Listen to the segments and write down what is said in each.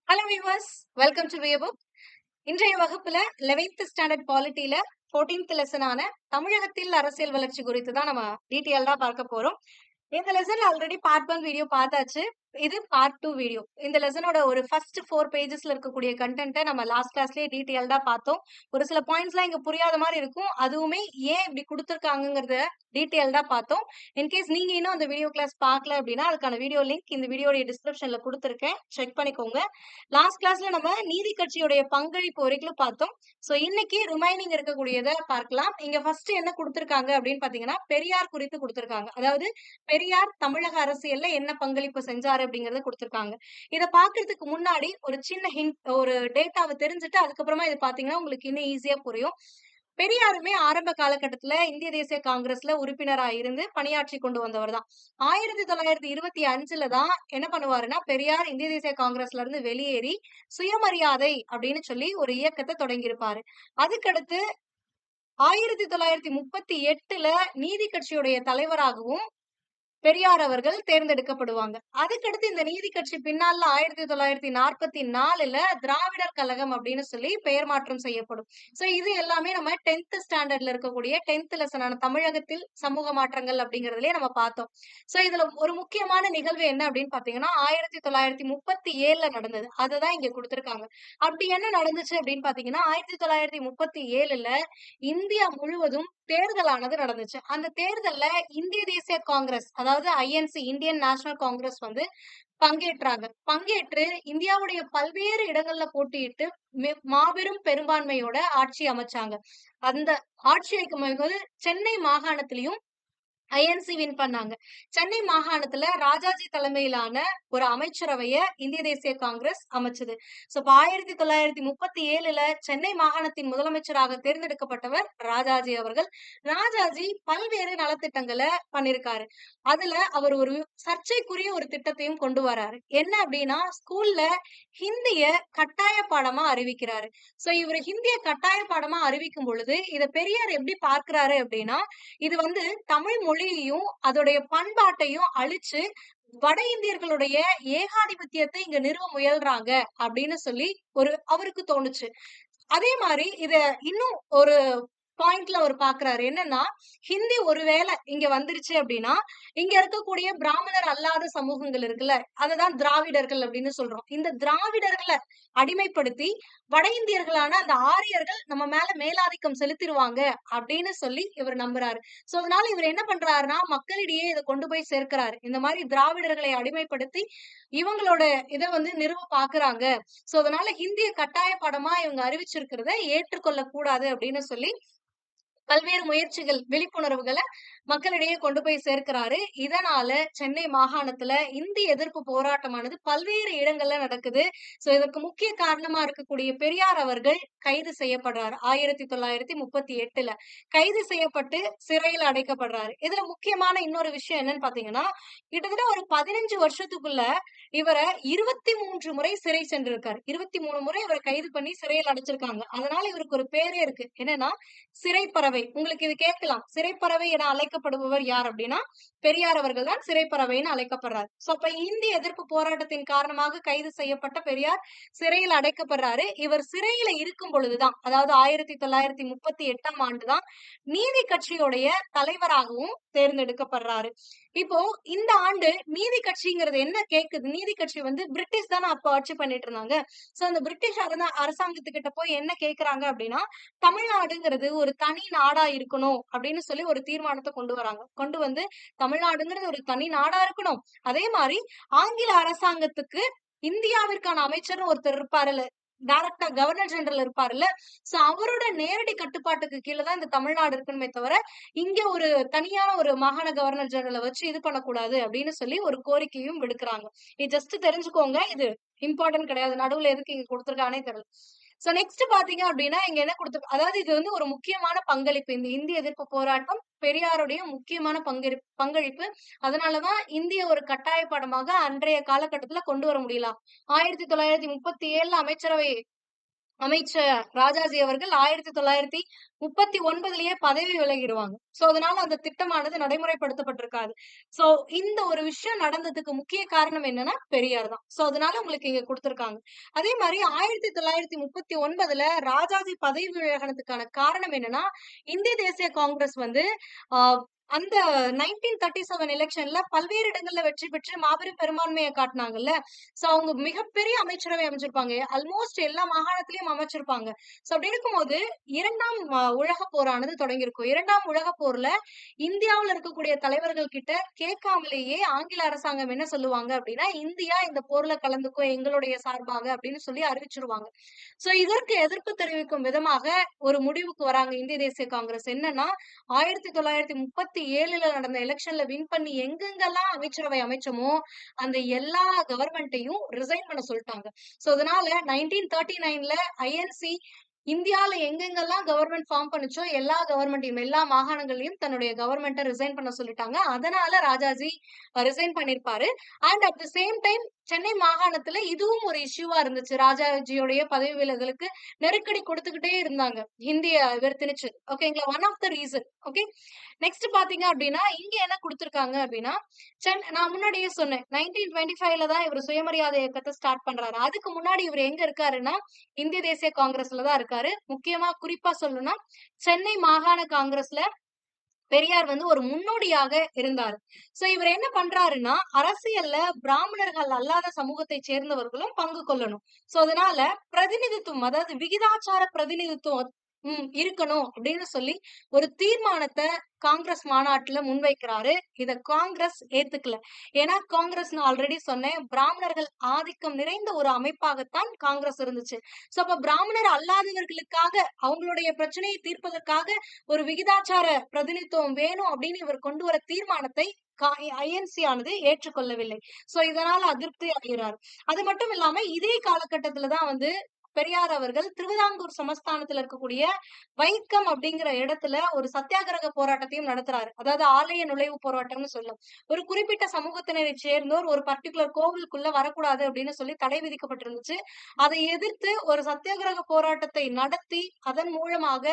Hello viewers, welcome to வியோ புக். இன்றைய வகுப்புல 11th ஸ்டாண்டர்ட் பாலிட்டியில 14th லெசனான தமிழகத்தில் அரசியல் வளர்ச்சி குறித்து தான் நம்ம டீட்டெயில்டா பார்க்க போறோம். இந்த லெசன்ல ஆல்ரெடி பார்ட் 1 வீடியோ பார்த்தாச்சு. இது பார்ட் 2 வீடியோ. இந்த லெசனோட ஒரு ஃபர்ஸ்ட் 4 பேஜஸ்ல இருக்கக்கூடிய கண்டென்ட்ட நம்ம லாஸ்ட் கிளாஸ்லயே டீட்டெயில்டா பார்த்தோம். ஒரு சில பாயிண்ட்ஸ்லாம் இங்க புரியாத மாரி இருக்கும். அதுவுமே ஏன் இப்படி குடுத்துருக்காங்கங்கிறத டீட்டெயில்டா பார்த்தோம். இன்கேஸ் நீங்க இன்னும் அந்த வீடியோ கிளாஸ் பார்க்கல அப்படின்னா, அதுக்கான வீடியோ லிங்க் இந்த வீடியோட டிஸ்கிரிப்ஷன்ல குடுத்திருக்கேன். செக் பண்ணிக்கோங்க. லாஸ்ட் கிளாஸ்ல நம்ம நீதி கட்சியுடைய பங்களிப்பு வரைக்கும் பார்த்தோம். சோ இன்னைக்கு ரிமைனிங் இருக்கக்கூடியத பார்க்கலாம். இங்க ஃபர்ஸ்ட் என்ன குடுத்திருக்காங்க அப்படின்னு பாத்தீங்கன்னா, பெரியார் குறித்து குடுத்திருக்காங்க. அதாவது பெரியார் தமிழக அரசியல்ல என்ன பங்களிப்பு செஞ்சாரு அப்படிங்கறத குடுத்திருக்காங்க. இத பாக்குறதுக்கு முன்னாடி ஒரு சின்ன ஹிண்ட், ஒரு டேட்டாவ தெரிஞ்சுட்டு அதுக்கப்புறமா இது பாத்தீங்கன்னா உங்களுக்கு இன்னும் ஈஸியா புரியும். பெரியாருமே ஆரம்ப காலகட்டத்துல இந்திய தேசிய காங்கிரஸ்ல உறுப்பினரா இருந்து பணியாற்றி கொண்டு வந்தவர் தான். 1925ல தான் என்ன பண்ணுவாருன்னா, பெரியார் இந்திய தேசிய காங்கிரஸ்ல இருந்து வெளியேறி சுயமரியாதை அப்படின்னு சொல்லி ஒரு இயக்கத்த தொடங்கியிருப்பாரு. அதுக்கடுத்து 1938ல நீதி கட்சியுடைய தலைவராகவும் பெரியார் அவர்கள் தேர்ந்தெடுக்கப்படுவாங்க. அதுக்கடுத்து இந்த நீதி கட்சி பின்னால 1944ல திராவிடர் கழகம் அப்படின்னு சொல்லி பெயர் மாற்றம் செய்யப்படும். சோ இது எல்லாமே நம்ம 10th ஸ்டாண்டர்ட்ல இருக்கக்கூடிய 10th லெசனான தமிழகத்தில் சமூக மாற்றங்கள் அப்படிங்கிறதுலயே நம்ம பார்த்தோம். சோ இதுல ஒரு முக்கியமான நிகழ்வு என்ன அப்படின்னு பார்த்தீங்கன்னா, 1937ல நடந்தது. அததான் இங்க குடுத்திருக்காங்க. அப்படி என்ன நடந்துச்சு அப்படின்னு பார்த்தீங்கன்னா, 1937ல இந்தியா முழுவதும் தேர்தலானது நடந்துச்சு. அந்த தேர்தல்ல இந்திய தேசிய காங்கிரஸ், அதாவது ஐஎன்சி இந்தியன் நேஷனல் காங்கிரஸ் வந்து பங்கேற்றாங்க. பங்கேற்று இந்தியாவுடைய பல்வேறு இடங்கள்ல போட்டியிட்டு மாபெரும் பெரும்பான்மையோட ஆட்சி அமைச்சாங்க. அந்த ஆட்சி அமைக்கும்போது சென்னை மாகாணத்திலயும் ஐஎன்சி வின் பண்ணாங்க. சென்னை மாகாணத்துல ராஜாஜி தலைமையிலான ஒரு அமைச்சரவைய இந்திய தேசிய காங்கிரஸ் அமைச்சது. சோ இப்ப 1937ல சென்னை மாகாணத்தின் முதலமைச்சராக தேர்ந்தெடுக்கப்பட்டவர் ராஜாஜி அவர்கள். ராஜாஜி பல்வேறு நலத்திட்டங்கள பண்ணிருக்காரு. அதுல அவர் ஒரு சர்ச்சைக்குரிய ஒரு திட்டத்தையும் கொண்டு வராரு. என்ன அப்படின்னா, ஸ்கூல்ல ஹிந்திய கட்டாய பாடமா அறிவிக்கிறாரு. சோ இவரு ஹிந்திய கட்டாய பாடமா அறிவிக்கும் பொழுது, இத பெரியார் எப்படி பார்க்கிறாரு அப்படின்னா, இது வந்து தமிழ் மொழியையும் அதோடைய பண்பாட்டையும் அழிச்சு வட இந்தியர்களுடைய ஏகாதிபத்தியத்தை இங்க நிறுவ முயல்றாங்க அப்படின்னு சொல்லி அவருக்கு தோணுச்சு. அதே மாரி இத இன்னும் ஒரு பாயிண்ட்ல அவரு பாக்குறாரு. என்னன்னா, ஹிந்தி ஒருவேள இங்க வந்துருச்சு அப்டின்னா, இங்க இருக்கக்கூடிய பிராமணர் அல்லாத சமூகங்கள் இருக்குல்ல, அததான் திராவிடர்கள் அப்படின்னு சொல்றோம். இந்த திராவிடர்கள அடிமைப்படுத்தி, வட இந்தியர்களான அந்த ஆரியர்கள் நம்ம மேல மேலாதிக்கம் செலுத்திருவாங்க அப்படின்னு சொல்லி இவர் நம்புறாரு. சோ, அதனால இவர் என்ன பண்றாருன்னா, மக்களிடையே இத கொண்டு போய் சேர்க்கிறாரு. இந்த மாரி திராவிடர்களை அடிமைப்படுத்தி, இவங்களோட இத வந்து நிறுவ பாக்குறாங்க. சோ, அதனால ஹிந்திய கட்டாய பாடமா இவங்க அறிவிச்சிருக்கிறத ஏற்றுக்கொள்ளக் கூடாது அப்படின்னு சொல்லி பல்வேறு முயற்சிகள், விழிப்புணர்வுகள மக்களிடையே கொண்டு போய் சேர்க்கிறாரு. இதனால சென்னை மாகாணத்துல இந்தி எதிர்ப்பு போராட்டமானது பல்வேறு இடங்கள்ல நடக்குது. சோ இதற்கு முக்கிய காரணமா இருக்கக்கூடிய பெரியார் அவர்கள் கைது செய்யப்படுறாரு. 1938ல கைது செய்யப்பட்டு சிறையில அடைக்கப்படுறாரு. இதுல முக்கியமான இன்னொரு விஷயம் என்னன்னு பாத்தீங்கன்னா, கிட்டத்தட்ட ஒரு 15 வருஷத்துக்குள்ள இவர 23 முறை சிறை சென்றிருக்காரு. 23 முறை இவர கைது பண்ணி சிறையில அடைச்சிருக்காங்க. அதனால இவருக்கு ஒரு பேரே இருக்கு. என்னன்னா, சிறைப்பறவை. உங்களுக்கு இது கேட்கலாம். சிறைப்பறவை என அழைக்கப்படுபவர் யார் அப்படின்னா, பெரியார் அவர்கள் தான் சிறைப்பறவைன்னு அழைக்கப்படுறார். சோ அப்ப இந்திய எதிர்ப்பு போராட்டத்தின் காரணமாக கைது செய்யப்பட்ட பெரியார் சிறையில் அடைக்கப்படுறாரு. இவர் சிறையில இருக்கும் பொழுதுதான், அதாவது 1938ஆம் ஆண்டு தான் நீதி கட்சியுடைய தலைவராகவும் தேர்ந்தெடுக்கப்படுறாரு. இப்போ இந்த ஆண்டு நீதி கட்சிங்கிறது என்ன கேக்குது? நீதி கட்சி வந்து பிரிட்டிஷ் தானே அப்ப ஆட்சி பண்ணிட்டு இருந்தாங்க. சோ அந்த பிரிட்டிஷ் அரசாங்கத்துக்கிட்ட போய் என்ன கேக்குறாங்க அப்படின்னா, தமிழ்நாடுங்கிறது ஒரு தனி நாடா இருக்கணும் அப்படின்னு சொல்லி ஒரு தீர்மானத்த கொண்டு வராங்க. கொண்டு வந்து தமிழ்நாடுங்கிறது ஒரு தனி நாடா இருக்கணும். அதே மாரி ஆங்கில அரசாங்கத்துக்கு இந்தியாவிற்கான அமைச்சர்ன்னு ஒருத்தர் இருப்பாருல்ல, டைரக்டா கவர்னர் ஜெனரல் இருப்பாருல்ல. சோ அவரோட நேரடி கட்டுப்பாட்டுக்கு கீழ தான் இந்த தமிழ்நாடு இருக்கணுமே தவிர, இங்க ஒரு தனியான ஒரு மாகாண கவர்னர் ஜெனரல வச்சு இது பண்ணக்கூடாது அப்படின்னு சொல்லி ஒரு கோரிக்கையும் விடுக்குறாங்க. இது ஜஸ்ட் தெரிஞ்சுக்கோங்க. இது இம்பார்ட்டன்ட் கிடையாது. நடுவுல எதுக்கு இங்க குடுத்துருக்காங்கன்னே தெரியல. சோ நெக்ஸ்ட் பாத்தீங்க அப்படின்னா, இங்க என்ன அதாவது இது வந்து ஒரு முக்கியமான பங்களிப்பு. இந்த இந்திய எதிர்ப்பு போராட்டம் பெரியாருடைய முக்கியமான பங்களிப்பு. அதனாலதான் இந்திய ஒரு கட்டாய பாடமாக அன்றைய காலகட்டத்துல கொண்டு வர முடியல. 1937ல அமைச்சரவை அமைச்சர் ராஜாஜி அவர்கள் 1939லயே பதவி விலகிடுவாங்க. சோ அதனால அந்த திட்டமானது நடைமுறைப்படுத்தப்பட்டிருக்காது. சோ இந்த ஒரு விஷயம் நடந்ததுக்கு முக்கிய காரணம் என்னன்னா பெரியார் தான். சோ அதனால உங்களுக்கு இங்க குடுத்திருக்காங்க. அதே மாரி 1939ல ராஜாஜி பதவி விலகுனதுக்கான காரணம் என்னன்னா, இந்திய தேசிய காங்கிரஸ் வந்து ஆ அந்த 1937 எலக்ஷன்ல பல்வேறு இடங்கள்ல வெற்றி பெற்று மாபெரும் பெரும்பான்மைய காட்டுனாங்கல்ல. சோ அவங்க மிகப்பெரிய அமைச்சரவை அமைச்சிருப்பாங்க. ஆல்மோஸ்ட் எல்லா மாகாணத்திலயும் அமைச்சிருப்பாங்க. சோ அப்படி இருக்கும்போது 2ஆம் உலகப் போரானது தொடங்கியிருக்கும். 2ஆம் உலகப் போர்ல இந்தியாவுல இருக்கக்கூடிய தலைவர்கள் கிட்ட கேட்காமலேயே ஆங்கில அரசாங்கம் என்ன சொல்லுவாங்க அப்படின்னா, இந்தியா இந்த போர்ல கலந்துக்கும் எங்களுடைய சார்பாக அப்படின்னு சொல்லி அறிவிச்சுருவாங்க. சோ இதற்கு எதிர்ப்பு தெரிவிக்கும் விதமாக ஒரு முடிவுக்கு வராங்க இந்திய தேசிய காங்கிரஸ். என்னன்னா 1937ல நடந்த எலக்ஷன்ல வின் பண்ணி எங்கெங்கெல்லாம் அமைச்சரவை அமைச்சோமோ, அந்த எல்லா கவர்மெண்ட்டையும் ரிசைன் பண்ண சொல்ட்டாங்க. சோ அதனால 1939ல ஐஎன்சி இந்தியால எங்கெங்கெல்லாம் கவர்ன்மெண்ட் ஃபார்ம் பண்ணுச்சோ, எல்லா கவர்ன்மெண்ட்டையும் எல்லா மாகாணங்கள்லயும் தன்னுடைய கவர்ன்மெண்ட்ட ரிசைன் பண்ண சொல்லிட்டாங்க. அதனால ராஜாஜி ரிசைன் பண்ணியிருப்பாரு. And at the same time Chennai மாகாணத்துல இதுவும் ஒரு இஷ்யூவா இருந்துச்சு. ராஜாஜியோடைய பதவி விலகலுக்கு நெருக்கடி குடுத்துக்கிட்டே இருந்தாங்க. இந்திய இவர் திணிச்சு. ஓகேங்களா? One of the reason. Okay. Next பாத்தீங்க அப்படின்னா, இங்க என்ன குடுத்திருக்காங்க அப்படின்னா, நான் முன்னாடியே சொன்னேன். 1925ல தான் இவரு சுயமரியாதை இயக்கத்த ஸ்டார்ட் பண்றாரு. அதுக்கு முன்னாடி இவரு எங்க இருக்காருன்னா, இந்திய தேசிய காங்கிரஸ்ல தான் இருக்காரு. முக்கியமா குறிப்பா சொல்லணும்னா, சென்னை மாகாண காங்கிரஸ்ல பெரியார் வந்து ஒரு முன்னோடியாக இருந்தாரு. சோ இவர் என்ன பண்றாருன்னா, அரசியல்ல பிராமணர்கள் அல்லாத சமூகத்தைச் சேர்ந்தவர்களும் பங்கு கொள்ளணும். சோ அதனால பிரதிநிதித்துவம், அதாவது விகிதாச்சார பிரதிநிதித்துவம் இருக்கணும் அப்படின்னு சொல்லி ஒரு தீர்மானத்த காங்கிரஸ் மாநாட்டுல முன்வைக்கிறாரு. இத காங்கிரஸ் ஏத்துக்கல. ஏன்னா காங்கிரஸ் நான் ஆல்ரெடி சொன்னேன், பிராமணர்கள் ஆதிக்கம் நிறைந்த ஒரு அமைப்பாகத்தான் காங்கிரஸ் இருந்துச்சு. சோ அப்ப பிராமணர் அல்லாதவர்களுக்காக அவங்களுடைய பிரச்சனையை தீர்ப்பதற்காக ஒரு விகிதாச்சார பிரதிநிதித்துவம் வேணும் அப்படின்னு இவர் கொண்டு வர தீர்மானத்தை ஐஎன்சி ஆனது ஏற்றுக்கொள்ளவில்லை. சோ இதனால அதிருப்தி அடைகிறார். அது மட்டும் இல்லாம இதே காலகட்டத்துல தான் வந்து பெரியார் அவர்கள் திருவிதாங்கூர் சமஸ்தானத்துல இருக்கக்கூடிய வைக்கம் அப்படிங்கிற இடத்துல ஒரு சத்தியாகிரக போராட்டத்தையும் நடத்துறாரு. அதாவது ஆலய நுழைவு போராட்டம்னு சொல்லும். ஒரு குறிப்பிட்ட சமூகத்தினரை சேர்ந்தோர் ஒரு பர்ட்டிகுலர் கோவிலுக்குள்ள வரக்கூடாது அப்படின்னு சொல்லி தடை விதிக்கப்பட்டிருந்துச்சு. அதை எதிர்த்து ஒரு சத்தியாகிரக போராட்டத்தை நடத்தி அதன் மூலமாக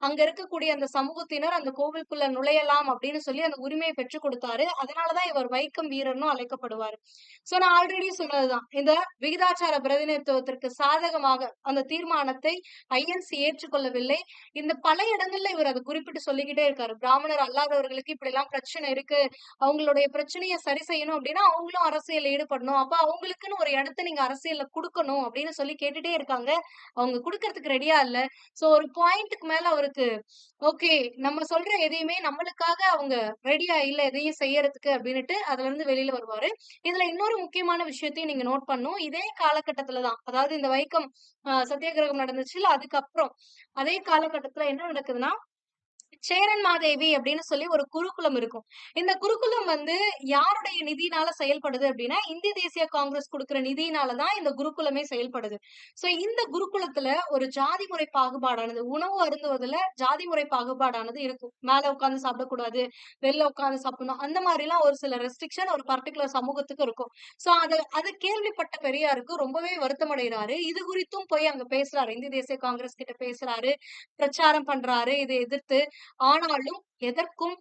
அங்க இருக்கக்கூடிய அந்த சமூகத்தினர் அந்த கோவிலுக்குள்ள நுழையலாம் அப்படின்னு சொல்லி அந்த உரிமையை பெற்றுக் கொடுத்தாரு. அதனாலதான் இவர் வைக்கம் வீரர்னு அழைக்கப்படுவாரு. சோ நான் ஆல்ரெடி சொன்னதுதான். இந்த விகிதாச்சார பிரதிநிதித்துவத்திற்கு சாதகமாக அந்த தீர்மானத்தை ஐஎன்சி ஏற்றுக்கொள்ளவில்லை. இந்த பல இடங்கள்ல இவர் அத குறிப்பிட்டு சொல்லிக்கிட்டே இருக்காரு. பிராமணர் அல்லாதவர்களுக்கு இப்படிலாம் பிரச்சனை இருக்கு. அவங்களுடைய பிரச்சனைய சரி செய்யணும் அப்படின்னா, அவங்களும் அரசியல்ல ஈடுபடணும். அப்ப அவங்களுக்குன்னு ஒரு இடத்த நீங்க அரசியல்ல குடுக்கணும் அப்படின்னு சொல்லி கேட்டுட்டே இருக்காங்க. அவங்க குடுக்கறதுக்கு ரெடியா இல்ல. சோ ஒரு பாயிண்ட்க்கு மேல அவருக்கு ஓகே, நம்ம சொல்ற எதையுமே நம்மளுக்காக அவங்க ரெடியா இல்ல எதையும் செய்யறதுக்கு அப்படின்னுட்டு அதுல இருந்து வெளியில வருவாரு. இதுல இன்னொரு முக்கியமான விஷயத்தையும் நீங்க நோட் பண்ணணும். இதே காலகட்டத்துல தான், அதாவது இந்த வைக்கம் சத்தியாகிரகம் நடந்துச்சுல்ல, அதுக்கப்புறம் அதே காலகட்டத்துல என்ன நடக்குதுன்னா, சேரன் மாதேவி அப்படின்னு சொல்லி ஒரு குருகுலம் இருக்கும். இந்த குருகுலம் வந்து யாருடைய நிதியினால செயல்படுது அப்படின்னா, இந்திய தேசிய காங்கிரஸ் குடுக்குற நிதியினால தான் இந்த குருகுலமே செயல்படுது. சோ இந்த குருகுலத்துல ஒரு ஜாதி முறை பாகுபாடானது, உணவு அருந்துவதுல ஜாதி முறை பாகுபாடானது இருக்கும். மேல உட்கார்ந்து சாப்பிடக்கூடாது, வெளில உட்கார்ந்து சாப்பிடணும். அந்த மாரிலாம் ஒரு சில ரெஸ்ட்ரிக்ஷன் ஒரு பர்ட்டிகுலர் சமூகத்துக்கு இருக்கும். சோ அத கேள்விப்பட்ட பெரியாருக்கு ரொம்பவே வருத்தம் அடைகிறாரு. இது குறித்தும் போய் அங்க பேசுறாரு. இந்திய தேசிய காங்கிரஸ் கிட்ட பேசுறாரு, பிரச்சாரம் பண்றாரு. இதை எதிர்த்து. ஆனாலும் எதற்கும்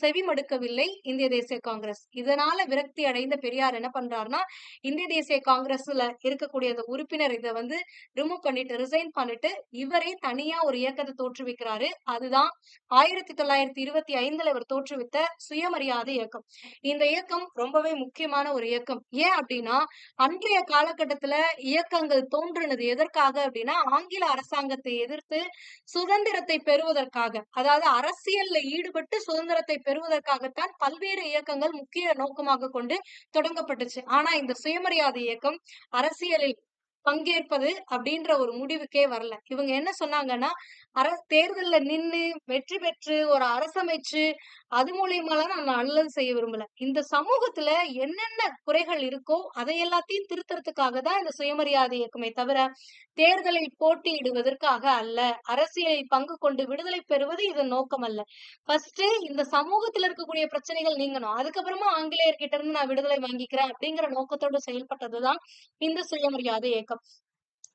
செவிமடுக்கவில்லை இந்திய தேசிய காங்கிரஸ். இதனால விரக்தி அடைந்த பெரியார் என்ன பண்றாருன்னா, இந்திய தேசிய காங்கிரஸ்ல இருக்கக்கூடிய அந்த உறுப்பினர் இத வந்து ரிமூவ் பண்ணிட்டு, ரிசைன் பண்ணிட்டு, இவரே தனியா ஒரு இயக்கத்த தோற்றுவிக்கிறாரு. அதுதான் 1925ல இவர் தோற்றுவித்த சுயமரியாதை இயக்கம். இந்த இயக்கம் ரொம்பவே முக்கியமான ஒரு இயக்கம். ஏன் அப்டின்னா, அன்றைய காலகட்டத்துல இயக்கங்கள் தோன்றுனது எதற்காக அப்டின்னா, ஆங்கில அரசாங்கத்தை எதிர்த்து சுதந்திரத்தை பெறுவதற்காக. அதாவது அரசியல்ல ஈடுபட்டு சுதந்திரத்தை பெறுவதற்காகத்தான் பல்வேறு இயக்கங்கள் முக்கிய நோக்கமாக கொண்டு தொடங்கப்பட்டுச்சு. ஆனா இந்த சுயமரியாதை இயக்கம் அரசியலில் பங்கேற்பது அப்படின்ற ஒரு முடிவுக்கே வரல. இவங்க என்ன சொன்னாங்கன்னா, தேர்தல்ல நின்னு வெற்றி பெற்று ஒரு அரசமைச்சு அது மூலியமாலாம் நான் நல்லது செய்ய விரும்பல. இந்த சமூகத்துல என்னென்ன குறைகள் இருக்கோ அதை எல்லாத்தையும் திருத்தறதுக்காக தான் இந்த சுயமரியாதை இயக்கமே தவிர, தேர்தலில் போட்டியிடுவதற்காக அல்ல. அரசியலில் பங்கு கொண்டு விடுதலை பெறுவது இதன் நோக்கம் அல்ல. ஃபர்ஸ்ட் இந்த சமூகத்துல இருக்கக்கூடிய பிரச்சனைகள் நீங்கணும். அதுக்கப்புறமா ஆங்கிலேயர்கிட்ட இருந்து நான் விடுதலை வாங்கிக்கிறேன் அப்படிங்கிற நோக்கத்தோட செயல்பட்டதுதான் இந்த சுயமரியாதை இயக்கம்.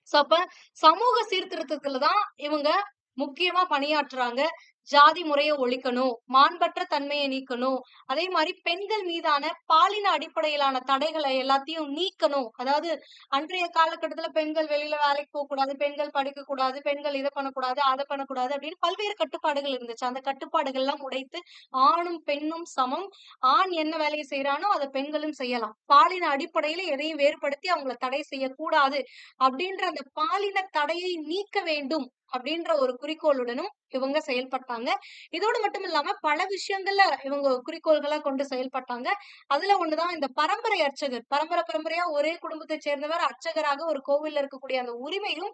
சோ அப்ப சமூக சீர்திருத்தத்துல தான் இவங்க முக்கியமா பணியாற்றுறாங்க. ஜாதி முறைய ஒழிக்கணும், மாண்பற்ற தன்மைய நீக்கணும், அதே மாரி பெண்கள் மீதான பாலின அடிப்படையிலான தடைகள எல்லாத்தையும் நீக்கணும். அதாவது அன்றைய காலகட்டத்துல பெண்கள் வெளியில வேலைக்கு போக்கூடாது, பெண்கள் படிக்கக்கூடாது, பெண்கள் இத பண்ணக்கூடாது, அத பண்ணக்கூடாது அப்படின்னு பல்வேறு கட்டுப்பாடுகள் இருந்துச்சு. அந்த கட்டுப்பாடுகள்லாம் உடைத்து ஆணும், பெண்ணும் சமம். ஆண் என்ன வேலைய செய்றானோ அத பெண்களும் செய்யலாம். பாலின அடிப்படையில எதையும் வேறுபடுத்தி அவங்கள தடை செய்யக்கூடாது. அப்படின்ற அந்த பாலின தடையை நீக்க வேண்டும் அப்படின்ற ஒரு குறிக்கோளுடனும் இவங்க செயல்பட்டாங்க. இதோடு மட்டும் இல்லாம பல விஷயங்கள்ல இவங்க குறிக்கோள்களா கொண்டு செயல்பட்டாங்க. அதுல ஒண்ணுதான் இந்த பரம்பரை அர்ச்சகர். பரம்பரையா ஒரே குடும்பத்தைச் சேர்ந்தவர் அர்ச்சகராக ஒரு கோவில்ல இருக்கக்கூடிய அந்த உரிமையும்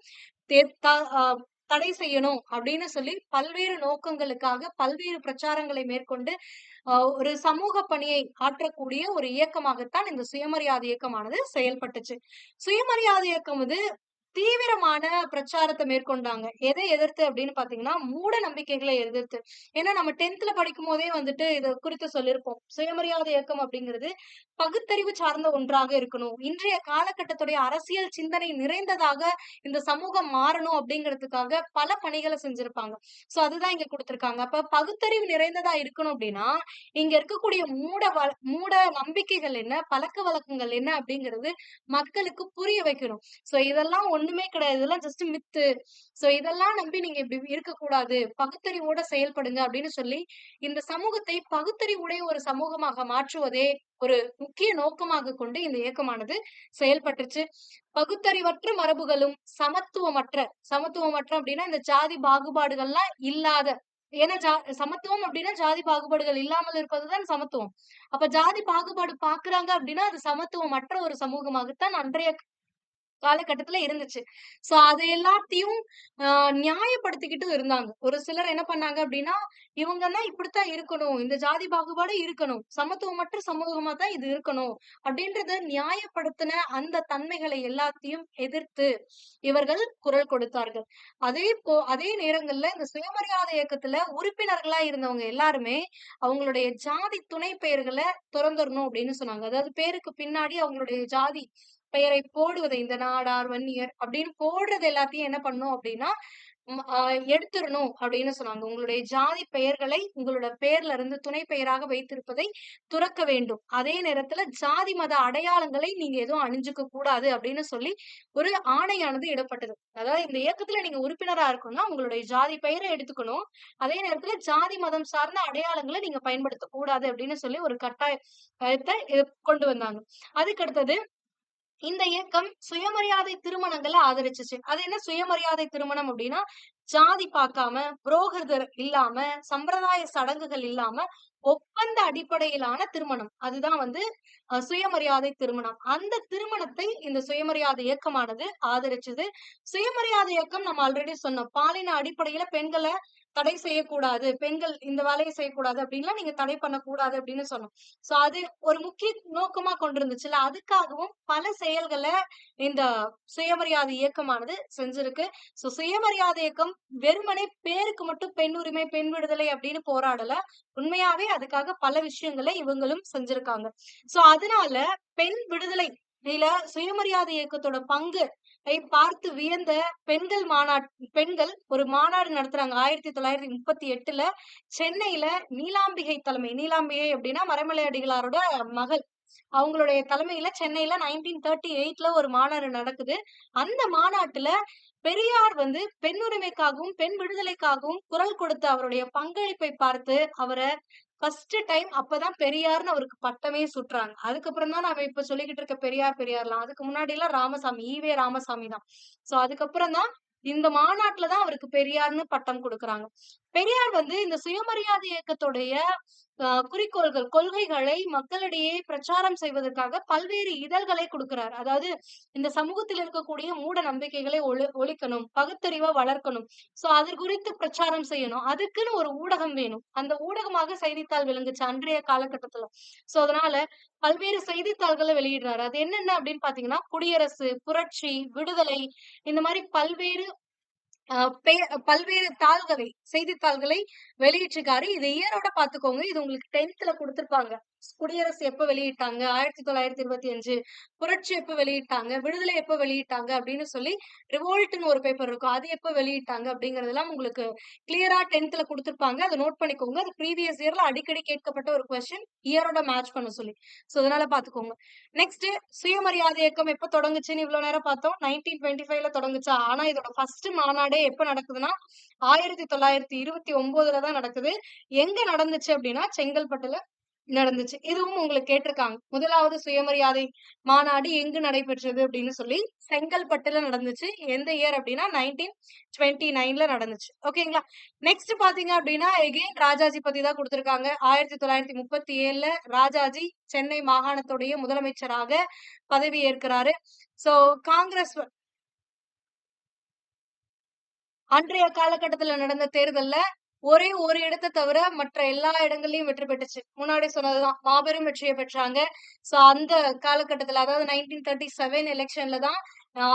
தே த அ தடை செய்யணும் அப்படின்னு சொல்லி பல்வேறு நோக்கங்களுக்காக பல்வேறு பிரச்சாரங்களை மேற்கொண்டு ஒரு சமூக பணியை ஆற்றக்கூடிய ஒரு இயக்கமாகத்தான் இந்த சுயமரியாதை இயக்கமானது செயல்பட்டுச்சு. சுயமரியாதை இயக்கம் வந்து தீவிரமான பிரச்சாரத்த மேற்கொண்டாங்க. எதை எதிர்த்து அப்படின்னு பார்த்தீங்கன்னா, மூட நம்பிக்கைகளை எதிர்த்து. ஏன்னா நம்ம 10த்ல படிக்கும்போதே வந்துட்டு இத குறித்து சொல்லியிருப்போம். சுயமரியாதை இயக்கம் அப்படிங்கிறது பகுத்தறிவு சார்ந்த ஒன்றாக இருக்கணும். இன்றைய காலகட்டத்துடைய அரசியல் சிந்தனை நிறைந்ததாக இந்த சமூகம் மாறணும் அப்படிங்கிறதுக்காக பல பணிகள செஞ்சிருப்பாங்க. சோ அதுதான் இங்க குடுத்திருக்காங்க. அப்ப பகுத்தறிவு நிறைந்ததா இருக்கணும் அப்படின்னா, இங்க இருக்கக்கூடிய மூட நம்பிக்கைகள் என்ன? பழக்கவழக்கங்கள் என்ன? அப்படிங்கிறது மக்களுக்கு புரிய வைக்கணும். சோ இதெல்லாம் ஒண்ணுமே கிடையாது. இதெல்லாம் ஜஸ்ட் மித்து. சோ இதெல்லாம் நம்பி நீங்க இப்படி இருக்கக்கூடாது. பகுத்தறிவோட செயல்படுங்க அப்படின்னு சொல்லி, இந்த சமூகத்தை பகுத்தறிவுடைய ஒரு சமூகமாக மாற்றுவதே ஒரு முக்கிய நோக்கமாக கொண்டு இந்த இயக்கமானது செயல்பட்டுச்சு. பகுத்தறிவற்ற மரபுகளும், சமத்துவமற்ற அப்படின்னா இந்த ஜாதி பாகுபாடுகள்லாம் இல்லாத ஏன்னா சமத்துவம் அப்படின்னா ஜாதி பாகுபாடுகள் இல்லாமல் இருப்பதுதான் சமத்துவம். அப்ப ஜாதி பாகுபாடு பார்க்குறாங்க அப்படின்னா, அது சமத்துவமற்ற ஒரு சமூகமாகத்தான் அன்றைய காலகட்டத்துல இருந்துச்சு. சோ அது எல்லாத்தையும் அ நியாயப்படுத்திக்கிட்டும் இருந்தாங்க. ஒரு சிலர் என்ன பண்ணாங்க அப்டின்னா, இவங்கன்னா இப்படித்தான் இருக்கணும். இந்த ஜாதி பாகுபாடு இருக்கணும். சமத்துவமற்ற சமூகமா தான் இது இருக்கணும். அப்டின்றத நியாயப்படுத்தின அந்த தன்மைகளை எல்லாத்தையும் எதிர்த்து இவர்கள் குரல் கொடுத்தார்கள். அதே நேரங்கள்ல இந்த சுயமரியாதை இயக்கத்துல உறுப்பினர்களா இருந்தவங்க எல்லாருமே, அவங்களுடைய ஜாதி துணை பெயர்கள தொறந்தரணும் அப்டின்னு சொன்னாங்க. அதாவது பேருக்கு பின்னாடி அவங்களுடைய ஜாதி பெயரை போடுவதை இந்த நாடார், வன்னியர் அப்படின்னு போடுறது எல்லாத்தையும் என்ன பண்ணணும் அப்படின்னா, ம் அ எடுத்துறணும் அப்படின்னு சொன்னாங்க. உங்களுடைய ஜாதி பெயர்களை உங்களோட பேர்ல இருந்து துணை பெயராக வைத்திருப்பதை துறக்க வேண்டும். அதே நேரத்துல ஜாதி மத அடையாளங்களை நீங்க எதுவும் அணிஞ்சுக்க கூடாது அப்படின்னு சொல்லி ஒரு ஆணையானது இடப்பட்டது. அதாவது இந்த இயக்கத்துல நீங்க உறுப்பினரா இருக்கணும்னா, உங்களுடைய ஜாதி பெயர எடுத்துக்கணும். அதே நேரத்துல ஜாதி மதம் சார்ந்த அடையாளங்கள நீங்க பயன்படுத்தக் கூடாது அப்படின்னு சொல்லி ஒரு கட்டாயத்த கொண்டு வந்தாங்க. அதுக்கு அடுத்தது இந்த இயக்கம் சுயமரியாதை திருமணங்கள ஆதரிச்சுச்சு. அது என்ன சுயமரியாதை திருமணம் அப்டின்னா, ஜாதி பாக்காம, புரோகிதர் இல்லாம, சம்பிரதாய சடங்குகள் இல்லாம, ஒப்பந்த அடிப்படையிலான திருமணம். அதுதான் வந்து சுயமரியாதை திருமணம். அந்த திருமணத்தை இந்த சுயமரியாதை இயக்கமானது ஆதரிச்சது. சுயமரியாதை இயக்கம் நம்ம ஆல்ரெடி சொன்னோம். பாலின அடிப்படையில பெண்கள தடை செய்யக்கூடாது. பெண்கள் இந்த வேலைய செய்யக்கூடாது அப்டின்லாம் நீங்க தடை பண்ணக்கூடாது அப்டின்னு சொன்னோம். சோ அது ஒரு முக்கிய நோக்கமா கொண்டிருந்துச்சுல்ல. அதுக்காகவும் பல செயல்கள இந்த சுயமரியாதை இயக்கமானது செஞ்சிருக்கு. சோ சுயமரியாதை இயக்கம் வெறுமனே பேருக்கு மட்டும் பெண் உரிமை, பெண் விடுதலை அப்படின்னு போராடல. உண்மையாவே அதுக்காக பல விஷயங்கள இவங்களும் செஞ்சிருக்காங்க. சோ அதனால பெண் விடுதலை இதுல சுயமரியாதை இயக்கத்தோட பங்கு பார்த்து வியந்த பெண்கள் ஒரு மாநாடு நடத்துறாங்க. 1938ல சென்னையில நீலாம்பிகை அப்படின்னா மறைமலை அடிகளாரோட மகள். அவங்களுடைய தலைமையில சென்னையில 1938ல ஒரு மாநாடு நடக்குது. அந்த மாநாட்டுல பெரியார் வந்து பெண் உரிமைக்காகவும், பெண் விடுதலைக்காகவும் குரல் கொடுத்த அவருடைய பங்களிப்பை பார்த்து அவர ஃபர்ஸ்ட் டைம் அப்பதான் பெரியார்ன்னு அவருக்கு பட்டமே சூட்டுறாங்க. அதுக்கப்புறம் தான் நாம இப்ப சொல்லிக்கிட்டு இருக்க பெரியார்லாம். அதுக்கு முன்னாடிலாம் ராமசாமி, ஈவே ராமசாமி தான். சோ அதுக்கப்புறம் தான் இந்த மாநாட்டுல தான் அவருக்கு பெரியார்ன்னு பட்டம் குடுக்குறாங்க. பெரியார் வந்து இந்த சுயமரியாதை இயக்கத்துடைய குறிக்கோள்கள், கொள்கைகளை மக்களிடையே பிரச்சாரம் செய்வதற்காக பல்வேறு இதழ்களை குடுக்கிறார். அதாவது இந்த சமூகத்தில் இருக்கக்கூடிய மூட நம்பிக்கைகளை ஒழிக்கணும், பகுத்தறிவ வளர்க்கணும். சோ அது குறித்து பிரச்சாரம் செய்யணும். அதுக்குன்னு ஒரு ஊடகம் வேணும். அந்த ஊடகமாக செய்தித்தாள் விளங்குச்சு அன்றைய காலகட்டத்துல. சோ அதனால பல்வேறு செய்தித்தாள்கள வெளியிடுறாரு. அது என்னென்ன அப்படின்னு பார்த்தீங்கன்னா, குடியரசு, புரட்சி, விடுதலை இந்த மாரி அ பே பல்வேறு செய்தித்தாள்களை வெளியிட்டிருக்காரு. இது இயரோட பார்த்துக்கோங்க. இது உங்களுக்கு 10த்ல குடுத்திருப்பாங்க. குடியரசு எப்ப வெளியிட்டாங்க? 1925. புரட்சி எப்ப வெளியிட்டாங்க? விடுதலை எப்ப வெளியிட்டாங்க? அப்படின்னு சொல்லி ரிவோல்ட்ன்னு ஒரு பேப்பர் இருக்கும். அது எப்ப வெளியிட்டாங்க? அப்படிங்கிறதெல்லாம் உங்களுக்கு கிளியரா 10த்ல குடுத்திருப்பாங்க. அத நோட் பண்ணிக்கோங்க. அது ப்ரீவியஸ் இயர்ல அடிக்கடி கேட்கப்பட்ட ஒரு கொஸ்டின். இயரோட மேட்ச் பண்ண சொல்லி. சோ அதனால பாத்துக்கோங்க. நெக்ஸ்ட் சுயமரியாதை இயக்கம் எப்ப தொடங்குச்சுன்னு இவ்ளோ நேரம் பார்த்தோம். 1925ல தொடங்குச்சா? ஆனா இதோட ஃபர்ஸ்ட் மாநாடே எப்ப நடக்குதுன்னா, 1929ல தான் நடக்குது. எங்க நடந்துச்சு அப்படின்னா, செங்கல்பட்டுல நடந்துச்சு. இதுவும் உங்களுக்கு கேட்டிருக்காங்க. முதலாவது சுயமரியாதை மாநாடு எங்கு நடைபெற்றது அப்படின்னு சொல்லி செங்கல்பட்டுல நடந்துச்சு. எந்த இயர் அப்படின்னா 1929ல நடந்துச்சு. ஓகேங்களா? நெக்ஸ்ட் பாத்தீங்க அப்படின்னா எகைன் ராஜாஜி பத்தி தான் குடுத்திருக்காங்க. 1937ல ராஜாஜி சென்னை மாகாணத்துடைய முதலமைச்சராக பதவி ஏற்கிறாரு. சோ காங்கிரஸ் அன்றைய காலகட்டத்துல நடந்த தேர்தல்ல ஒரே ஒரு இடத்த தவிர மற்ற எல்லா இடங்கள்லயும் வெற்றி பெற்றுச்சு. முன்னாடி சொன்னதுதான். மாபெரும் வெற்றிய பெற்றாங்க. சோ அந்த காலகட்டத்துல அதாவது 1937 எலக்ஷன்ல தான்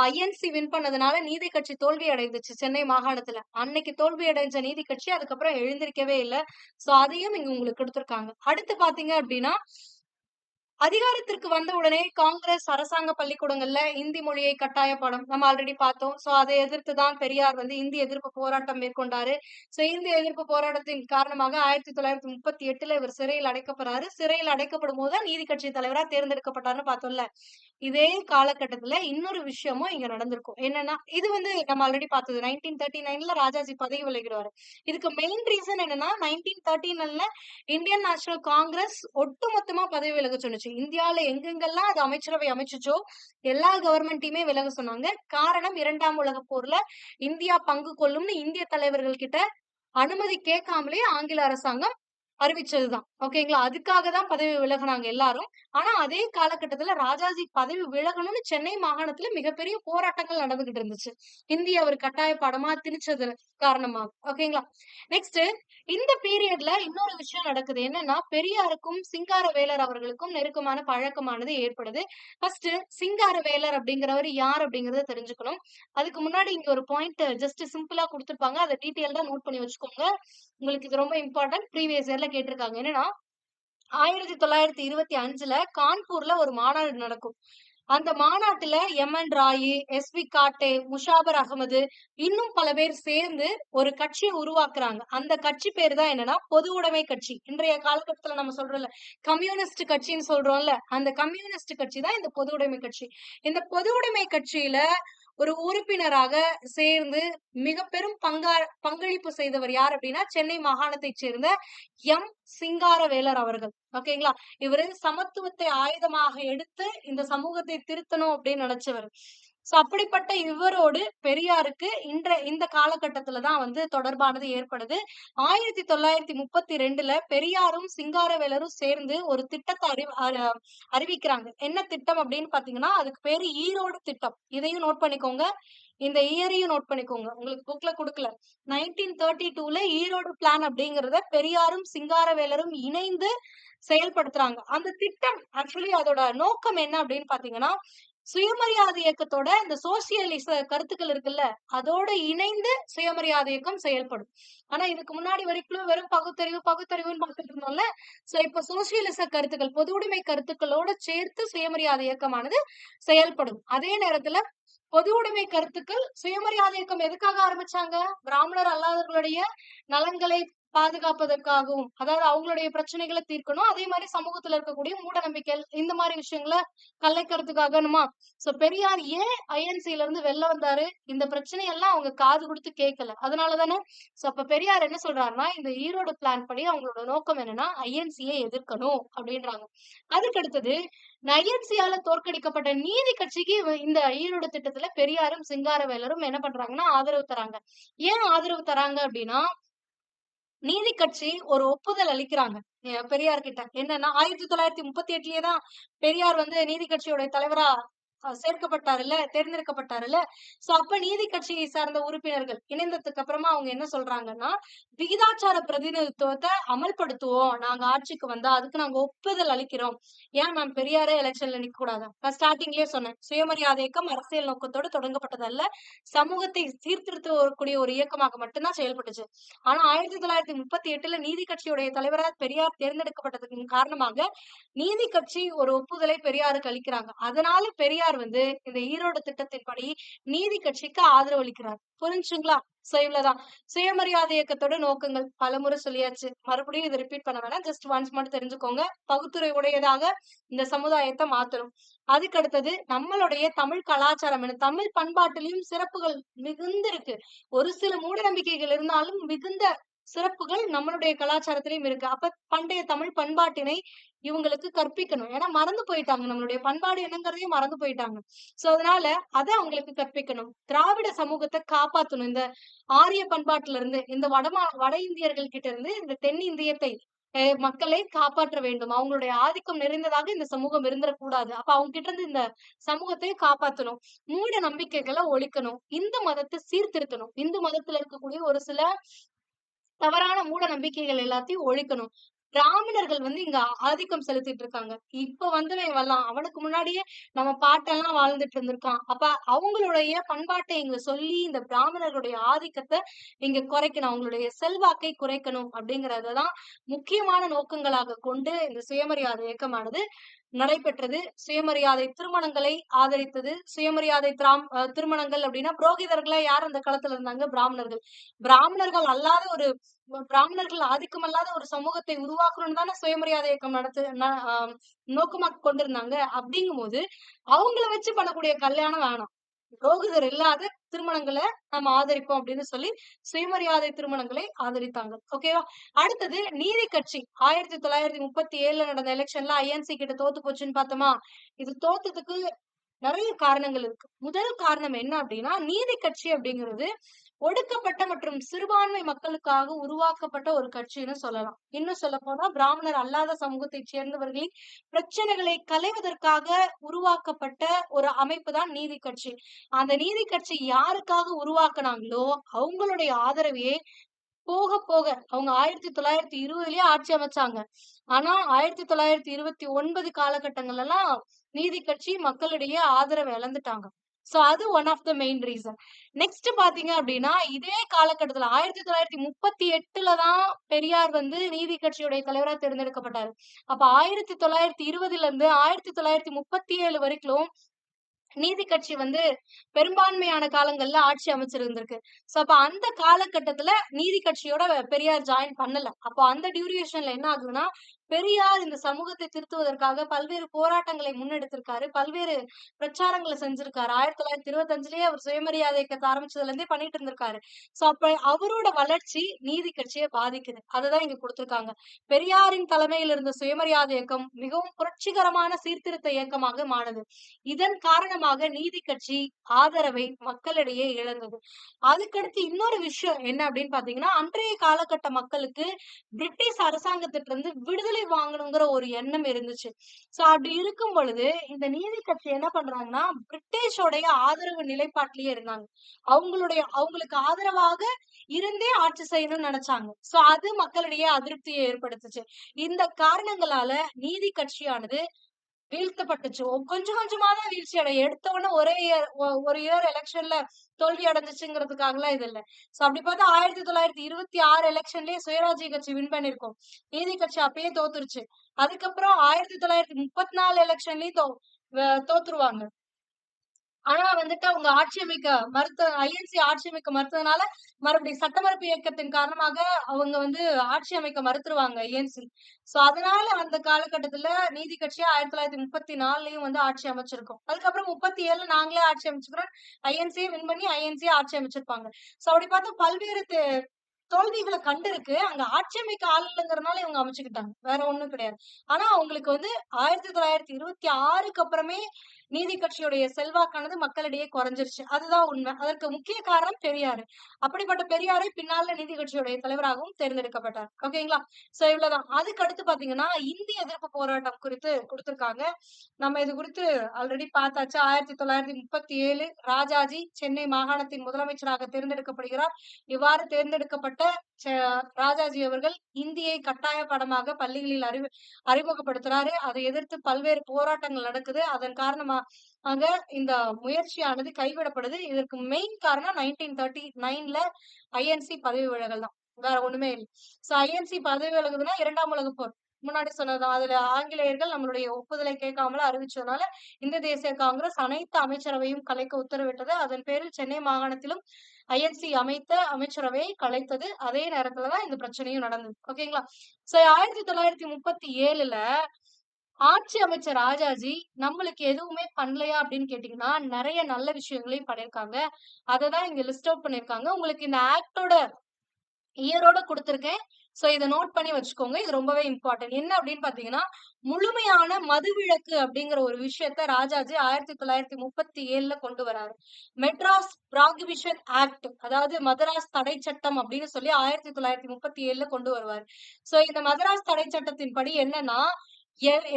ஐஎன்சி வின் பண்ணதுனால நீதி கட்சி தோல்வி அடைந்துச்சு சென்னை மாகாணத்துல. அன்னைக்கு தோல்வி அடைஞ்ச நீதி கட்சி அதுக்கப்புறம் எழுந்திருக்கவே இல்ல. சோ அதையும் இங்க உங்களுக்கு குடுத்திருக்காங்க. அடுத்து பாத்தீங்க அப்டின்னா, அதிகாரத்திற்கு வந்த உடனே காங்கிரஸ் அரசாங்க பள்ளிக்கூடங்கள்ல இந்தி மொழியை கட்டாய பாடம் நம்ம ஆல்ரெடி பார்த்தோம். சோ அதை எதிர்த்து தான் பெரியார் வந்து இந்தி எதிர்ப்பு போராட்டம் மேற்கொண்டாரு. சோ இந்தி எதிர்ப்பு போராட்டத்தின் காரணமாக 1938ல இவர் சிறையில் அடைக்கப்படுறாரு. சிறையில் அடைக்கப்படும் போது தான் நீதி கட்சி தலைவரா தேர்ந்தெடுக்கப்பட்டாருன்னு பார்த்தோம்ல. இதே காலகட்டத்துல இன்னொரு விஷயமும் இங்க நடந்திருக்கும். என்னன்னா, இது வந்து நம்ம ஆல்ரெடி பார்த்தது. 1939ல ராஜாஜி பதவி விலகிடுவாரு. இதுக்கு மெயின் ரீசன் என்னன்னா, 1939ல இந்தியன் நேஷனல் காங்கிரஸ் ஒட்டுமொத்தமா பதவி விலக சொன்னுச்சு. இந்தியால எங்கெங்கெல்லாம் அது அமைச்சரவை அமைச்சுச்சோ, எல்லா கவர்மெண்ட்டையுமே விலக சொன்னாங்க. காரணம் 2ஆம் உலகப் போர்ல இந்தியா பங்கு கொள்ளும்னு இந்திய தலைவர்கள் கிட்ட அனுமதி கேட்காமலே ஆங்கில அரசாங்கம் அறிவிச்சதுதான். ஓகேங்களா? அதுக்காக தான் பதவி விலகுனாங்க எல்லாரும். ஆனா அதே காலகட்டத்துல ராஜாஜி பதவி விலகணும்னு சென்னை மாகாணத்துல மிகப்பெரிய போராட்டங்கள் நடந்துகிட்டு இருந்துச்சு. இந்திய அவர் கட்டாய பாடமா திணிச்சது காரணமா. ஓகேங்களா? நெக்ஸ்ட் இந்த பீரியட்ல இன்னொரு விஷயம் நடக்குது. என்னன்னா, பெரியாருக்கும் சிங்காரவேலர் அவர்களுக்கும் நெருக்கமான பழக்கமானது ஏற்படுது. ஃபர்ஸ்ட் சிங்காரவேலர் அப்படிங்கிறவர் யார் அப்படிங்கறத தெரிஞ்சுக்கணும். அதுக்கு முன்னாடி இங்க ஒரு பாயிண்ட் ஜஸ்ட் சிம்பிளா குடுத்திருப்பாங்க. அத டீடைல்டா நோட் பண்ணி வச்சுக்கோங்க. உங்களுக்கு இது ரொம்ப இம்பார்ட்டன்ட். ப்ரீவியஸ் இயர்ல கேட்டிருக்காங்க. என்னன்னா, 1925ல கான்பூர்ல ஒரு மாநாடு நடக்கும். அந்த மாநாட்டுல எம்.என். ராய், எஸ்.வி. காட்டே, முஷாபர் அகமது இன்னும் பல பேர் சேர்ந்து ஒரு கட்சியை உருவாக்குறாங்க. அந்த கட்சி பேரு தான் என்னன்னா, பொது உடைமை கட்சி. இன்றைய காலகட்டத்துல நம்ம சொல்றோம்ல, கம்யூனிஸ்ட் கட்சின்னு சொல்றோம்ல, அந்த கம்யூனிஸ்ட் கட்சி தான் இந்த பொது உடைமை கட்சி. இந்த பொது உடைமை கட்சியில ஒரு உறுப்பினராக சேர்ந்து மிக பெரும் பங்களிப்பு செய்தவர் யார் அப்படின்னா, சென்னை மாகாணத்தைச் சேர்ந்த எம். சிங்காரவேலர் அவர்கள். ஓகேங்களா? இவரு சமத்துவத்தை ஆயுதமாக எடுத்து இந்த சமூகத்தை திருத்தணும் அப்படின்னு நினைச்சவர். சோ அப்படிப்பட்ட இவரோடு பெரியாருக்கு இந்த காலகட்டத்துல தான் வந்து தொடர்பானது ஏற்படுது. 1932ல பெரியாரும் சிங்காரவேலரும் சேர்ந்து ஒரு திட்டத்தை அறிவிக்கிறாங்க. என்ன திட்டம் அப்படின்னு பாத்தீங்கன்னா, அதுக்கு பேரு ஈரோடு திட்டம். இதையும் நோட் பண்ணிக்கோங்க. இந்த இயரையும் நோட் பண்ணிக்கோங்க. உங்களுக்கு புக்ல குடுக்கல. 1932ல ஈரோடு பிளான் அப்படிங்கறத பெரியாரும் சிங்காரவேலரும் இணைந்து செயல்படுத்துறாங்க. அந்த திட்டம் ஆக்சுவலி அதோட நோக்கம் என்ன அப்படின்னு பாத்தீங்கன்னா, சுயமரியாதை இயக்கத்தோட இந்த சோசியலிச கருத்துக்கள் இருக்குல்ல, அதோட இணைந்து சுயமரியாதை இயக்கம் செயல்படும். ஆனா இதுக்கு முன்னாடி வரைக்கும் வெறும் பகுத்தறிவுன்னு பார்த்துட்டு இருந்தோம்ல. சோ இப்ப சோசியலிச கருத்துக்கள், பொது உடைமை கருத்துக்களோட சேர்த்து சுயமரியாதை இயக்கமானது செயல்படும். அதே நேரத்துல பொது உடைமை கருத்துக்கள் சுயமரியாதை இயக்கம் எதுக்காக ஆரம்பிச்சாங்க? பிராமணர் அல்லாதவர்களுடைய நலன்களை பாதுகாப்பதற்காகவும், அதாவது அவங்களுடைய பிரச்சனைகளை தீர்க்கணும். அதே மாதிரி சமூகத்துல இருக்கக்கூடிய மூட நம்பிக்கைகள் இந்த மாதிரி விஷயங்களை கலைக்கிறதுக்காகணுமா? சோ பெரியார் ஏன் ஐஎன்சில இருந்து வெளில வந்தாரு? இந்த பிரச்சனையெல்லாம் அவங்க காது கொடுத்து கேட்கல. அதனாலதானே. சோ அப்ப பெரியார் என்ன சொல்றாருன்னா, இந்த ஈரோடு பிளான் படி அவங்களோட நோக்கம் என்னன்னா, ஐஎன்சியை எதிர்க்கணும் அப்படின்றாங்க. அதுக்கு அடுத்தது ஐஎன்சியால தோற்கடிக்கப்பட்ட நீதி கட்சிக்கு இந்த ஈரோடு திட்டத்துல பெரியாரும் சிங்காரவேலரும் என்ன பண்றாங்கன்னா ஆதரவு தராங்க. ஏன் ஆதரவு தராங்க அப்படின்னா, நீதி கட்சி ஒரு ஒப்புதல் அளிக்கிறாங்க பெரியார் கிட்ட. என்னன்னா 1938லயே தான் பெரியார் வந்து நீதி கட்சியோட தலைவரா சேர்க்கப்பட்டாருல்ல, தேர்ந்தெடுக்கப்பட்டாருல்ல. சோ அப்ப நீதி கட்சியை சார்ந்த உறுப்பினர்கள் இணைந்ததுக்கு அப்புறமா அவங்க என்ன சொல்றாங்கன்னா, விகிதாச்சார பிரதிநிதித்துவத்த அமல்படுத்துவோம். நாங்க ஆட்சிக்கு வந்தா அதுக்கு நாங்க ஒப்புதல் அளிக்கிறோம். ஏன் மேம் பெரியாரே எலக்ஷன்ல நிக்க கூடாதா? நான் ஸ்டார்ட்டிங்லயே சொன்னேன். சுயமரியாதை இயக்கம் அரசியல் நோக்கத்தோடு தொடங்கப்பட்டதல்ல. சமூகத்தை சீர்திருத்தக்கூடிய ஒரு இயக்கமாக மட்டும் தான் செயல்பட்டுச்சு. ஆனா 1938ல நீதி கட்சியுடைய தலைவரா பெரியார் தேர்ந்தெடுக்கப்பட்டதுக்கு காரணமாக நீதி கட்சி ஒரு ஒப்புதலை பெரியாருக்கு அளிக்கிறாங்க. அதனால பெரியார் வந்து இந்த ஈரோடு திட்டத்தின்படி நீதி கட்சிக்கு ஆதரவு அளிக்கிறார். புரிஞ்சுங்களா? சோ இவ்வளவுதான். சுயமரியாதை இயக்கத்தோட நோக்கங்கள் பலமுறை சொல்லியாச்சு. மறுபடியும் இதை ரிப்பீட் பண்ண வேணாம். ஜஸ்ட் ஒன்ஸ் மட்டும் தெரிஞ்சுக்கோங்க. பகுத்துறை உடையதாக இந்த சமுதாயத்தை மாத்தணும். அதுக்கு அடுத்தது நம்மளுடைய தமிழ் கலாச்சாரம் தமிழ் பண்பாட்டிலையும் சிறப்புகள் மிகுந்து இருக்கு. ஒரு சில மூட நம்பிக்கைகள் இருந்தாலும் மிகுந்த சிறப்புகள் நம்மளுடைய கலாச்சாரத்திலயும் இருக்கு. அப்ப பண்டைய தமிழ் பண்பாட்டினை இவங்களுக்கு கற்பிக்கணும். ஏன்னா மறந்து போயிட்டாங்க. நம்மளுடைய பண்பாடு என்னங்கிறதையும் மறந்து போயிட்டாங்க. சோ அதனால அத அவங்களுக்கு கற்பிக்கணும். திராவிட சமூகத்தை காப்பாத்தணும். இந்த ஆரிய பண்பாட்டுல இருந்து இந்த வட இந்தியர்கள் கிட்ட இருந்து இந்த தென்னிந்தியத்தை மக்களை காப்பாற்ற வேண்டும். அவங்களுடைய ஆதிக்கம் நிறைந்ததாக இந்த சமூகம் இருந்துடக்கூடாது. அப்ப அவங்க கிட்ட இருந்து இந்த சமூகத்தை காப்பாத்தணும். மூட நம்பிக்கைகளை ஒழிக்கணும். இந்து மதத்தை சீர்திருத்தணும். இந்து மதத்துல இருக்கக்கூடிய ஒரு சில தவறான மூட நம்பிக்கைகள் எல்லாத்தையும் ஒழிக்கணும். பிராமணர்கள் வந்து இங்க ஆதிக்கம் செலுத்திட்டு இருக்காங்க. இப்ப வந்தவன் வரலாம். அவனுக்கு முன்னாடியே நம்ம பாட்டெல்லாம் வாழ்ந்துட்டு இருந்திருக்கான். அப்ப அவங்களுடைய பண்பாட்டை இங்க சொல்லி இந்த பிராமணர்களுடைய ஆதிக்கத்தை இங்க குறைக்கணும். அவங்களுடைய செல்வாக்கை குறைக்கணும் அப்படிங்கறதுதான் முக்கியமான நோக்கங்களாக கொண்டு இந்த சுயமரியாதை இயக்கமானது நடைபெற்றது. சுயமரியாதை திருமணங்களை ஆதரித்தது. சுயமரியாதை திருமணங்கள் அப்படின்னா புரோகிதர்களா யார் அந்த காலத்துல இருந்தாங்க? பிராமணர்கள். பிராமணர்கள் அல்லாத ஒரு பிராமணர்கள் ஆதிக்கம் அல்லாத ஒரு சமூகத்தை உருவாக்கணும்னு தானே சுயமரியாதை இயக்கம் நோக்கமா கொண்டிருந்தாங்க. அப்படிங்கும்போது அவங்கள வச்சு பண்ணக்கூடிய கல்யாணம் வேணாம். புரோகிதர் இல்லாத திருமணங்களை நம்ம ஆதரிப்போம் அப்படின்னு சொல்லி சுயமரியாதை திருமணங்களை ஆதரித்தாங்க. ஓகேவா? அடுத்தது நீதி கட்சி 1937ல நடந்த எலெக்ஷன்ல ஐஎன்சி கிட்ட தோத்து போச்சுன்னு பார்த்தோமா? இது தோத்ததுக்கு நிறைய காரணங்கள் இருக்கு. முதல் காரணம் என்ன அப்படின்னா, நீதி கட்சி அப்படிங்கிறது ஒடுக்கப்பட்ட மற்றும் சிறுபான்மை மக்களுக்காக உருவாக்கப்பட்ட ஒரு கட்சின்னு சொல்லலாம். இன்னும் சொல்ல போனா பிராமணர் அல்லாத சமூகத்தை சேர்ந்தவர்களின் பிரச்சனைகளை களைவதற்காக உருவாக்கப்பட்ட ஒரு அமைப்பு தான் நீதி கட்சி. அந்த நீதி கட்சி யாருக்காக உருவாக்குனாங்களோ அவங்களுடைய ஆதரவையே போக போக அவங்க 1920லயே ஆட்சி அமைச்சாங்க. ஆனா 1929 காலகட்டங்கள்ல எல்லாம் நீதி கட்சி மக்களிடையே ஆதரவு இழந்துட்டாங்க. சோ அது one of the main reason. Next பாத்தீங்க அப்படின்னா இதே காலகட்டத்துல 1938ல தான் பெரியார் வந்து நீதி கட்சியுடைய தலைவரா தேர்ந்தெடுக்கப்பட்டாரு. அப்ப 1920ல இருந்து 1937 வரைக்கும் நீதி கட்சி வந்து பெரும்பான்மையான காலங்கள்ல ஆட்சி அமைச்சிருந்திருக்கு. சோ அப்ப அந்த காலகட்டத்துல நீதி கட்சியோட பெரியார் ஜாயின் பண்ணல. அப்போ அந்த டியூரேஷன்ல என்ன ஆகுதுன்னா, பெரியார் இந்த சமூகத்தை திருத்துவதற்காக பல்வேறு போராட்டங்களை முன்னெடுத்திருக்காரு. பல்வேறு பிரச்சாரங்களை செஞ்சிருக்காரு. 1925லயே அவர் சுயமரியாதை இயக்கத்தை ஆரம்பிச்சதுல இருந்தே பண்ணிட்டு இருந்திருக்காரு. சோ அப்ப அவரோட வளர்ச்சி நீதி கட்சியை பாதிக்குது. அதுதான் இங்க கொடுத்திருக்காங்க. பெரியாரின் தலைமையில் இருந்த சுயமரியாதை இயக்கம் மிகவும் புரட்சிகரமான சீர்திருத்த இயக்கமாக மாறுது. இதன் காரணமாக நீதி கட்சி ஆதரவை மக்களிடையே இழந்தது. அதுக்கடுத்து இன்னொரு விஷயம் என்ன அப்படின்னு பாத்தீங்கன்னா, அன்றைய காலகட்ட மக்களுக்கு பிரிட்டிஷ் அரசாங்கத்திட்ட இருந்து விடுதலை வாங்கணுங்கிற ஒரு எண்ணம் இருந்துச்சு. சோ அப்படி இருக்கும் பொழுது இந்த நீதி கட்சி என்ன பண்றாங்கன்னா, பிரிட்டிஷோடைய ஆதரவு நிலைப்பாட்டிலேயே இருந்தாங்க. அவங்களுக்கு ஆதரவாக இருந்தே ஆட்சி செய்யணும்னு நினைச்சாங்க. சோ அது மக்களிடையே அதிருப்தியை ஏற்படுத்துச்சு. இந்த காரணங்களால நீதி கட்சியானது வீழ்த்தப்பட்டுச்சு. கொஞ்சம் கொஞ்சமா தான் வீழ்ச்சி அடையும். எடுத்த உடனே ஒரே ஒரு இயர் எலெக்ஷன்ல தோல்வி அடைஞ்சுச்சுங்கிறதுக்காகலாம் இது இல்ல. சோ அப்படி பார்த்தா 1926 எலெக்ஷன்லயே சுயராஜ்ய கட்சி வின் பண்ணிருக்கும். நீதி கட்சி அப்பயே தோத்துருச்சு. அதுக்கப்புறம் 1934 எலெக்ஷன்லயும் தோத்துருவாங்க. ஆனா வந்துட்டு அவங்க ஆட்சி அமைக்க ஐஎன்சி ஆட்சி அமைக்க மறுத்ததுனால மறுபடியும் சட்டமறுப்பு இயக்கத்தின் காரணமாக அவங்க வந்து ஆட்சி அமைக்க மறுத்துருவாங்க ஐஎன்சி. சோ அதனால அந்த காலகட்டத்துல நீதி கட்சி 1934லயும் வந்து ஆட்சி அமைச்சிருக்கோம். அதுக்கப்புறம் 37ல நாங்களே ஆட்சி அமைச்சுக்கிறோம். ஐஎன்சியை வின் பண்ணி ஐஎன்சியை ஆட்சி அமைச்சிருப்பாங்க. சோ அப்படி பார்த்தா பல்வேறு தோல்விகளை கண்டிருக்கு. அங்க ஆட்சி அமைக்க ஆள் இல்லைங்கிறதுனால இவங்க அமைச்சுக்கிட்டாங்க. வேற ஒண்ணும் கிடையாது. ஆனா அவங்களுக்கு வந்து 1926க்கு அப்புறமே நீதி கட்சியுடைய செல்வாக்கானது மக்களிடையே குறைஞ்சிருச்சு. அதுதான் உண்மை. அதற்கு முக்கிய காரணம் பெரியாரு. அப்படிப்பட்ட பெரியாரை பின்னால நீதி கட்சியுடைய தலைவராகவும் தேர்ந்தெடுக்கப்பட்டார். ஓகேங்களா? சோ இவ்வளவுதான். அதுக்கு அடுத்து பாத்தீங்கன்னா இந்தி எதிர்ப்பு போராட்டம் குறித்து கொடுத்திருக்காங்க. நம்ம இது குறித்து ஆல்ரெடி பார்த்தாச்சு. 1937 ராஜாஜி சென்னை மாகாணத்தின் முதலமைச்சராக தேர்ந்தெடுக்கப்படுகிறார். இவ்வாறு தேர்ந்தெடுக்கப்பட்ட ராஜாஜி அவர்கள் இந்தியை கட்டாய பாடமாக பள்ளிகளில் அறிமுகப்படுத்துறாரு. அதை எதிர்த்து பல்வேறு போராட்டங்கள் நடக்குது. அதன் காரணமாக இந்த முயற்சியானது கைவிடப்படுது. இதற்கு மெயின் காரணம் 1939ல ஐஎன்சி பதவி விலகல் தான். வேற ஒண்ணுமே இல்லை. சோ ஐஎன்சி பதவி விலகுதுன்னா 2ஆம் உலகப் போர். முன்னாடி சொன்னதுதான். அதுல ஆங்கிலேயர்கள் நம்மளுடைய ஒப்புதலை கேட்காமல அறிவிச்சதுனால இந்திய தேசிய காங்கிரஸ் அனைத்து அமைச்சரவையும் கலைக்க உத்தரவிட்டது. அதன் பேரில் சென்னை மாகாணத்திலும் ஐஎன்சி அமைத்த அமைச்சரவையை கலைத்தது. அதே நேரத்துலதான் இந்த பிரச்சனையும் நடந்தது. ஓகேங்களா? சோ 1937ல ஆட்சி அமைச்சர் ராஜாஜி நம்மளுக்கு எதுவுமே பண்ணலையா அப்படின்னு கேட்டீங்கன்னா நிறைய நல்ல விஷயங்களையும் பண்ணிருக்காங்க. அததான் இங்க லிஸ்ட் அவுட் பண்ணிருக்காங்க. உங்களுக்கு இந்த ஆக்டோட இயரோட கொடுத்திருக்கேன். சோ இதை நோட் பண்ணி வச்சுக்கோங்க. இது ரொம்பவே இம்பார்ட்டன்ட். என்ன அப்படின்னு பாத்தீங்கன்னா முழுமையான மதுவிலக்கு அப்படிங்கிற ஒரு விஷயத்த ராஜாஜி 1937ல கொண்டு வராரு. மெட்ராஸ் ப்ராகிபிஷன் ஆக்ட், அதாவது மதராஸ் தடை சட்டம் அப்படின்னு சொல்லி 1937ல கொண்டு வருவாரு. சோ இந்த மதராஸ் தடை சட்டத்தின் படி என்னன்னா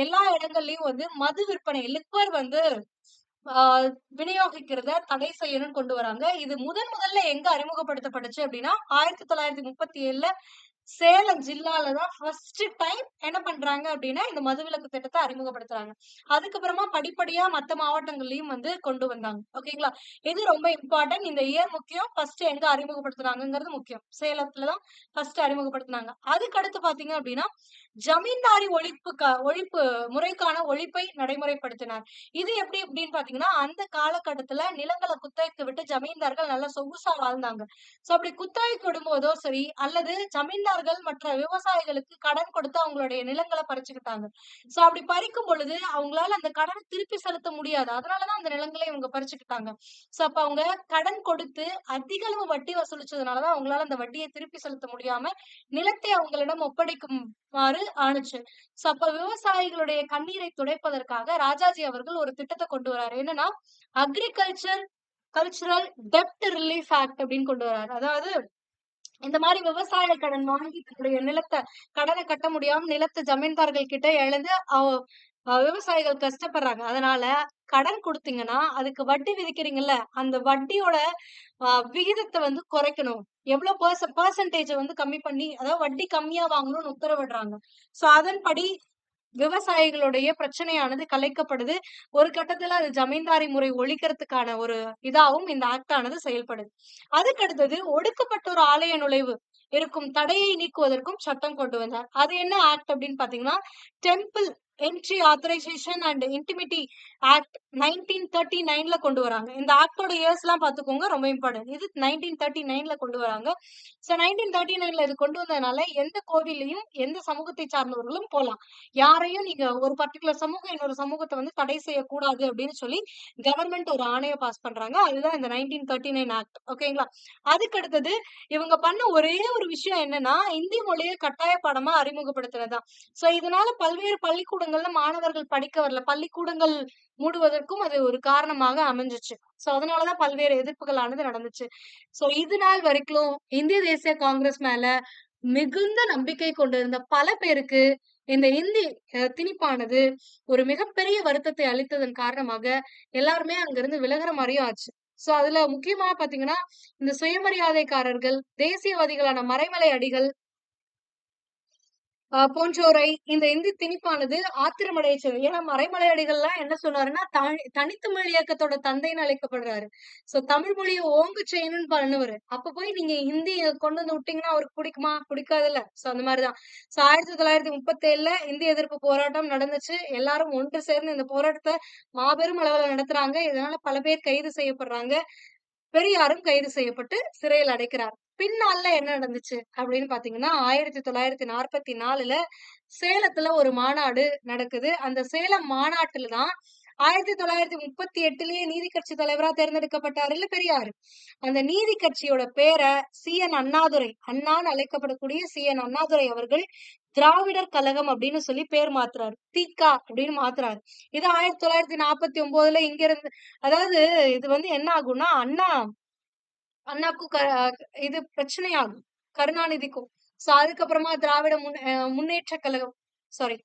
எல்லா இடங்கள்லயும் வந்து மது விற்பனை லிக்வர் வந்து விநியோகிக்கிறத தடை செய்யணும்னு கொண்டு வராங்க. இது முதல்ல எங்க அறிமுகப்படுத்தப்பட்டுச்சு அப்படின்னா 1937ல சேலம் ஜில்லாலதான் ஃபர்ஸ்ட் டைம் என்ன பண்றாங்க அப்படின்னா இந்த மதுவிலக்கு திட்டத்தை அறிமுகப்படுத்துறாங்க. அதுக்கப்புறமா படிப்படியா மத்த மாவட்டங்கள்லயும் வந்து கொண்டு வந்தாங்க. ஓகேங்களா? இது ரொம்ப இம்பார்ட்டன்ட். இந்த இயர் முக்கியம். ஃபர்ஸ்ட் எங்க அறிமுகப்படுத்துறாங்கிறது முக்கியம். சேலத்துலதான் ஃபர்ஸ்ட் அறிமுகப்படுத்தினாங்க. அதுக்கு அடுத்து பாத்தீங்க அப்படின்னா ஜமீன்தாரி ஒழிப்பு முறைக்கான ஒழிப்பை நடைமுறைப்படுத்தினார். இது எப்படி அப்படின்னு பாத்தீங்கன்னா அந்த காலகட்டத்துல நிலங்களை குத்தகைக்கு விட்டு ஜமீன்தார்கள் நல்லா சொகுசா வாழ்ந்தாங்க. சோ அப்படி குத்தகைக்கு விடும்போதோ சரி அல்லது ஜமீன்தார்கள் மற்ற விவசாயிகளுக்கு கடன் கொடுத்து அவங்களுடைய நிலங்களை பறிச்சுக்கிட்டாங்க. சோ அப்படி பறிக்கும் பொழுது அவங்களால அந்த கடனை திருப்பி செலுத்த முடியாது. அதனாலதான் அந்த நிலங்களை இவங்க பறிச்சுக்கிட்டாங்க. சோ அப்ப அவங்க கடன் கொடுத்து அதிக அளவு வட்டி வசூலிச்சதுனாலதான் அவங்களால அந்த வட்டியை திருப்பி செலுத்த முடியாம நிலத்தை அவங்களிடம் ஒப்படைக்குமாறு ஆணுச்சு. சோ அப்ப விவசாயிகளுடைய கண்ணீரை துடைப்பதற்காக ராஜாஜி அவர்கள் ஒரு திட்டத்தை கொண்டு வராரு. என்னன்னா கல்ச்சுரல் டெப்ட் ரிலீஃப் ஆக்ட் அப்படின்னு கொண்டு வராரு. அதாவது இந்த மாதிரி விவசாய கடன் வாங்கி தன்னுடைய நிலத்தை கடனை கட்ட முடியாம நிலத்தை ஜமீன்தார்கள் கிட்ட இழந்து விவசாயிகள் கஷ்டப்படுறாங்க. அதனால கடன் கொடுத்தீங்கன்னா அதுக்கு வட்டி விதிக்கிறீங்கல்ல அந்த வட்டியோட விகிதத்தை வந்து குறைக்கணும். எவ்வளவு பெர்சன்டேஜ் வந்து கம்மி பண்ணி அதாவது வட்டி கம்மியா வாங்கணும்னு உத்தரவிடுறாங்க. சோ அதன்படி விவசாயிகளுடைய பிரச்சனையானது கலைக்கப்படுது. ஒரு கட்டத்துல அது ஜமீன்தாரி முறை ஒழிக்கிறதுக்கான ஒரு இதாவும் இந்த ஆக்ட் ஆனது செயல்படுது. அதுக்கு அடுத்தது ஒடுக்கப்பட்டோர் ஆலய நுழைவு இருக்கும் தடையை நீக்குவதற்கும் சட்டம் கொண்டு வந்தார். அது என்ன ஆக்ட் அப்படின்னு பாத்தீங்கன்னா temple entry authorization and indemnity act 1939ல கொண்டு வராங்க. இந்த ஆக்டோட இயர்ஸ் எல்லாம் பாத்துக்கோங்க, ரொம்ப இம்பார்ட்டன்ட். இது 1939ல கொண்டு வராங்க. சோ 1939ல இது கொண்டு வந்ததுனால எந்த கோவிலையும் எந்த சமூகத்தை சார்ந்தவர்களும் போலாம். யாரையும் நீங்க ஒரு பர்டிகுலர் சமூகம் இன்னொரு சமூகத்தை வந்து தடை செய்யக்கூடாது அப்படின்னு சொல்லி கவர்மெண்ட் ஒரு ஆணைய பாஸ் பண்றாங்க. அதுதான் இந்த 1939 ஆக்ட். ஓகேங்களா? அதுக்கு அடுத்தது இவங்க பண்ண ஒரே ஒரு விஷயம் என்னன்னா இந்தி மொழியை கட்டாய பாடமா அறிமுகப்படுத்துறதுதான். சோ இதனால பல்வேறு பள்ளிக்கூடங்கள்ல மாணவர்கள் படிக்க வரல. பள்ளிக்கூடங்கள் மூடுவதற்கும் அது ஒரு காரணமாக அமைஞ்சிச்சு. சோ அதனாலதான் பல்வேறு எதிர்ப்புகளானது நடந்துச்சு. சோ இது நாள் வரைக்கும் இந்திய தேசிய காங்கிரஸ் மேல மிகுந்த நம்பிக்கை கொண்டிருந்த பல பேருக்கு இந்த இந்தி திணிப்பானது ஒரு மிகப்பெரிய வருத்தத்தை அளித்ததன் காரணமாக எல்லாருமே அங்கிருந்து விலகுற மாதிரியும் ஆச்சு. சோ அதுல முக்கியமா பாத்தீங்கன்னா இந்த சுயமரியாதைக்காரர்கள், தேசியவாதிகளான மறைமலை அடிகள் போன்றோரை இந்த இந்தி திணிப்பானது ஆத்திரமடையச்சு. ஏன்னா மறைமலை அடிகள்லாம் என்ன சொன்னாருன்னா தனித்தமிழ் இயக்கத்தோட தந்தைன்னு அழைக்கப்படுறாரு. சோ தமிழ் மொழியை ஓங்க செய்யணும்னு பண்ணுவாரு. அப்ப போய் நீங்க ஹிந்தி கொண்டு வந்து விட்டீங்கன்னா அவருக்கு பிடிக்குமா? பிடிக்காதுல்ல. சோ அந்த மாதிரிதான். சோ 1937ல இந்திய எதிர்ப்பு போராட்டம் நடந்துச்சு. எல்லாரும் ஒன்று சேர்ந்து இந்த போராட்டத்தை மாபெரும் அளவுல நடத்துறாங்க. இதனால பல பேர் கைது செய்யப்படுறாங்க. பெரியாரும் கைது செய்யப்பட்டு சிறையில் அடைக்கிறார். பின்னால என்ன நடந்துச்சு அப்படின்னு பாத்தீங்கன்னா 1944ல சேலத்துல ஒரு மாநாடு நடக்குது. அந்த சேலம் மாநாட்டுலதான் 1938லயே நீதி கட்சி தலைவரா தேர்ந்தெடுக்கப்பட்டாரு இல்ல பெரியாரு. அந்த நீதி கட்சியோட பேரை சி.என். அண்ணாதுரை, அண்ணான்னு அழைக்கப்படக்கூடிய சி.என். அண்ணாதுரை அவர்கள் திராவிடர் கழகம் அப்படின்னு சொல்லி பேர் மாத்துறாரு. திகா அப்படின்னு மாத்துறாரு. இது 1949ல இங்க இருந்து, அதாவது இது வந்து என்ன ஆகும்னா, அண்ணாக்கும் இது பிரச்சனையாகும். கருணாநிதிக்கும். சோ அதுக்கப்புறமா திராவிட முன்னேற்ற கழகம், சாரி,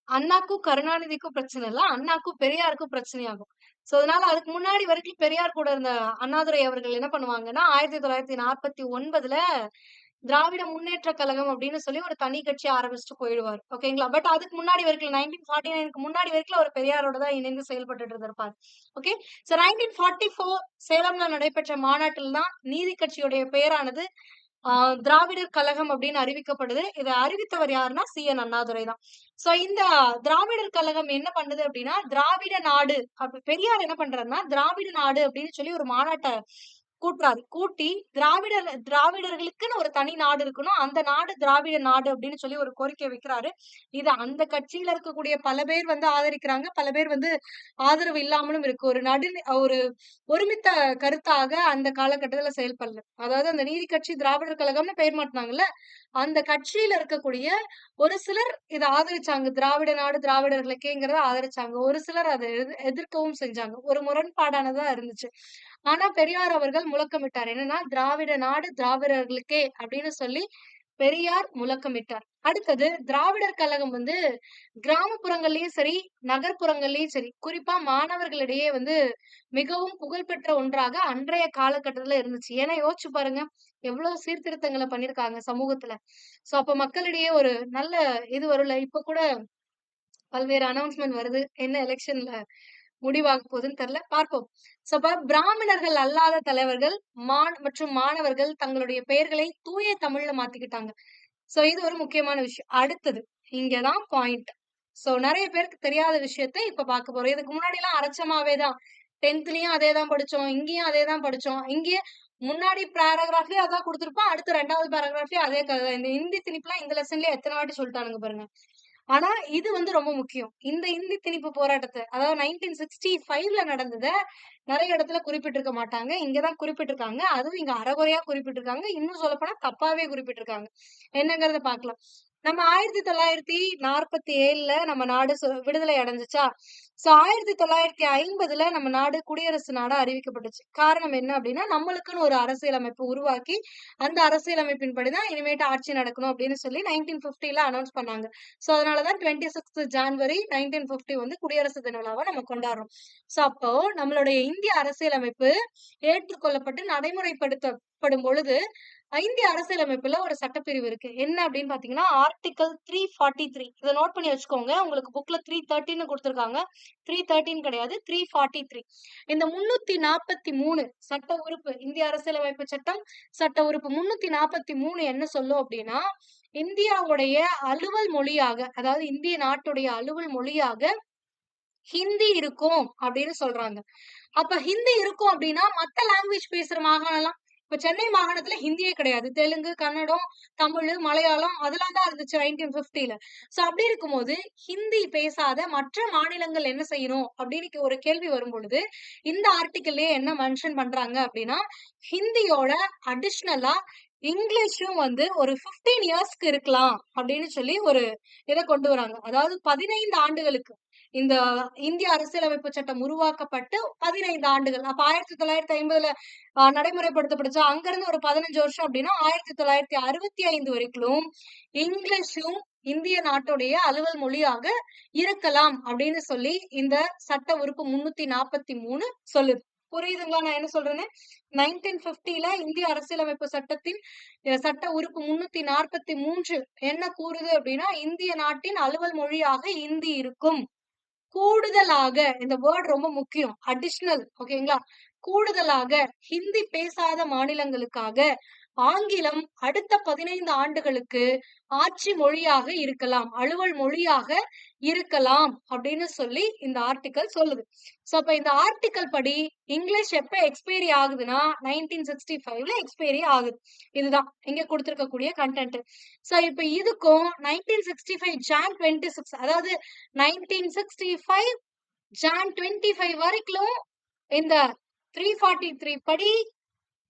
அண்ணாக்கும் கருணாநிதிக்கும் பிரச்சனை இல்ல. அண்ணாக்கும் பெரியாருக்கும் பிரச்சனையாகும். சோ அதனால அதுக்கு முன்னாடி வரைக்கும் பெரியார் கூட இருந்த அண்ணாதுரை அவர்கள் என்ன பண்ணுவாங்கன்னா, 1949ல திராவிட முன்னேற்ற கழகம் அப்படின்னு சொல்லி ஒரு தனி கட்சி ஆரம்பிச்சுட்டு போயிடுவாரு. ஓகேங்களா? பட் அதுக்கு முன்னாடி வரைக்கும் 1949க்கு முன்னாடி வரைக்கும் அவர் பெரியாரோட தான் இணைந்து செயல்பட்டுட்டு இருந்திருப்பார். ஓகே. சோ 1944 சேலம்ல நடைபெற்ற மாநாட்டில் தான் நீதி கட்சியுடைய பெயரானது ஆ திராவிடர் கழகம் அப்படின்னு அறிவிக்கப்படுது. இத அறிவித்தவர் யாருன்னா, சி.என். அண்ணாதுரை தான். சோ இந்த திராவிடர் கழகம் என்ன பண்ணுது அப்படின்னா, திராவிட நாடு பெரியார் என்ன பண்றாருன்னா, திராவிட நாடு அப்படின்னு சொல்லி ஒரு மாநாட்ட கூட்டுறாரு. கூட்டி திராவிடர்களுக்குன்னு ஒரு தனி நாடு இருக்கணும். அந்த நாடு திராவிட நாடு அப்படின்னு சொல்லி ஒரு கோரிக்கை வைக்கிறாரு. இத அந்த கட்சியில இருக்கக்கூடிய பல பேர் வந்து ஆதரிக்கிறாங்க. பல பேர் வந்து ஆதரவு இல்லாமலும் இருக்கு. ஒரு ஒருமித்த கருத்தாக அந்த காலகட்டத்துல செயல்படல. அதாவது அந்த நீதி கட்சி திராவிடர் கழகம்னு பெயர் மாத்துனாங்கல்ல, அந்த கட்சியில இருக்கக்கூடிய ஒரு சிலர் இத ஆதரிச்சாங்க. திராவிட நாடு திராவிடர்களுக்கேங்கிறத ஆதரிச்சாங்க. ஒரு சிலர் அத எதிர்க்கவும் செஞ்சாங்க. ஒரு முரண்பாடானதா இருந்துச்சு. ஆனா பெரியார் அவர்கள் முழக்கமிட்டார். என்னன்னா, திராவிட நாடு திராவிடர்களுக்கே அப்படின்னு சொல்லி பெரியார் முழக்கமிட்டார். அடுத்தது திராவிடர் கழகம் வந்து கிராமப்புறங்கள்லயும் சரி, நகர்ப்புறங்கள்லயும் சரி, குறிப்பா மாணவர்களிடையே வந்து மிகவும் புகழ்பெற்ற ஒன்றாக அன்றைய காலகட்டத்துல இருந்துச்சு. ஏன்னா யோசிச்சு பாருங்க, எவ்வளவு சீர்திருத்தங்கள பண்ணியிருக்காங்க சமூகத்துல. சோ அப்ப மக்களிடையே ஒரு நல்ல இது வரும்ல. இப்ப கூட பல்வேறு அனவுன்ஸ்மென்ட் வருது. என்ன எலெக்ஷன்ல முடிவாக போகுதுன்னு தெரியல. பார்ப்போம். சோ அப்ப பிராமணர்கள் அல்லாத தலைவர்கள், மற்றும் மாணவர்கள் தங்களுடைய பெயர்களை தூய தமிழ்ல மாத்திக்கிட்டாங்க. சோ இது ஒரு முக்கியமான விஷயம். அடுத்தது, இங்க தான் பாயிண்ட். சோ நெறைய பேருக்கு தெரியாத விஷயத்த இப்ப பார்க்க போறோம். இதுக்கு முன்னாடிலாம் அரைச்சமாவே தான். 10த்லயும் அதே தான் படிச்சோம். இங்கேயும் அதே தான் படிச்சோம். இங்கேயே முன்னாடி பேராகிராஃப்லயும் அதான் குடுத்திருப்பான். அடுத்து 2வது பேராகிராஃப்லயும் அதே கதை தான். இந்த ஹிந்தி திணிப்புலாம் இந்த லெசன்லயே எத்தன வாட்டி சொல்லிட்டானுங்க பாருங்க. ஆனா இது வந்து ரொம்ப முக்கியம். இந்த இந்தி திணிப்பு போராட்டத்த, அதாவது 1965ல நடந்தத நெறைய இடத்துல குறிப்பிட்டிருக்க மாட்டாங்க. இங்க தான் குறிப்பிட்டிருக்காங்க. அதுவும் இங்க அரைகுறையா குறிப்பிட்டிருக்காங்க. இன்னும் சொல்லப்போனா தப்பாவே குறிப்பிட்டிருக்காங்க. என்னங்கிறத பார்க்கலாம். நம்ம 1947ல நம்ம நாடு விடுதலை அடைஞ்சுச்சா? சோ 1950ல நம்ம நாடு குடியரசு நாடா அறிவிக்கப்பட்டுச்சு. காரணம் என்ன அப்டின்னா, நம்மளுக்குன்னு ஒரு அரசியலமைப்பு உருவாக்கி, அந்த அரசியலமைப்பின்படி தான் இனிமேட்டு ஆட்சி நடக்கணும் அப்டின்னு சொல்லி 1950ல அனௌன்ஸ் பண்ணாங்க. சோ அதனால தான் 26 ஜான்வரி 1950 வந்து குடியரசு தின விழாவா நம்ம கொண்டாடுறோம். சோ அப்போ நம்மளுடைய இந்திய அரசியலமைப்பு ஏற்றுக்கொள்ளப்பட்டு நடைமுறைப்படுத்தப்படும் பொழுது, இந்திய அரசியலமைப்புல ஒரு சட்டப்பிரிவு இருக்கு. என்ன அப்படின்னு பார்த்தீங்கன்னா, ஆர்டிகிள் 343. இத நோட் பண்ணி வச்சுக்கோங்க. உங்களுக்கு புக்ல 313ன்னு குடுத்துருக்காங்க. 313 கிடையாது. 343. இந்த 343 சட்ட உறுப்பு, இந்திய அரசியலமைப்பு சட்டம் சட்ட உறுப்பு 343 என்ன சொல்லும் அப்படின்னா, இந்தியாவுடைய அலுவல் மொழியாக, அதாவது இந்திய நாட்டுடைய அலுவல் மொழியாக ஹிந்தி இருக்கும் அப்படின்னு சொல்றாங்க. அப்ப ஹிந்தி இருக்கும் அப்படின்னா, மத்த லாங்குவேஜ் பேசுற மாகாணம்லாம், இப்ப சென்னை மாகாணத்துல ஹிந்தியே கிடையாது. தெலுங்கு, கன்னடம், தமிழு, மலையாளம் அதெல்லாம் தான் இருந்துச்சு 1950ல. சோ அப்படி இருக்கும்போது, ஹிந்தி பேசாத மற்ற மாநிலங்கள் என்ன செய்யணும் அப்படின்னு ஒரு கேள்வி வரும்பொழுது, இந்த ஆர்டிக்கில்லயே என்ன மென்ஷன் பண்றாங்க அப்படின்னா, ஹிந்தியோட அடிஷனலா இங்கிலீஷும் வந்து ஒரு 15 இயர்ஸ்க்கு இருக்கலாம் அப்படின்னு சொல்லி ஒரு இத கொண்டு வராங்க. அதாவது 15 ஆண்டுகளுக்கு. இந்த இந்திய அரசியலமைப்பு சட்டம் உருவாக்கப்பட்டு 15 ஆண்டுகள். அப்ப 1950ல நடைமுறைப்படுத்தப்பட்டுச்சா, அங்கிருந்து ஒரு 15 வருஷம் அப்படின்னா 1965 வரைக்கும் இங்கிலீஷும் இந்திய நாட்டுடைய அலுவல் மொழியாக இருக்கலாம் அப்படின்னு சொல்லி இந்த சட்ட உறுப்பு 343 சொல்லுது. புரியுதுங்களா நான் என்ன சொல்றேன்னு? 1950ல இந்திய அரசியலமைப்பு சட்டத்தின் சட்ட உறுப்பு 343 என்ன கூறுது அப்படின்னா, இந்திய நாட்டின் அலுவல் மொழியாக இந்தி இருக்கும். கூடுதலாக, இந்த வேர்ட் ரொம்ப முக்கியம். அடிஷனல், ஓகேங்களா? கூடுதலாக ஹிந்தி பேசாத மாநிலங்களுக்காக ஆங்கிலம் அடுத்த 15 ஆண்டுகளுக்கு ஆட்சி மொழியாக இருக்கலாம். அலுவல் மொழியாக இருக்கலாம் அப்படின்னு சொல்லி இந்த ஆர்டிக்கல் சொல்லுது. சோ அப்ப இந்த ஆர்டிக்கல் படி இங்கிலீஷ் எப்ப எக்ஸ்பைரி ஆகுதுன்னா 1965ல எக்ஸ்பைரி ஆகுது. இதுதான் இங்க கொடுத்திருக்கக்கூடிய கண்டென்ட். சோ இப்ப இதுக்கும் 1965 ஜான் 26, அதாவது 1965 ஜான் 25 வரைக்கும் இந்த 343 படி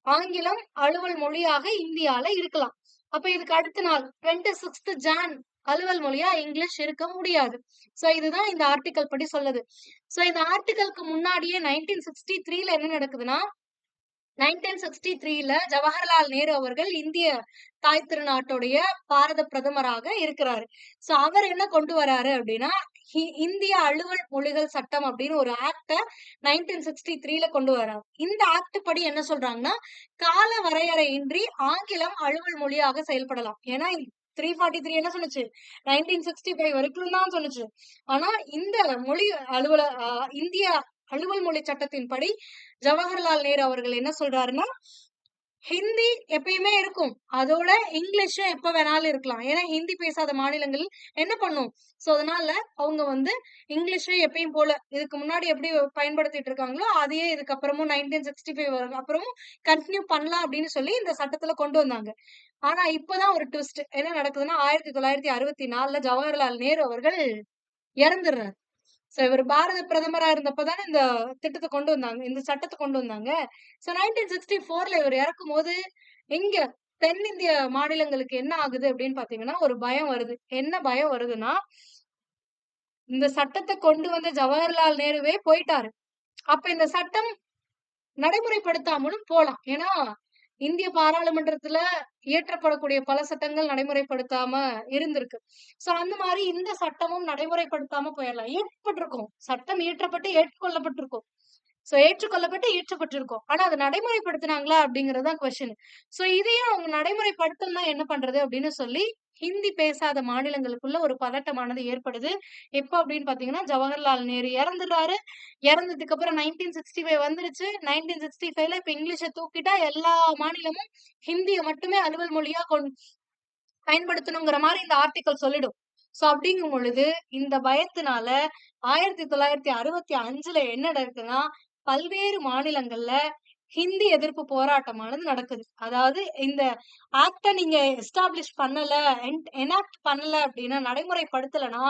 ஆங்கிலம் அலுவல் மொழியாக இந்தியால இருக்கலாம். அப்ப இதுக்கு அடுத்த நாள் 26th ஜான் அலுவல் மொழியா இங்கிலீஷ் இருக்க முடியாது. சோ இதுதான் இந்த ஆர்டிக்கல் படி சொல்லுது. சோ இந்த ஆர்டிக்கலுக்கு முன்னாடியே 1963ல என்ன நடக்குதுன்னா, 1963ல ஜவஹர்லால் நேரு அவர்கள் இந்திய தாய் திருநாட்டுடைய பாரத பிரதமராக இருக்கிறாரு. சோ அவர் என்ன கொண்டு வராரு அப்படின்னா, இந்திய அலுவல் மொழிகள் சட்டம் அப்படின்னு ஒரு ஆக்ட 1963ல கொண்டு வராரு. இந்த ஆக்ட் படி என்ன சொல்றாங்கன்னா, கால வரையறையின்றி ஆங்கிலம் அலுவல் மொழியாக செயல்படலாம். ஏன்னா 343 என்ன சொன்னுச்சு? 1965 வரைக்கும் தான் சொன்னுச்சு. ஆனா இந்த மொழி அலுவல இந்திய அலுவல் மொழி சட்டத்தின்படி ஜவஹர்லால் நேரு அவர்கள் என்ன சொல்றாருன்னா, ஹிந்தி எப்பயுமே இருக்கும். அதோட இங்கிலீஷும் எப்ப வேணாலும் இருக்கலாம். ஏன்னா ஹிந்தி பேசாத மாநிலங்கள் என்ன பண்ணும்? சோ அதனால அவங்க வந்து இங்கிலீஷை எப்பயும் போல இதுக்கு முன்னாடி எப்படி பயன்படுத்திட்டு இருக்காங்களோ, அதையே இதுக்கப்புறமும் 1965 அப்புறமும் கன்டின்யூ பண்ணலாம் அப்படின்னு சொல்லி இந்த சட்டத்துல கொண்டு வந்தாங்க. ஆனா இப்பதான் ஒரு ட்விஸ்ட். என்ன நடக்குதுன்னா, 1964ல ஜவஹர்லால் நேரு அவர்கள் இறந்துடுறாரு. சோ இவரு பாரத பிரதமரா இருந்தப்ப தானே இந்த திட்டத்த கொண்டு வந்தாங்க. இந்த சட்டத்த கொண்டு வந்தாங்க. சோ 1964ல இவரு இறக்கும்போது, இங்க தென்னிந்திய மாநிலங்களுக்கு என்ன ஆகுது அப்படின்னு பார்த்தீங்கன்னா, ஒரு பயம் வருது. என்ன பயம் வருதுன்னா, இந்த சட்டத்த கொண்டு வந்த ஜவஹர்லால் நேருவே போயிட்டாரு. அப்ப இந்த சட்டம் நடைமுறைப்படுத்தாமலும் போலாம். ஏன்னா, இந்திய பாராளுமன்றத்துல இயற்றப்படக்கூடிய பல சட்டங்கள் நடைமுறைப்படுத்தாம இருந்திருக்கு. சோ அந்த மாரி இந்த சட்டமும் நடைமுறைப்படுத்தாம போயிரலாம். இயற்றப்பட்டிருக்கும். சட்டம் இயற்றப்பட்டு ஏற்றுக்கொள்ளப்பட்டிருக்கும். சோ ஏற்றுக்கொள்ளப்பட்டு இயற்றப்பட்டிருக்கும். ஆனா அத நடைமுறைப்படுத்துனாங்களா? அப்படிங்கிறது தான் கொஸ்டின். சோ இதையும் அவங்க நடைமுறைப்படுத்தலன்னா என்ன பண்றது? அப்படின்னு சொல்லி ஹிந்தி பேசாத மாநிலங்களுக்குள்ள ஒரு பதட்டமானது ஏற்படுது. எப்ப அப்படின்னு பார்த்தீங்கன்னா, ஜவஹர்லால் நேரு இறந்துடுறாரு. இறந்ததுக்கு அப்புறம் 1965 வந்துருச்சு. 1965ல இப்ப இங்கிலீஷ தூக்கிட்டா எல்லா மாநிலமும் ஹிந்திய மட்டுமே அலுவல் மொழியா பயன்படுத்தணுங்கிற மாரி இந்த ஆர்டிக்கிள் சொல்லிடும். சோ அப்படிங்கும் பொழுது, இந்த பயத்தினால 1965ல என்ன நடக்குதுன்னா, பல்வேறு மாநிலங்கள்ல ஹிந்தி எதிர்ப்பு போராட்டமானது நடக்குது. அதாவது இந்த ஆக்ட்ட நீங்க எஸ்டாப்ளிஷ் பண்ணல, எனாக்ட் பண்ணல அப்படின்னா, நடைமுறைப்படுத்தலன்னா,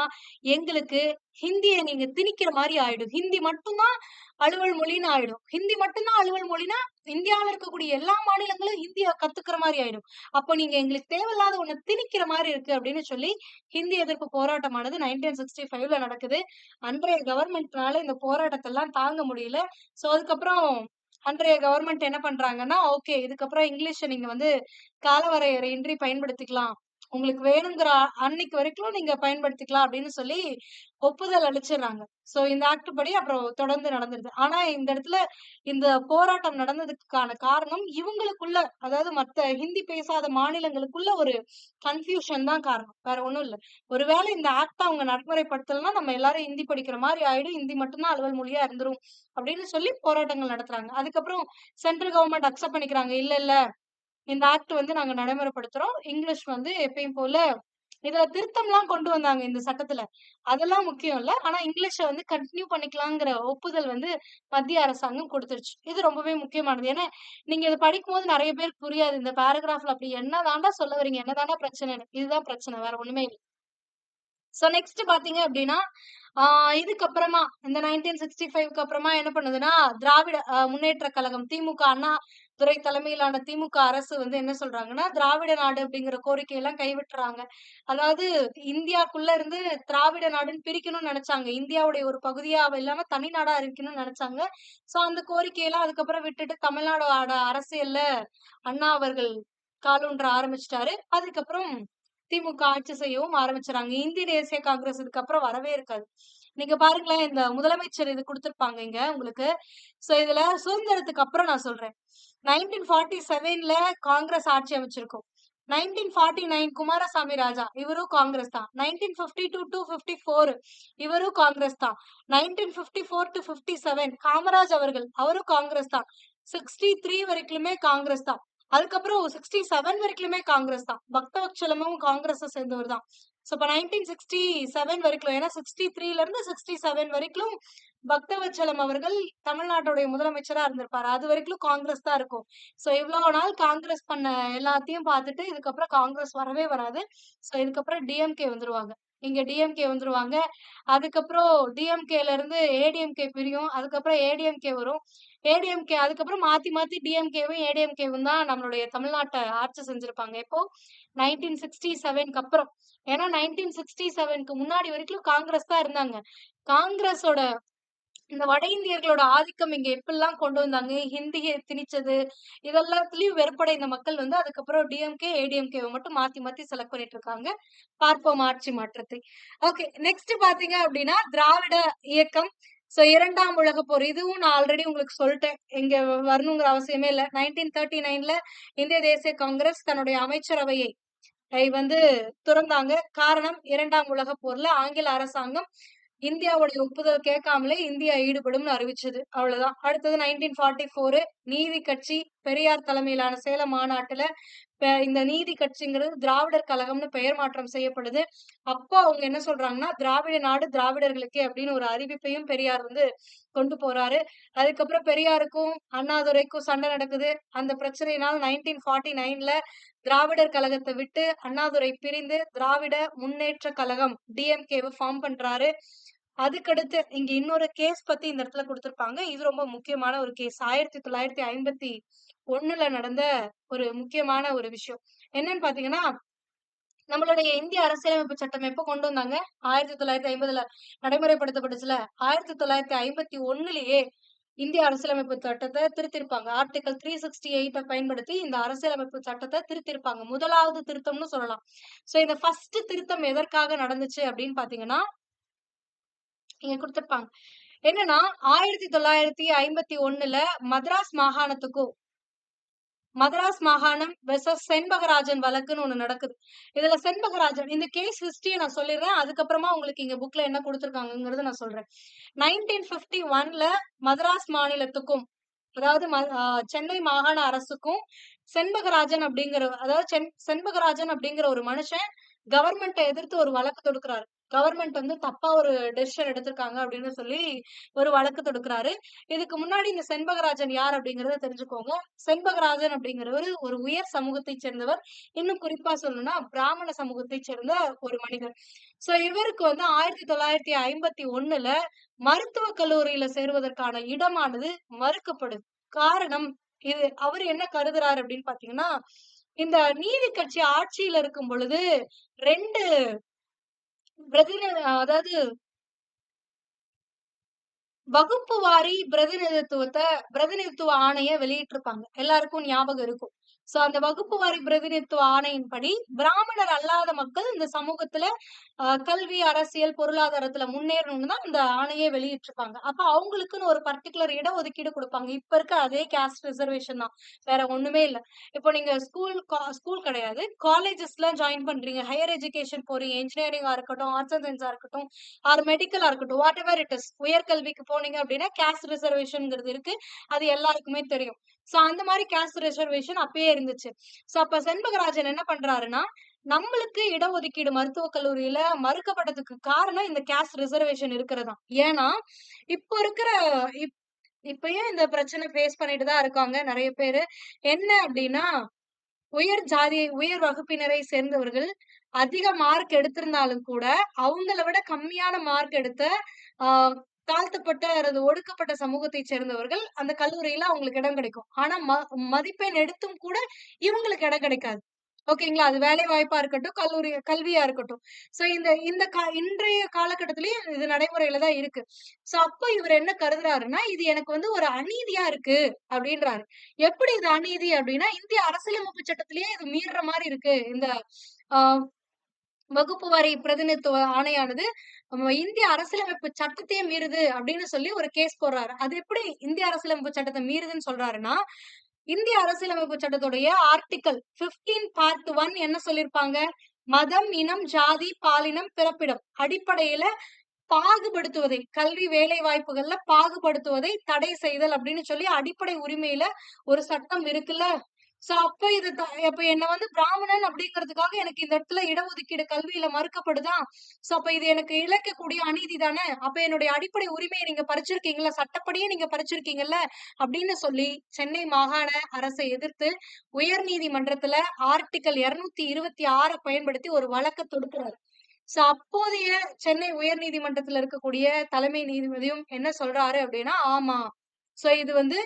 எங்களுக்கு ஹிந்திய நீங்க திணிக்கிற மாரி ஆயிடும். ஹிந்தி மட்டும் தான் அலுவல் மொழின்னு ஆயிடும். ஹிந்தி மட்டும் தான் அலுவல் மொழின்னா, இந்தியாவுல இருக்கக்கூடிய எல்லா மாநிலங்களும் ஹிந்திய கத்துக்கிற மாரி ஆயிடும். அப்போ நீங்க எங்களுக்கு தேவையில்லாத ஒண்ண திணிக்கிற மாரி இருக்கு அப்படின்னு சொல்லி, ஹிந்தி எதிர்ப்பு போராட்டமானது 1965ல நடக்குது. அன்றைய கவர்மெண்ட்னால இந்த போராட்டத்தெல்லாம் தாங்க முடியல. சோ அதுக்கப்புறம் அன்றைய கவர்மெண்ட் என்ன பண்றாங்கன்னா, ஓகே இதுக்கப்புறம் இங்கிலீஷ நீங்க வந்து காலவரையறையின்றி பயன்படுத்திக்கலாம். உங்களுக்கு வேணுங்கிற அன்னைக்கு வரைக்கும் நீங்க பயன்படுத்திக்கலாம் அப்படின்னு சொல்லி ஒப்புதல் அளிச்சுடுறாங்க. சோ இந்த ஆக்ட் படி அப்புறம் தொடர்ந்து நடந்துருது. ஆனா இந்த இடத்துல இந்த போராட்டம் நடந்ததுக்கான காரணம் இவங்களுக்குள்ள, அதாவது மத்த ஹிந்தி பேசாத மாநிலங்களுக்குள்ள ஒரு கன்ஃப்யூஷன் தான் காரணம். வேற ஒண்ணும் இல்ல. ஒருவேளை இந்த ஆக்ட்ட அவங்க நடைமுறைப்படுத்தலன்னா, நம்ம எல்லாரும் ஹிந்தி படிக்கிற மாரி ஆயிடும். ஹிந்தி மட்டும் தான் அலுவல் மொழியா இருந்துரும். அப்படின்னு சொல்லி போராட்டங்கள் நடத்துறாங்க. அதுக்கப்புறம் சென்ட்ரல் கவர்ன்மெண்ட் அக்செப்ட் பண்ணிக்கிறாங்க. இல்ல, இல்ல இந்த ஆக்ட் வந்து நாங்க நடைமுறைப்படுத்துறோம். இங்கிலீஷ் வந்து எப்பயும் போல இதுல திருத்தம்லாம் கொண்டு வந்தாங்க இந்த சட்டத்துல. அதெல்லாம் முக்கியம் இல்ல. ஆனா இங்கிலீஷ வந்து கன்டின்யூ பண்ணிக்கலாங்கிற ஒப்புதல் வந்து மத்திய அரசாங்கம் குடுத்துருச்சு. இது ரொம்பவே முக்கியமானது. ஏன்னா, நீங்க இத படிக்கும்போது நெறைய பேருக்கு புரியாது. இந்த பேராகிராஃப்ல அப்படி என்ன தாண்டா சொல்ல வர்றீங்க? என்ன தாண்டா பிரச்சனைன்னு. இதுதான் பிரச்சனை. வேற ஒண்ணுமே இல்ல. சோ நெக்ஸ்ட் பாத்தீங்க அப்டின்னா, ஆ இதுக்கப்புறமா இந்த 1965க்கு அப்புறமா என்ன பண்ணுதுன்னா, திராவிட முன்னேற்றக் கழகம் திமுக அண்ணா துரை தலைமையிலான திமுக அரசு வந்து என்ன சொல்றாங்கன்னா, திராவிட நாடு அப்படிங்கிற கோரிக்கையெல்லாம் கைவிட்டுறாங்க. அதாவது இந்தியாக்குள்ள இருந்து திராவிட நாடுன்னு பிரிக்கணும்னு நெனச்சாங்க. இந்தியாவுடைய ஒரு பகுதியா இல்லாம தனி நாடா அறிவிக்கணும்னு நெனச்சாங்க. சோ அந்த கோரிக்கையெல்லாம் அதுக்கப்புறம் விட்டுட்டு தமிழ்நாடோட அரசியல்ல அண்ணா அவர்கள் காலூன்ற ஆரம்பிச்சுட்டாரு. அதுக்கப்புறம் திமுக ஆட்சி செய்யவும் ஆரம்பிச்சுறாங்க. இந்திய தேசிய காங்கிரஸ் இதுக்கப்புறம் வரவே இருக்காது. நீங்க பாருங்களேன், இந்த முதலமைச்சர் இது குடுத்திருப்பாங்க இங்க உங்களுக்கு. சோ இதுல சுதந்திரத்துக்கு அப்புறம் நான் சொல்றேன். 1947ல காங்கிரஸ் ஆட்சி அமைச்சிருக்கும். 1949 குமாரசாமி ராஜா, இவரும் காங்கிரஸ் தான். 1952 டூ 54 இவரும் காங்கிரஸ் தான். 1954 டூ 57 காமராஜ் அவர்கள், அவரும் காங்கிரஸ் தான். 63 வரைக்குமே காங்கிரஸ் தான். அதுக்கப்புறம் 67 வரைக்குமே காங்கிரஸ் தான். பக்தவத்சலமும் காங்கிரஸ சேர்ந்தவர் தான். சோ இப்ப 1967 வரைக்கும், ஏன்னா 63ல இருந்து 67 வரைக்கும் பக்தவத்சலம் அவர்கள் தமிழ்நாட்டுடைய முதலமைச்சரா இருந்திருப்பாரு. அது வரைக்கும் காங்கிரஸ் தான் இருக்கும். சோ இவ்வளவு நாள் காங்கிரஸ் பண்ண எல்லாத்தையும் பார்த்துட்டு, இதுக்கப்புறம் காங்கிரஸ் வரவே வராது. சோ இதுக்கப்புறம் டிஎம்கே வந்துருவாங்க. இங்க டிஎம்கே வந்துருவாங்க. அதுக்கப்புறம் டிஎம்கேல இருந்து ஏடிஎம்கே பிரியும். அதுக்கப்புறம் ஏடிஎம்கே வரும். ஏடிஎம்கே அதுக்கப்புறம் மாத்தி மாத்தி டிஎம்கேவும், ஏடிஎம்கேவும் தான் நம்மளுடைய தமிழ்நாட்ட ஆட்சி செஞ்சிருப்பாங்க. எப்போ 1967க்கு அப்புறம். ஏன்னா 1967க்கு முன்னாடி வரைக்கும் காங்கிரஸ் தான் இருந்தாங்க. காங்கிரஸோட இந்த வட இந்தியர்களோட ஆதிக்கம் இங்க எப்படிலாம் கொண்டு வந்தாங்க, ஹிந்திய திணிச்சது, இதெல்லாத்துலயும் வெறுப்படைந்த மக்கள் வந்து அதுக்கப்புறம் டிஎம்கே, ஏடிஎம்கேவ மட்டும் மாத்தி மாத்தி செலக்ட் பண்ணிட்டு இருக்காங்க. பார்ப்போம் ஆட்சி மாற்றத்தை. ஓகே. நெக்ஸ்ட் பாத்தீங்க அப்படின்னா, திராவிட இயக்கம். சோ 2ஆம் உலகப் போர். இதுவும் நான் ஆல்ரெடி உங்களுக்கு சொல்ட்டேன். இங்க வரணுங்கிற அவசியமே இல்ல. 1939ல இந்திய தேசிய காங்கிரஸ் தன்னுடைய அமைச்சரவையை வந்து துறந்தாங்க. காரணம் 2ஆம் உலகப் போர்ல ஆங்கில அரசாங்கம் இந்தியாவுடைய ஒப்புதல் கேட்காமலே இந்தியா ஈடுபடும்னு அறிவிச்சது. அவ்வளவுதான். அடுத்தது 1944 நீதி கட்சி பெரியார் தலைமையிலான சேலம் மாநாட்டுல இந்த நீதி கட்சிங்கிறது திராவிடர் கழகம்னு பெயர் மாற்றம் செய்யப்படுது. அப்போ அவங்க என்ன சொல்றாங்கன்னா, திராவிட நாடு திராவிடர்களுக்கே அப்படின்னு ஒரு அறிவிப்பையும் பெரியார் வந்து கொண்டு போறாரு. அதுக்கப்புறம் பெரியாருக்கும் அண்ணாதுரைக்கும் சண்டை நடக்குது. அந்த பிரச்சனையினால் 1949ல திராவிடர் கழகத்தை விட்டு அண்ணாதுரை பிரிந்து திராவிட முன்னேற்ற கழகம் டிஎம்கேவை ஃபார்ம் பண்றாரு. அதுக்கடுத்து இங்க இன்னொரு கேஸ் பத்தி இந்த இடத்துல குடுத்திருப்பாங்க. இது ரொம்ப முக்கியமான ஒரு கேஸ். 1951ல நடந்த ஒரு முக்கியமான ஒரு விஷயம். என்னன்னு பாத்தீங்கன்னா, நம்மளுடைய இந்திய அரசியலமைப்பு சட்டம் எப்ப கொண்டு வந்தாங்க? 1950ல நடைமுறைப்படுத்தப்பட்டுச்சுல. 1951லயே இந்திய அரசியலமைப்பு சட்டத்த திருத்திருப்பாங்க. ஆர்டிகிள் 368 பயன்படுத்தி இந்த அரசியலமைப்பு சட்டத்த திருத்திருப்பாங்க. முதலாவது திருத்தம்னு சொல்லலாம். சோ இந்த ஃபர்ஸ்ட் திருத்தம் எதற்காக நடந்துச்சு அப்படின்னு பாத்தீங்கன்னா, இங்க குடுத்திருப்பாங்க. என்னன்னா 1951ல மദ്രാஸ் மாகாணத்துக்கும் மதராஸ் மாகாணம் வெர்சஸ் செண்பகராஜன் வழக்குன்னு ஒண்ணு நடக்குது. இதுல செண்பகராஜன் இந்த கேஸ் ஹிஸ்டரிய நான் சொல்லிடுறேன். அதுக்கப்புறமா உங்களுக்கு இங்க புக்ல என்ன குடுத்திருக்காங்கங்கிறத நான் சொல்றேன். 1951ல மதராஸ் மாநிலத்துக்கும், அதாவது சென்னை மாகாண அரசுக்கும் செண்பகராஜன் அப்படிங்கிற அதாவது செண்பகராஜன் அப்படிங்கிற ஒரு மனுஷன் கவர்மெண்ட்ட எதிர்த்து ஒரு வழக்கு தொடுக்கிறாரு. கவர்மெண்ட் வந்து தப்பா ஒரு டெசிஷன் எடுத்திருக்காங்க அப்படின்னு சொல்லி ஒரு வழக்கு தொடுக்கிறாரு. இதுக்கு முன்னாடி இந்த செண்பகராஜன் யார் அப்படிங்கறத தெரிஞ்சுக்கோங்க. செண்பகராஜன் அப்படிங்கிறவர் ஒரு உயர் சமூகத்தைச் சேர்ந்தவர். இன்னும் குறிப்பா சொல்லணும்னா பிராமண சமூகத்தைச் சேர்ந்த ஒரு மனிதர். சோ இவருக்கு வந்து 1951ல மருத்துவக் கல்லூரியில சேருவதற்கான இடமானது மறுக்கப்படுது. காரணம் இது அவரு என்ன கருதுறாரு அப்படின்னு பாத்தீங்கன்னா, இந்த நீதி கட்சி ஆட்சியில இருக்கும் பொழுது 2 அதாவது வகுப்பு வாரி பிரதிநிதித்துவ ஆணைய வெளியிட்டிருப்பாங்க. எல்லாருக்கும் ஞாபகம் இருக்கும். சோ அந்த வகுப்பு வாரி பிரதிநிதித்துவ ஆணையின்படி பிராமணர் அல்லாத மக்கள் இந்த சமூகத்துல கல்வி, அரசியல், பொருளாதாரத்துல முன்னேறணும்னு தான் அந்த ஆணையே வெளியிட்டிருப்பாங்க. அப்ப அவங்களுக்குன்னு ஒரு பர்ட்டிகுலர் இட ஒதுக்கீடு குடுப்பாங்க. இப்ப இருக்க அதே காஸ்ட் ரிசர்வேஷன் தான். வேற ஒண்ணுமே இல்ல. இப்போ நீங்க ஸ்கூல் கிடையாது. காலேஜஸ்லாம் ஜாயின் பண்றீங்க. ஹையர் எஜுகேஷன் போறீங்க. இன்ஜினியரிங்கா இருக்கட்டும், ஆர்ட்ஸ் அண்ட் சயன்ஸா இருக்கட்டும், ஆர் மெடிக்கலா இருக்கட்டும், வாட் எவர் இட் இஸ். உயர்கல்விக்கு போனீங்க அப்படின்னா காஸ்ட் ரிசர்வேஷன்ங்கிறது இருக்கு. அது எல்லாருக்குமே தெரியும். சோ அந்த மாரி காஸ்ட் ரிசர்வேஷன் அப்பயே இருந்துச்சு. சோ அப்ப செண்பகராஜன் என்ன பண்றாருன்னா, நம்மளுக்கு இடஒதுக்கீடு மருத்துவக் கல்லூரியில மறுக்கப்பட்டதுக்கு காரணம் இந்த காஸ்ட் ரிசர்வேஷன் இருக்கிறதாம். ஏன்னா, இப்போ இருக்கிற இப் இப்பயும் இந்த பிரச்சனை ஃபேஸ் பண்ணிட்டு தான் இருக்காங்க நெறைய பேரு. என்ன அப்டின்னா, உயர் ஜாதி, உயர் வகுப்பினரை சேர்ந்தவர்கள் அதிக மார்க் எடுத்திருந்தாலும் கூட, அவங்கள விட கம்மியான மார்க் எடுத்த ஆ தாழ்த்தப்பட்ட அல்லது ஒடுக்கப்பட்ட சமூகத்தைச் சேர்ந்தவர்கள் அந்த கல்லூரியில அவங்களுக்கு இடம் கிடைக்கும். ஆனா மதிப்பெண் எடுத்தும் கூட இவங்களுக்கு இடம் கிடைக்காது. ஓகேங்களா? அது வேலை வாய்ப்பா இருக்கட்டும், கல்வியா இருக்கட்டும். சோ இந்த இந்த இன்றைய காலகட்டத்திலயும் இது நடைமுறையில தான் இருக்கு. சோ அப்ப இவரு என்ன கருதுறாருன்னா, இது எனக்கு வந்து ஒரு அநீதியா இருக்கு அப்டின்றாரு. எப்படி இது அநீதி அப்டின்னா, இந்திய அரசியலமைப்பு சட்டத்திலேயே இது மீறுற மாரி இருக்கு. இந்த ஆ வகுப்பு வாரி பிரதிநிதித்துவ ஆணையானது இந்திய அரசியலமைப்பு சட்டத்தையே மீறுது அப்படின்னு சொல்லி ஒரு கேஸ் போடுறாரு. அது எப்படி இந்திய அரசியலமைப்பு சட்டத்தை மீறுதுன்னு சொல்றாருன்னா, இந்திய அரசியலமைப்பு சட்டத்துடைய ஆர்டிக்கல் 15 பார்ட் 1 என்ன சொல்லியிருப்பாங்க? மதம், இனம், ஜாதி, பாலினம், பிறப்பிடம் அடிப்படையில பாகுபடுத்துவதை, கல்வி வேலை வாய்ப்புகள்ல பாகுபடுத்துவதை தடை செய்தல் அப்படின்னு சொல்லி அடிப்படை உரிமையில ஒரு சட்டம் இருக்குல்ல. சோ அப்ப இது அப்ப என்ன வந்து பிராமணன் அப்படிங்கிறதுக்காக எனக்கு இந்த இடத்துல இடஒதுக்கீடு கல்வியில மறுக்கப்படுதா? சோ அப்ப இது எனக்கு இழைக்கக்கூடிய அநீதி தானே! அப்ப என்னுடைய அடிப்படை உரிமைய நீங்க பறிச்சிருக்கீங்கல்ல, சட்டப்படியே நீங்க பறிச்சிருக்கீங்கல்ல, அப்படின்னு சொல்லி சென்னை மாகாண அரசை எதிர்த்து உயர் நீதிமன்றத்துல ஆர்டிக்கல் 226 பயன்படுத்தி ஒரு வழக்க தொடுக்கிறாரு. சோ அப்போதைய சென்னை உயர்நீதிமன்றத்துல இருக்கக்கூடிய தலைமை நீதிபதியும் என்ன சொல்றாரு அப்படின்னா, ஆமா. சோ இது வந்து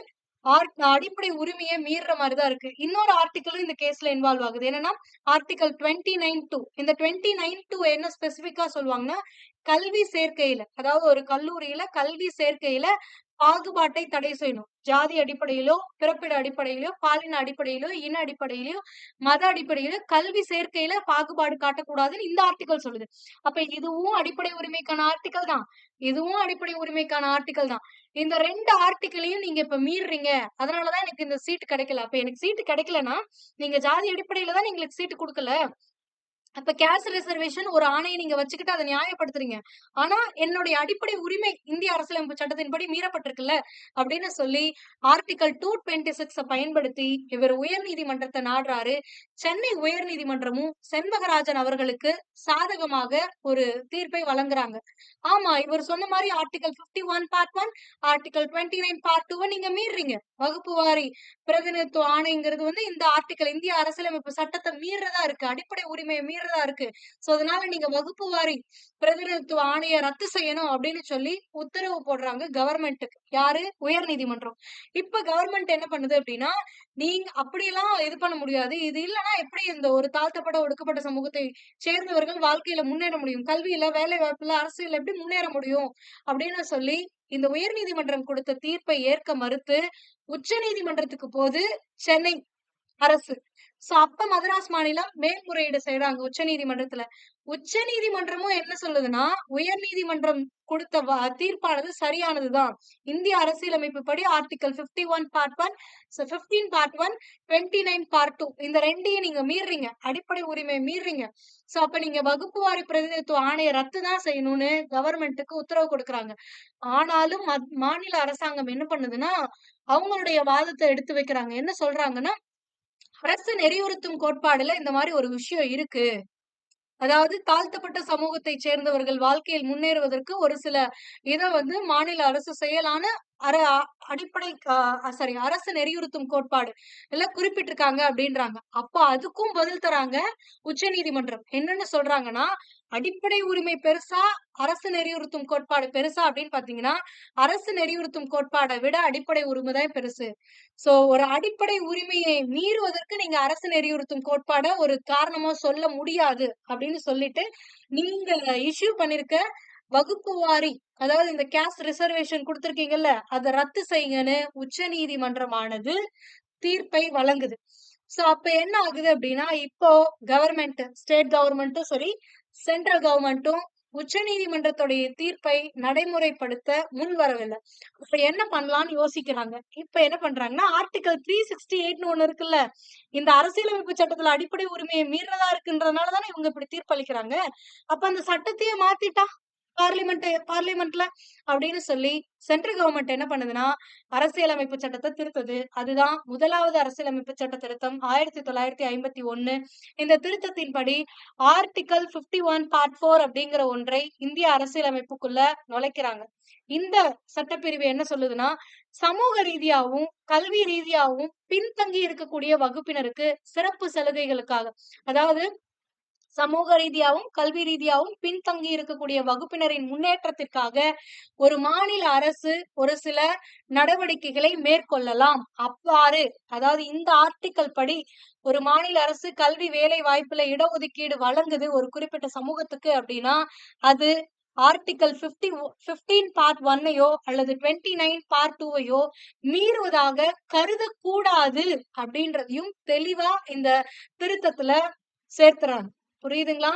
அடிப்படை உரிமைய மீறுற மாரி தான் இருக்கு. இன்னொரு ஆர்டிகிளும் இந்த கேஸ்ல இன்வால்வ் ஆகுது. என்னன்னா, ஆர்டிகிள் 29(2). இந்த 29(2) என்ன ஸ்பெசிஃபிக்கா சொல்லுவாங்கன்னா, கல்வி சேர்க்கையில, அதாவது ஒரு கல்லூரியில கல்வி சேர்க்கையில பாகுபாட்டை தடை செய்யணும். ஜாதி அடிப்படையிலோ, பிறப்பிட அடிப்படையிலோ, பாலின அடிப்படையிலோ, இன அடிப்படையிலோ, மத அடிப்படையிலோ கல்வி சேர்க்கையில பாகுபாடு காட்டக்கூடாதுன்னு இந்த ஆர்டிகிள் சொல்லுது. அப்ப இதுவும் அடிப்படை உரிமைக்கான ஆர்டிகிள் தான். இதுவும் அடிப்படை உரிமைக்கான ஆர்டிகிள் தான். இந்த 2 ஆர்டிகிளையும் நீங்க இப்ப மீறுறீங்க. அதனால தான் எனக்கு இந்த சீட் கிடைக்கல. அப்ப எனக்கு சீட் கிடைக்கலன்னா, நீங்க ஜாதி அடிப்படையில தான் எங்களுக்கு சீட் குடுக்கல. அப்ப கேஸ்ட் ரிசர்வேஷன் ஒரு ஆணைய நீங்க வச்சுக்கிட்டு அத நியாயப்படுத்துறீங்க. ஆனா, என்னுடைய அடிப்படை உரிமை இந்திய அரசியலமைப்பு சட்டத்தின்படி மீறப்பட்டிருக்குல்ல, அப்படின்னு சொல்லி ஆர்டிகிள் 226 பயன்படுத்தி இவர் உயர்நீதிமன்றத்த நாடுறாரு. சென்னை உயர்நீதிமன்றமும் செண்பகராஜன் அவர்களுக்கு சாதகமாக ஒரு தீர்ப்பை வழங்குறாங்க. ஆமா, இவர் சொன்ன மாரி ஆர்டிகிள் 51 பார்ட் 1, ஆர்டிகிள் 29 பார்ட் 2வ நீங்க மீறுறீங்க. வகுப்பு வாரி பிரதிநிதித்துவ ஆணைங்கிறது வந்து இந்த ஆர்டிகிள் இந்திய அரசியலமைப்பு சட்டத்த மீறுறதா இருக்கு. அடிப்படை உரிமைய மீறுறதா இருக்கு. சோ அதனால நீங்க வகுப்பு வாரி பிரதிநிதித்துவ ஆணைய ரத்து செய்யணும் அப்படின்னு சொல்லி உத்தரவு போடுறாங்க கவர்மெண்ட்டுக்கு. யாரு? உயர்நீதிமன்றம். இப்ப கவர்மெண்ட் என்ன பண்ணுது அப்படின்னா, நீங்க அப்படியெல்லாம் இது பண்ண முடியாது. இது இல்லன்னா எப்படி இந்த ஒரு தாழ்த்தப்பட்ட, ஒடுக்கப்பட்ட சமூகத்தை சேர்ந்தவர்கள் வாழ்க்கையில முன்னேற முடியும்? கல்வியில, வேலை வாய்ப்புல, அரசியல்ல எப்படி முன்னேற முடியும்? அப்படின்னு சொல்லி இந்த உயர்நீதிமன்றம் கொடுத்த தீர்ப்பை ஏற்க மறுத்து உச்சநீதிமன்றத்துக்கு போது சென்னை அரசு. சோ அப்ப மதராஸ் மாநிலம் மேல்முறையீடு செய்றாங்க உச்சநீதிமன்றத்துல. உச்சநீதிமன்றமும் என்ன சொல்லுதுன்னா, உயர்நீதிமன்றம் குடுத்த தீர்ப்பானது சரியானதுதான். இந்திய அரசியலமைப்பு படி ஆர்டிகிள் 51 பார்ட் 1, 15 பார்ட் 1, 29 பார்ட் 2 இந்த 2யும் நீங்க மீறுறீங்க. அடிப்படை உரிமைய மீறுறீங்க. சோ அப்ப நீங்க வகுப்பு வாரி பிரதிநிதித்துவ ஆணைய ரத்து தான் செய்யணும்னு கவர்மெண்ட்டுக்கு உத்தரவு கொடுக்குறாங்க. ஆனாலும் மாநில அரசாங்கம் என்ன பண்ணுதுன்னா, அவங்களுடைய வாதத்த எடுத்து வைக்கிறாங்க. என்ன சொல்றாங்கன்னா, அரசு நெறியுறுத்தும் கோட்பாடுல இந்த மாரி ஒரு விஷயம் இருக்கு. அதாவது தாழ்த்தப்பட்ட சமூகத்தைச் சேர்ந்தவர்கள் வாழ்க்கையில் முன்னேறுவதற்கு ஒரு சில இத வந்து மாநில அரசு செய்யலான்னு அர அ அடிப்படை சாரி அரசு நெறியுறுத்தும் கோட்பாடு எல்லாம் குறிப்பிட்டிருக்காங்க அப்படின்றாங்க. அப்ப அதுக்கும் பதில் தராங்க உச்சநீதிமன்றம். என்னன்னு சொல்றாங்கன்னா, அடிப்படை உரிமை பெருசா, அரசு நெறியுறுத்தும் கோட்பாடு பெருசா அப்படின்னு பார்த்தீங்கன்னா, அரசு நெறியுறுத்தும் கோட்பாட விட அடிப்படை உரிமை தான் பெருசு. சோ ஒரு அடிப்படை உரிமையை மீறுவதற்கு நீங்க அரசு நெறியுறுத்தும் கோட்பாட ஒரு காரணமா சொல்ல முடியாது அப்படின்னு சொல்லிட்டு, நீங்க இஷ்யூ பண்ணிருக்க வகுப்பு வாரி அதாவது இந்த கேஸ்ட் ரிசர்வேஷன் குடுத்திருக்கீங்கல்ல, அத ரத்து செய்யுங்கன்னு உச்சநீதிமன்றமானது தீர்ப்பை வழங்குது. சோ அப்ப என்ன ஆகுது அப்படின்னா, இப்போ ஸ்டேட் கவர்மெண்ட்டும் சரி, சென்ட்ரல் கவர்மெண்ட்டும் உச்சநீதிமன்றத்துடைய தீர்ப்பை நடைமுறைப்படுத்த முன் வரவில்ல. அப்ப என்ன பண்ணலாம்னு யோசிக்கிறாங்க. இப்ப என்ன பண்றாங்கன்னா, ஆர்டிகிள் 368ன்னு ஒண்ணு இருக்குல்ல. இந்த அரசியலமைப்பு சட்டத்துல அடிப்படை உரிமையை மீறதா இருக்குன்றதுனால தானே இவங்க இப்படி தீர்ப்பளிக்கிறாங்க. அப்ப அந்த சட்டத்தையே மாத்திட்டா பார்லிமெண்ட்ல அப்படின்னு சொல்லி சென்ட்ரல் கவர்மெண்ட் என்ன பண்ணுதுன்னா, அரசியலமைப்பு சட்டத்த திருத்துது. அதுதான் முதலாவது அரசியலமைப்பு சட்ட திருத்தம் 1951. இந்த திருத்தத்தின்படி ஆர்டிகிள் 51 பார்ட் 4 அப்படிங்கிற ஒன்றை இந்திய அரசியலமைப்புக்குள்ள நுழைக்கிறாங்க. இந்த சட்டப்பிரிவு என்ன சொல்லுதுன்னா, சமூக ரீதியாவும், கல்வி ரீதியாவும் பின்தங்கி இருக்கக்கூடிய வகுப்பினருக்கு சிறப்பு சலுகைகளுக்காக, அதாவது சமூக ரீதியாவும், கல்வி ரீதியாவும் பின்தங்கி இருக்கக்கூடிய வகுப்பினரின் முன்னேற்றத்திற்காக ஒரு மாநில அரசு ஒரு சில நடவடிக்கைகளை மேற்கொள்ளலாம். அவ்வாறு அதாவது இந்த ஆர்டிக்கிள் படி ஒரு மாநில அரசு கல்வி வேலை வாய்ப்புல இடஒதுக்கீடு வழங்குது ஒரு குறிப்பிட்ட சமூகத்துக்கு அப்படின்னா, அது ஆர்டிக்கிள் 15 பார்ட் 1ஐயோ அல்லது 29 பார்ட் 2வையோ மீறுவதாக கருதக்கூடாது அப்படின்றதையும் தெளிவா இந்த திருத்தத்துல சேர்த்துறாங்க. புரியுதுங்களா?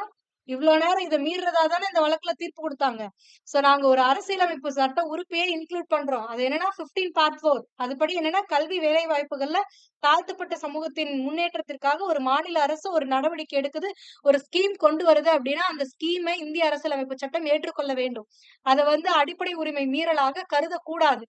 இவ்ளோ நேரம் இத மீறுறதா தானே இந்த வழக்குல தீர்ப்பு குடுத்தாங்க. சோ நாங்க ஒரு அரசியலமைப்பு சட்ட உறுப்பையே இன்க்ளூட் பண்றோம். அது என்னன்னா 15 பார்ட் 4. அதுபடி என்னன்னா கல்வி வேலை வாய்ப்புகள்ல தாழ்த்தப்பட்ட சமூகத்தின் முன்னேற்றத்திற்காக ஒரு மாநில அரசு ஒரு நடவடிக்கை எடுக்குது. ஒரு ஸ்கீம் கொண்டு வருது அப்படின்னா, அந்த ஸ்கீமை இந்திய அரசியலமைப்பு சட்டம் ஏற்றுக்கொள்ள வேண்டும். அத வந்து அடிப்படை உரிமை மீறலாக கருதக்கூடாது.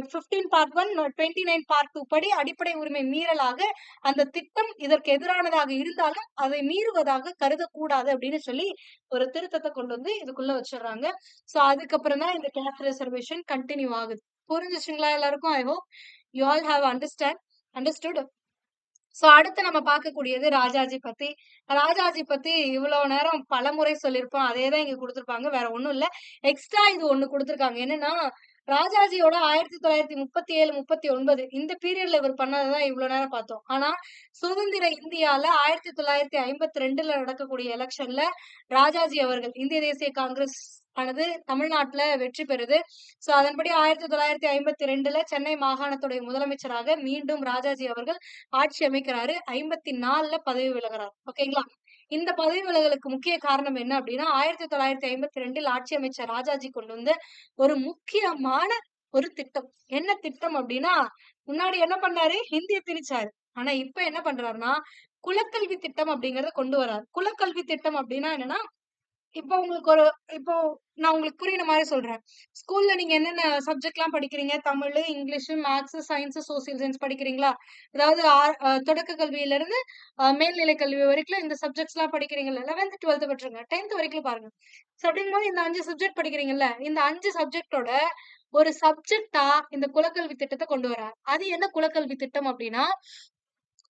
15 பார்ட் 1, 29 பார்ட் 2 படி அடிப்படை உரிமை மீறலாக அந்த திட்டம் இதற்கு எதிரானதாக இருந்தாலும் அதை மீறுவதாக கருதக்கூடாது அப்படின்னு சொல்லி ஒரு திருத்தத்தை கொண்டு வந்து இதுக்குள்ள வச்சிடுறாங்க. சோ அதுக்கப்புறம் தான் இந்த கேஸ்ட் ரிசர்வேஷன் கண்டினியூ ஆகுது. புரிஞ்சுச்சுங்களா எல்லாருக்கும்? I hope you all have understood. So அடுத்து நம்ம பார்க்கக்கூடியது ராஜாஜி பத்தி. ராஜாஜி பத்தி இவ்வளவு நேரம் பலமுறை சொல்லியிருப்போம். அதேதான் இங்க குடுத்திருப்பாங்க. வேற ஒண்ணும் இல்ல. எக்ஸ்ட்ரா இது ஒண்ணு குடுத்திருக்காங்க. என்னன்னா, ராஜாஜியோட 1937, 39 இந்த பீரியட்ல இவர் பண்ணத இவ்வளவு நேரம் பார்த்தோம். ஆனா, சுதந்திர இந்தியால 1952ல நடக்கக்கூடிய எலக்ஷன்ல ராஜாஜி அவர்கள் இந்திய தேசிய காங்கிரஸ் ஆனது தமிழ்நாட்டுல வெற்றி பெறுது. சோ அதன்படி 1952ல சென்னை மாகாணத்துடைய முதலமைச்சராக மீண்டும் ராஜாஜி அவர்கள் ஆட்சி அமைக்கிறாரு. 54ல பதவி விலகுறாரு. ஓகேங்களா? இந்த பதவி விலகலுக்கு முக்கிய காரணம் என்ன அப்டின்னா, 1952ல் ஆட்சி அமைச்ச ராஜாஜி கொண்டு வந்த ஒரு முக்கியமான ஒரு திட்டம். என்ன திட்டம் அப்டின்னா, முன்னாடி என்ன பண்ணாரு? ஹிந்திய திணிச்சாரு. ஆனா இப்ப என்ன பண்றாருன்னா, குலக்கல்வி திட்டம் அப்டிங்கிறத கொண்டு வராரு. குலக்கல்வி திட்டம் அப்டின்னா என்னன்னா, இப்போ உங்களுக்கு ஒரு இப்போ நான் உங்களுக்கு புரியுற மாரி சொல்றேன். ஸ்கூல்ல நீங்க என்னென்ன சப்ஜெக்ட்லாம் படிக்கிறீங்க? Tamil, English, maths, science, social science படிக்கிறீங்களா? அதாவது தொடக்க கல்வியிலிருந்து மேல்நிலை கல்வி வரைக்கும் இந்த சப்ஜெக்ட்ஸ்லாம் படிக்கிறீங்கல்ல. 11த், 12த் விட்டுருங்க. 10த் வரைக்கும் பாருங்க. சோ அப்படிங்கும்போது இந்த 5 சப்ஜெக்ட் படிக்கிறீங்கல்ல. இந்த 5 சப்ஜெக்ட்டோட ஒரு சப்ஜெக்ட்டா இந்த குலக்கல்வி திட்டத்த கொண்டு வரார். அது என்ன குலக்கல்வி திட்டம் அப்டின்னா,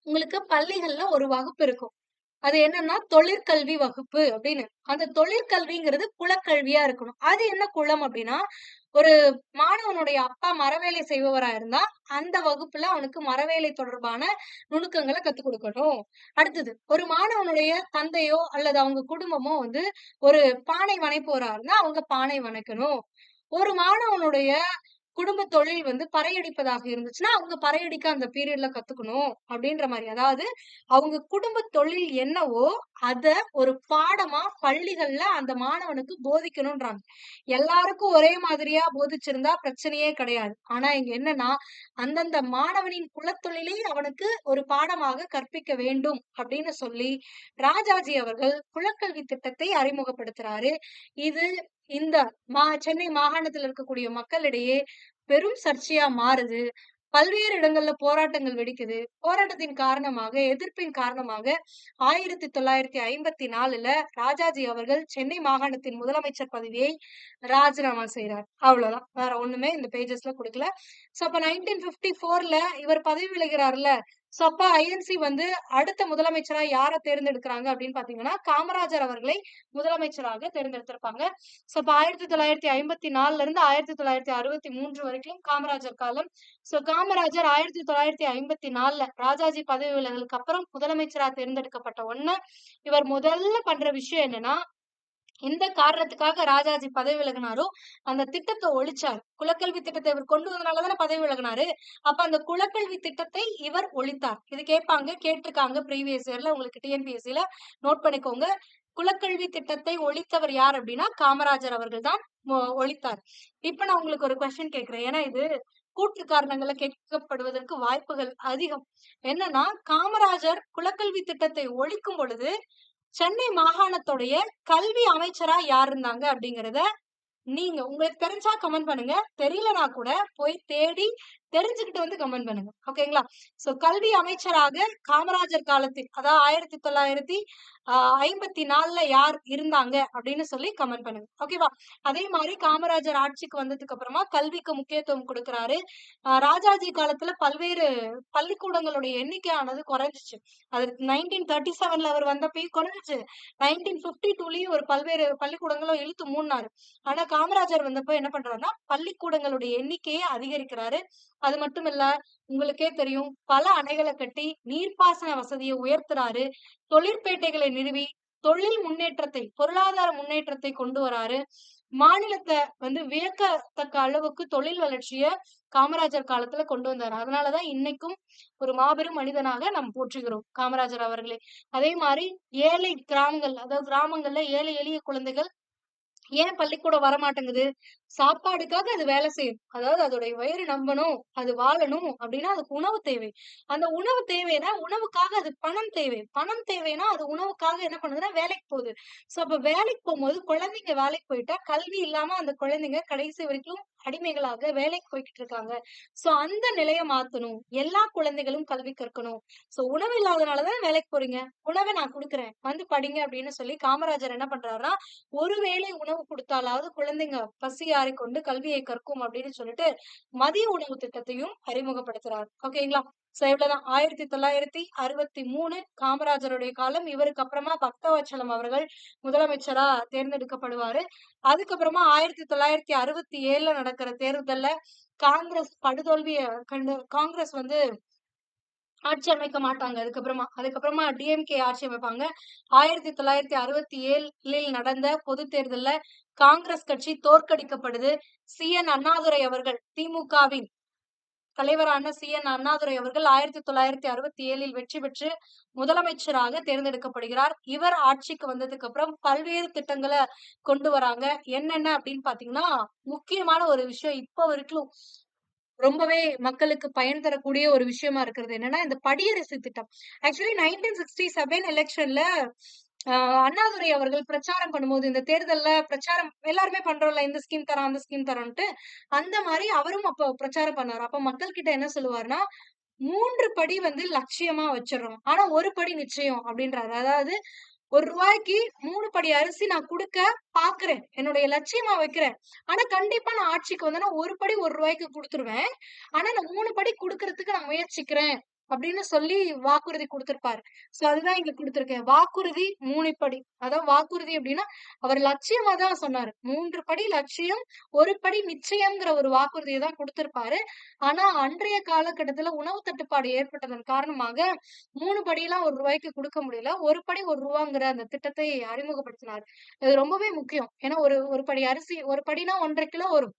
உங்களுக்கு பள்ளிகள்ல ஒரு வகுப்பு இருக்கும். அது என்னன்னா தொழிற்கல்வி வகுப்பு அப்படின்னு. அந்த தொழிற்கல்விங்கிறது குலக்கல்வியா இருக்கணும். அது என்ன குலம் அப்படின்னா, ஒரு மாணவனுடைய அப்பா மரவேலை செய்பவரா இருந்தா, அந்த வகுப்புல அவனுக்கு மரவேலை தொடர்பான நுணுக்கங்கள கத்துக் குடுக்கணும். அடுத்தது, ஒரு மாணவனுடைய தந்தையோ அல்லது அவங்க குடும்பமோ வந்து ஒரு பானை வனைப்போரா இருந்தா, அவங்க பானை வனைக்கணும். ஒரு மாணவனுடைய குடும்ப தொழில் வந்து பறையடிப்பதாக இருந்துச்சுன்னா, அவங்க பறையடிக்க அந்த பீரியட்ல கத்துக்கணும் அப்படின்ற மாரி. அதாவது அவங்க குடும்ப தொழில் என்னவோ, அத ஒரு பாடமா பள்ளிகள்ல அந்த மாணவனுக்கு போதிக்கணும்ன்றாங்க. எல்லாருக்கும் ஒரே மாதிரியா போதிச்சிருந்தா பிரச்சனையே கிடையாது. ஆனா இங்க என்னன்னா, அந்தந்த மாணவனின் குலத்தொழிலை அவனுக்கு ஒரு பாடமாக கற்பிக்க வேண்டும் அப்படின்னு சொல்லி, ராஜாஜி அவர்கள் குலக்கல்வி திட்டத்தை அறிமுகப்படுத்துறாரு. இது இந்த சென்னை மாகாணத்துல இருக்கக்கூடிய மக்களிடையே பெரும் சர்ச்சையா மாறுது. பல்வேறு இடங்கள்ல போராட்டங்கள் வெடிக்குது. போராட்டத்தின் காரணமாக, எதிர்ப்பின் காரணமாக 1954ல ராஜாஜி அவர்கள் சென்னை மாகாணத்தின் முதலமைச்சர் பதவியை ராஜினாமா செய்றார். அவ்வளவுதான். வேற ஒண்ணுமே இந்த பேஜஸ்ல குடுக்கல. சோ அப்ப 1954ல இவர் பதவி விலகிறார்ல. சோ அப்ப ஐஎன்சி வந்து அடுத்த முதலமைச்சரா யார தேர்ந்தெடுக்கிறாங்க அப்படின்னு பாத்தீங்கன்னா, காமராஜர் அவர்களை முதலமைச்சராக தேர்ந்தெடுத்திருப்பாங்க. சோ அப்ப 1954ல இருந்து 1963 வரைக்கும் காமராஜர் காலம். சோ காமராஜர் 1954ல ராஜாஜி பதவி விலகலுக்கு அப்புறம் முதலமைச்சரா தேர்ந்தெடுக்கப்பட்ட உடனே, இவர் முதல்ல பண்ற விஷயம் என்னன்னா, எந்த காரணத்துக்காக ராஜாஜி பதவி விலகுனாரோ, அந்த திட்டத்த ஒழிச்சாரு. குலக்கல்வி திட்டத்த இவர் கொண்டு வந்தனால தானே பதவி விலகுனாரு. அப்ப அந்த குலக்கல்வி திட்டத்தை இவர் ஒழித்தார். இது கேட்பாங்க, கேட்டிருக்காங்க ப்ரீவியஸ் இயர்ல உங்களுக்கு டிஎன்பிஎஸ்சில நோட் பண்ணிக்கோங்க. குலக்கல்வி திட்டத்தை ஒழித்தவர் யார் அப்படின்னா, காமராஜர் அவர்கள் தான் ஒழித்தார். இப்ப நான் உங்களுக்கு ஒரு கொஸ்டின் கேட்கிறேன். ஏன்னா இது கூற்று காரணங்கள்ல கேட்கப்படுவதற்கு வாய்ப்புகள் அதிகம். என்னன்னா, காமராஜர் குலக்கல்வி திட்டத்தை ஒழிக்கும் பொழுது, சென்னை மாகாணத்துடைய கல்வி அமைச்சரா யார் இருந்தாங்க அப்படிங்கிறத நீங்க உங்களுக்கு தெரிஞ்சா கமெண்ட் பண்ணுங்க. தெரியலனா கூட போய் தேடி தெரிஞ்சுகிட்டு வந்து கமெண்ட் பண்ணுங்க. ஓகேங்களா? சோ கல்வி அமைச்சராக காமராஜர் காலத்தில் அதாவது 1954ல யார் இருந்தாங்க அப்படின்னு சொல்லி கமெண்ட் பண்ணுங்க. ஓகேவா? அதே மாரி காமராஜர் ஆட்சிக்கு வந்ததுக்கு அப்புறமா கல்விக்கு முக்கியத்துவம் குடுக்குறாரு. ராஜாஜி காலத்துல பல்வேறு பள்ளிக்கூடங்களுடைய எண்ணிக்கையானது குறைஞ்சுச்சு. அது 1937ல அவர் வந்தப்பயும் குறைஞ்சுச்சு. 1952லயும் ஒரு பல்வேறு பள்ளிக்கூடங்களும் இழுத்து மூடுனாரு. ஆனா காமராஜர் வந்தப்போ என்ன பண்றாருன்னா, பள்ளிக்கூடங்களுடைய எண்ணிக்கையை அதிகரிக்கிறாரு. அது மட்டும் இல்ல, உங்களுக்கே தெரியும் பல அணைகள கட்டி நீர்ப்பாசன வசதிய உயர்த்துறாரு. தொழிற்பேட்டைகளை நிறுவி தொழில் முன்னேற்றத்தை, பொருளாதார முன்னேற்றத்தை கொண்டு வராரு. மாநிலத்த வந்து வியக்கத்தக்க அளவுக்கு தொழில் வளர்ச்சிய காமராஜர் காலத்துல கொண்டு வந்தாரு. அதனாலதான் இன்னைக்கும் ஒரு மாபெரும் மனிதனாக நாம் போற்றுகிறோம் காமராஜர் அவர்களே. அதே மாரி ஏழை கிராமங்கள், அதாவது கிராமங்கள்ல ஏழை எளிய குழந்தைகள் ஏன் பள்ளிக்கூடம் வரமாட்டேங்குது? சாப்பாடுக்காக அது வேலை செய்யும். அதாவது அதோடைய வயிறு நம்பணும், அது வாழணும் அப்டின்னா அதுக்கு உணவு தேவை. அந்த உணவு தேவைன்னா, உணவுக்காக அது பணம் தேவை. பணம் தேவைன்னா, அது உணவுக்காக என்ன பண்ணுதுன்னா வேலைக்கு போகுது. சோ அப்ப வேலைக்கு போம்போது குழந்தைங்க வேலைக்கு போயிட்டா, கல்வி இல்லாம அந்த குழந்தைங்க கடைசி வரைக்கும் அடிமைகளாக வேலைக்கு போய்க்கிட்டு இருக்காங்க. சோ அந்த நிலைய மாத்தணும். எல்லா குழந்தைகளும் கல்வி கற்கணும். சோ உணவு இல்லாதனால தான் வேலைக்கு போறீங்க. உணவ நான் குடுக்குறேன். வந்து படிங்க அப்டின்னு சொல்லி காமராஜர் என்ன பண்றாருன்னா, ஒரு வேளை உணவு குடுத்தாலாவது குழந்தைங்க பசி ஆறிக்கொண்டு கல்வியை கற்கும் அப்படின்னு சொல்லிட்டு மதிய உணவு திட்டத்தையும் அறிமுகப்படுத்துறார். ஓகேங்களா? சோ இவ்வளவுதான். 1963 காமராஜருடைய காலம். இவருக்கு அப்புறமா பக்தவத்சலம் அவர்கள் முதலமைச்சரா தேர்ந்தெடுக்கப்படுவாரு. அதுக்கப்புறமா 1967ல நடக்கிற தேர்தல்ல காங்கிரஸ் படுதோல்விய கண்டு காங்கிரஸ் வந்து ஆட்சி அமைக்க மாட்டாங்க. அதுக்கப்புறமா டிஎம்கே ஆட்சி அமைப்பாங்க. 1967ல் நடந்த பொது தேர்தல்ல காங்கிரஸ் கட்சி தோற்கடிக்கப்படுது. சி.என். அண்ணாதுரை அவர்கள் திமுகவின் தலைவரான சி.என். அண்ணாதுரை அவர்கள் 1967ல் வெற்றி பெற்று முதலமைச்சராக தேர்ந்தெடுக்கப்படுகிறார். இவர் ஆட்சிக்கு வந்ததுக்கு அப்புறம் பல்வேறு திட்டங்கள கொண்டு வராங்க. என்னென்ன அப்படின்னு பாத்தீங்கன்னா, முக்கியமான ஒரு விஷயம் இப்ப வரைக்கும் ரொம்பவே மக்களுக்கு பயன் தரக்கூடிய ஒரு விஷயமா இருக்கிறது என்னன்னா, இந்த படியரசு திட்டம். ஆக்சுவலி 1967 எலக்ஷன்ல அண்ணாதுரை அவர்கள் பிரச்சாரம் பண்ணும்போது, இந்த தேர்தல்ல பிரச்சாரம் எல்லாருமே பண்றோம்ல, இந்த ஸ்கீம் தரோம், அந்த ஸ்கீம் தரோன்ட்டு. அந்த மாரி அவரும் அப்போ பிரச்சாரம் பண்ணாரு. அப்ப மக்கள் கிட்ட என்ன சொல்லுவாருன்னா, 3 படி வந்து லட்சியமா வச்சுர்றோம். ஆனா 1 படி நிச்சயம் அப்டின்றாரு. அதாவது ரூ. 1க்கு 3 படி அரிசி நான் குடுக்க பாக்குறேன். என்னுடைய லட்சியமா வைக்கிறேன். ஆனா கண்டிப்பா நான் ஆட்சிக்கு வந்தேன்னா 1 படி ரூ. 1க்கு குடுத்துருவேன். ஆனா நான் 3 படி குடுக்கறதுக்கு நான் முயற்சிக்கிறேன். அப்படின்னு சொல்லி வாக்குறுதி குடுத்திருப்பாரு. சோ அதுதான் இங்க குடுத்திருக்கேன். வாக்குறுதி 3 படி. அதாவது வாக்குறுதி அப்டின்னா, அவர் லட்சியமா தான் சொன்னாரு. 3 படி லட்சியம், 1 படி நிச்சயம்ங்கிற ஒரு வாக்குறுதிய தான் குடுத்திருப்பாரு. ஆனா அன்றைய காலகட்டத்துல உணவு தட்டுப்பாடு ஏற்பட்டதன் காரணமாக 3 படியெல்லாம் ரூ. 1க்கு குடுக்க முடியல. 1 படி ரூ. 1ங்கிற அந்த திட்டத்தை அறிமுகப்படுத்தினார். இது ரொம்பவே முக்கியம். ஏன்னா ஒரு படி அரிசி 1 படின்னா 1 1/2 கிலோ வரும்.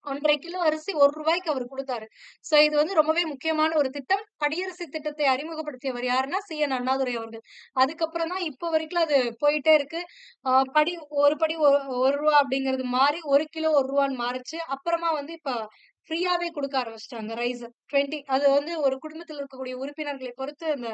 1 1/2 கிலோ அரிசி ரூ. 1க்கு அவரு குடுத்தாரு. சோ இது வந்து ரொம்பவே முக்கியமான ஒரு திட்டம். படியரசு திட்டத்தை அறிமுகப்படுத்தியவர் யாருன்னா, சி.என். அண்ணாதுரை அவர்கள். அதுக்கப்புறம் தான் இப்ப வரைக்கும் அது போயிட்டே இருக்கு. படி 1 படி ரூ. 1 அப்படிங்கிறது மாறி 1 கிலோ ரூ. 1ன்னு மாறுச்சு. அப்புறமா வந்து இப்ப ஃப்ரீயாவே குடுக்க ஆரம்பிச்சுட்டாங்க ரைஸ் 20 அது வந்து ஒரு குடும்பத்தில் இருக்கக்கூடிய உறுப்பினர்களை பொறுத்து அந்த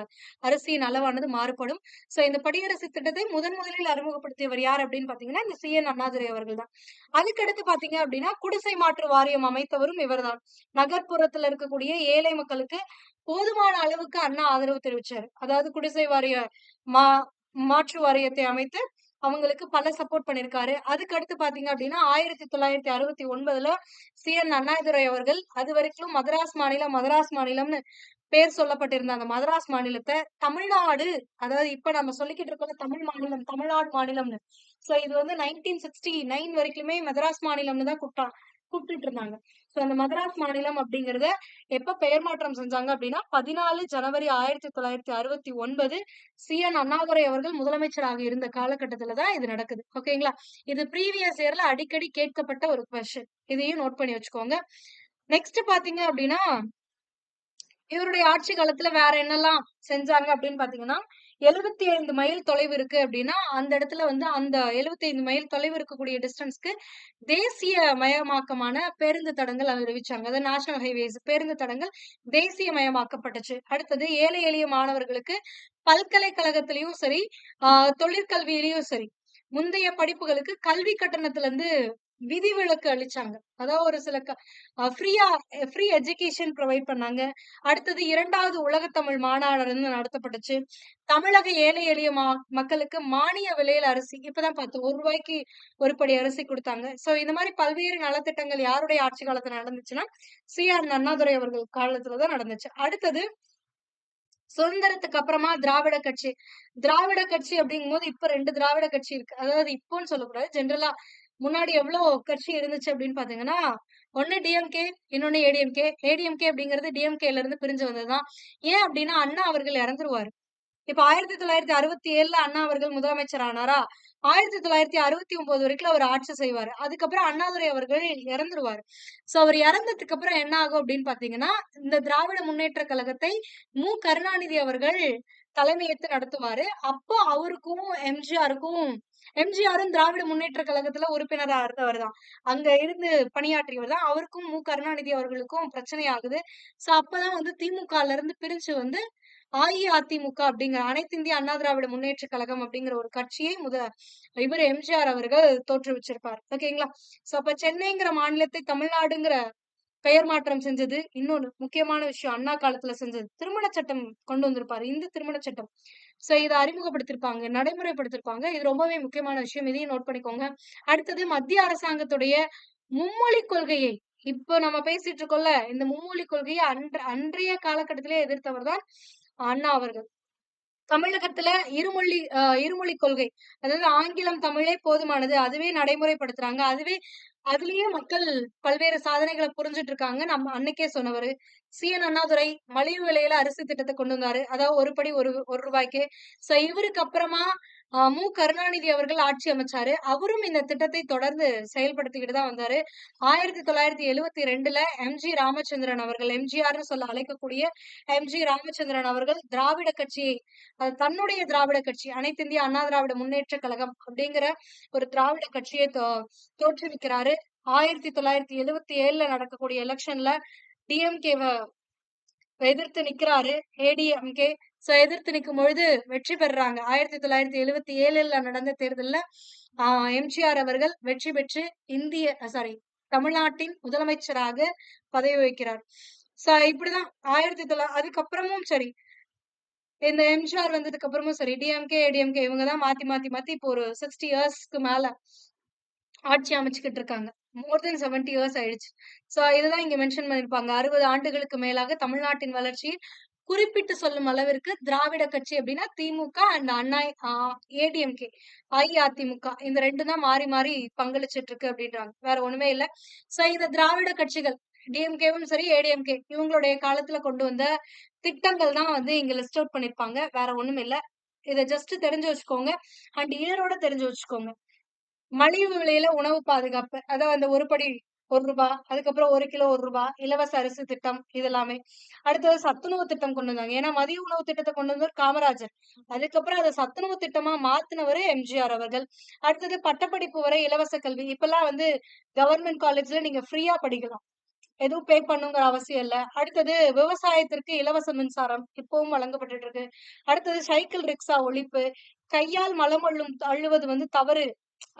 அரிசியின் அளவானது மாறுபடும். சோ இந்த படியரசு திட்டத்தை முதலில் அறிமுகப்படுத்தியவர் யார் அப்படின்னு பாத்தீங்கன்னா, இந்த சி.என். அண்ணாதுரை அவர்கள் தான். அதுக்கடுத்து பாத்தீங்க அப்படின்னா, குடிசை மாற்று வாரியம் அமைத்தவரும் இவர்தான். நகர்ப்புறத்துல இருக்கக்கூடிய ஏழை மக்களுக்கு போதுமான அளவுக்கு அண்ணா ஆதரவு தெரிவிச்சாரு. அதாவது குடிசை வாரிய மா மாற்று வாரியத்தை அமைத்து அவங்களுக்கு பல சப்போர்ட் பண்ணியிருக்காரு. அதுக்கு அடுத்து பாத்தீங்க அப்படின்னா, 1969ல சி.என். அண்ணாதுரை அவர்கள் அதுவரைக்கும் மதராஸ் மாநிலம்னு பேர் சொல்லப்பட்டிருந்த அந்த மதராஸ் மாநிலத்த தமிழ்நாடு அதாவது இப்ப நம்ம சொல்லிக்கிட்டு இருக்கோம்ல தமிழ் மாநிலம், தமிழ்நாடு மாநிலம்னு. சோ இது வந்து 1969 வரைக்குமே மதராஸ் மாநிலம்னு தான் கூப்பிட்டுட்டு இருந்தாங்க. சோ அந்த மதராஸ் மாநிலம் அப்படிங்கிறத எப்ப பெயர் மாற்றம் செஞ்சாங்க அப்படின்னா, 14 ஜனவரி 1969 சி.என். அண்ணாதுரை அவர்கள் முதலமைச்சராக இருந்த காலகட்டத்துல தான் இது நடக்குது. ஓகேங்களா? இது ப்ரீவியஸ் இயர்ல அடிக்கடி கேட்கப்பட்ட ஒரு கொஸ்டின். இதையும் நோட் பண்ணி வச்சுக்கோங்க. நெக்ஸ்ட் பாத்தீங்க அப்படின்னா, இவருடைய ஆட்சி காலத்துல வேற என்னெல்லாம் செஞ்சாங்க அப்படின்னு பாத்தீங்கன்னா, 75 மைல் தொலைவு இருக்கு அப்படின்னா, அந்த இடத்துல வந்து அந்த 75 மைல் தொலைவு இருக்கக்கூடிய டிஸ்டன்ஸ்க்கு தேசிய மயமாக்கமான பேருந்து தடங்கள் அறிவிச்சாங்க. அதாவது நேஷனல் ஹைவேஸ் பேருந்து தடங்கள் தேசியமயமாக்கப்பட்டுச்சு. அடுத்தது ஏழை எளிய மாணவர்களுக்கு பல்கலைக்கழகத்திலயும் சரி, தொழிற்கல்வியிலயும் சரி, முந்தைய படிப்புகளுக்கு கல்வி கட்டணத்துல இருந்து விதிவிலக்கு அளிச்சாங்க. அதாவது ஒரு சில ஃப்ரீ எஜுகேஷன் ப்ரொவைட் பண்ணாங்க. அடுத்தது 2வது உலகத்தமிழ் மாநாடு வந்து நடத்தப்பட்டுச்சு. தமிழக ஏழை எளிய மக்களுக்கு மானிய விலையில அரிசி இப்பதான் பார்த்தோம். ரூ. 1க்கு 1 படி அரிசி குடுத்தாங்க. சோ இந்த மாரி பல்வேறு நலத்திட்டங்கள் யாருடைய ஆட்சி காலத்துல நடந்துச்சுன்னா, சி.ஆர். அண்ணாதுரை அவர்கள் காலத்துல தான் நடந்துச்சு. அடுத்தது சுதந்திரத்துக்கு அப்புறமா திராவிட கட்சி. திராவிட கட்சி அப்படிங்கும்போது இப்ப 2 திராவிட கட்சி இருக்கு. அதாவது இப்போன்னு சொல்லக்கூடாது. ஜெனரலா முன்னாடி எவ்ளோ கட்சி இருந்துச்சு அப்படின்னு பாத்தீங்கன்னா, ஒண்ணு டிஎம்கே, இன்னொன்னு ஏடிஎம்கே. ஏடிஎம்கே அப்படிங்கிறது டிஎம்கேல இருந்து பிரிஞ்சு வந்ததுதான். ஏன் அப்படின்னா, அண்ணா அவர்கள் இறந்துருவாரு. இப்ப 1967ல அண்ணா அவர்கள் முதலமைச்சர் ஆனாரா? 1969 வரைக்கும் அவர் ஆட்சி செய்வாரு. அதுக்கப்புறம் அண்ணாதுரை அவர்கள் இறந்துருவாரு. சோ அவர் இறந்ததுக்கு அப்புறம் என்ன ஆகும் அப்படின்னு பாத்தீங்கன்னா, இந்த திராவிட முன்னேற்றக் கழகத்தை கருணாநிதி அவர்கள் தலைமையேத்து நடத்துவாரு. அப்போ அவருக்கும் எம்ஜிஆரும் திராவிட முன்னேற்றக் கழகத்துல உறுப்பினரா இருந்தவர் தான். அங்க இருந்து பணியாற்றியவர் தான். அவருக்கும் கருணாநிதி அவர்களுக்கும் பிரச்சனை ஆகுது. சோ அப்பதான் வந்து திமுகல இருந்து பிரிஞ்சு வந்து அஇஅதிமுக அப்படிங்கிற அனைத்து இந்திய அண்ணா திராவிட முன்னேற்றக் கழகம் அப்படிங்கிற ஒரு கட்சியை இவர் எம்ஜிஆர் அவர்கள் தோற்றுவிச்சிருப்பார். ஓகேங்களா? சோ அப்ப சென்னைங்கிற மாநிலத்தை தமிழ்நாடுங்கிற பெயர் மாற்றம் செஞ்சது. இன்னொன்னு முக்கியமான விஷயம் அண்ணா காலத்துல செஞ்சது. திருமண சட்டம் கொண்டு வந்திருப்பாரு. இந்து திருமண சட்டம். சோ இத அறிமுகப்படுத்திருப்பாங்க. நடைமுறைப்படுத்திருப்பாங்க. இது ரொம்பவே முக்கியமான விஷயம். இதையும் நோட் பண்ணிக்கோங்க. அடுத்தது மத்திய அரசாங்கத்துடைய மும்மொழி கொள்கையை இப்போ நம்ம பேசிட்டு இருக்கோம்ல, இந்த மும்மொழி கொள்கைய அன்றைய காலகட்டத்திலே எதிர்த்தவர் தான் அண்ணா அவர்கள். தமிழகத்துல இருமொழி கொள்கை. அதாவது ஆங்கிலம், தமிழே போதுமானது. அதுவே நடைமுறைப்படுத்துறாங்க. அதிலேயே மக்கள் பல்வேறு சாதனைகள புரிஞ்சுட்டு இருக்காங்க. நம்ம அன்னைக்கே சொன்னவரு. சி.என். அண்ணாதுரை மலிவு விலையில அரிசி திட்டத்த கொண்டு வந்தாரு. அதாவது ஒரு படி ரூ. 1. சோ இவருக்கு அப்புறமா மு. கருணாநிதி அவர்கள் ஆட்சி அமைச்சாரு. அவரும் இந்த திட்டத்தை தொடர்ந்து செயல்படுத்திக்கிட்டு தான் வந்தாரு. 1972ல எம்.ஜி. ராமச்சந்திரன் அவர்கள், எம்ஜிஆர்ன்னு சொல்ல அழைக்கக்கூடிய எம்.ஜி. ராமச்சந்திரன் அவர்கள் திராவிட கட்சியை தன்னுடைய திராவிட கட்சி, அனைத்து இந்திய அண்ணா திராவிட முன்னேற்றக் கழகம் அப்படிங்கிற ஒரு திராவிட கட்சியை தோற்றுவிக்கிறாரு. 1977ல நடக்கக்கூடிய எலெக்ஷன்ல டிஎம்கேவ எதிர்த்து நிக்கிறாரு. ஏடிஎம்கே. சோ எதிர்த்து நிக்கும் பொழுது வெற்றி பெறுறாங்க. 1977ல நடந்த தேர்தல்ல எம்ஜிஆர் அவர்கள் வெற்றி பெற்று தமிழ்நாட்டின் முதலமைச்சராக பதவி வகிக்கிறார். சோ இப்படிதான் அதுக்கப்புறமும் சரி, இந்த எம்ஜிஆர் வந்ததுக்கு அப்புறமும் சரி, டிஎம்கே, ஏடிஎம்கே இவங்க தான் மாத்தி மாத்தி மாத்தி இப்போ ஒரு 60 இயர்ஸ்க்கு மேல ஆட்சி அமைச்சுக்கிட்டு இருக்காங்க. மோர் தென் 70 இயர்ஸ் ஆயிடுச்சு. சோ இதுதான் இங்க மென்ஷன் பண்ணியிருப்பாங்க. 60 ஆண்டுகளுக்கு மேலாக தமிழ்நாட்டின் வளர்ச்சி குறிப்பிட்டு சொல்லும் அளவிற்கு திராவிட கட்சி அப்படின்னா திமுக அண்ட் அண்ணா ஏடிஎம்கே, அஇஅதிமுக இந்த 2 தான் மாறி மாறி பங்களிச்சிட்டு இருக்கு அப்படின்றாங்க. வேற ஒண்ணுமே இல்ல. சோ இந்த திராவிட கட்சிகள் டிஎம்கேவும் சரி, ஏடிஎம்கே இவங்களுடைய காலத்துல கொண்டு வந்த திட்டங்கள் தான் வந்து இங்க லிஸ்ட் அவுட் பண்ணிருப்பாங்க. வேற ஒண்ணும் இல்ல. இத ஜஸ்ட் தெரிஞ்சு வச்சுக்கோங்க. அண்ட் இயரோட தெரிஞ்சு வச்சுக்கோங்க. மலிவு விலையில உணவு பாதுகாப்பு. அதான் அந்த ஒரு படி ரூ. 1, அதுக்கப்புறம் 1 கிலோ ரூ. 1, இலவச அரிசி திட்டம் இதெல்லாமே. அடுத்தது சத்துணவு திட்டம் கொண்டு வந்தாங்க. ஏன்னா மதிய உணவு திட்டத்த கொண்டு வந்தவர் காமராஜர். அதுக்கப்புறம் அத சத்துணவு திட்டமா மாத்துனவரு எம்ஜிஆர் அவர்கள். அடுத்தது பட்டப்படிப்பு வரை இலவச கல்வி. இப்பல்லாம் வந்து கவர்மெண்ட் காலேஜ்ல நீங்க ஃப்ரீயா படிக்கலாம். எதுவும் பே பண்ணணுங்கிற அவசியம் இல்ல. அடுத்தது விவசாயத்திற்கு இலவச மின்சாரம் இப்பவும் வழங்கப்பட்டுட்டு இருக்கு. அடுத்தது சைக்கிள் ரிக்ஷா ஒழிப்பு. கையால் மலம் அள்ளுவது வந்து தவறு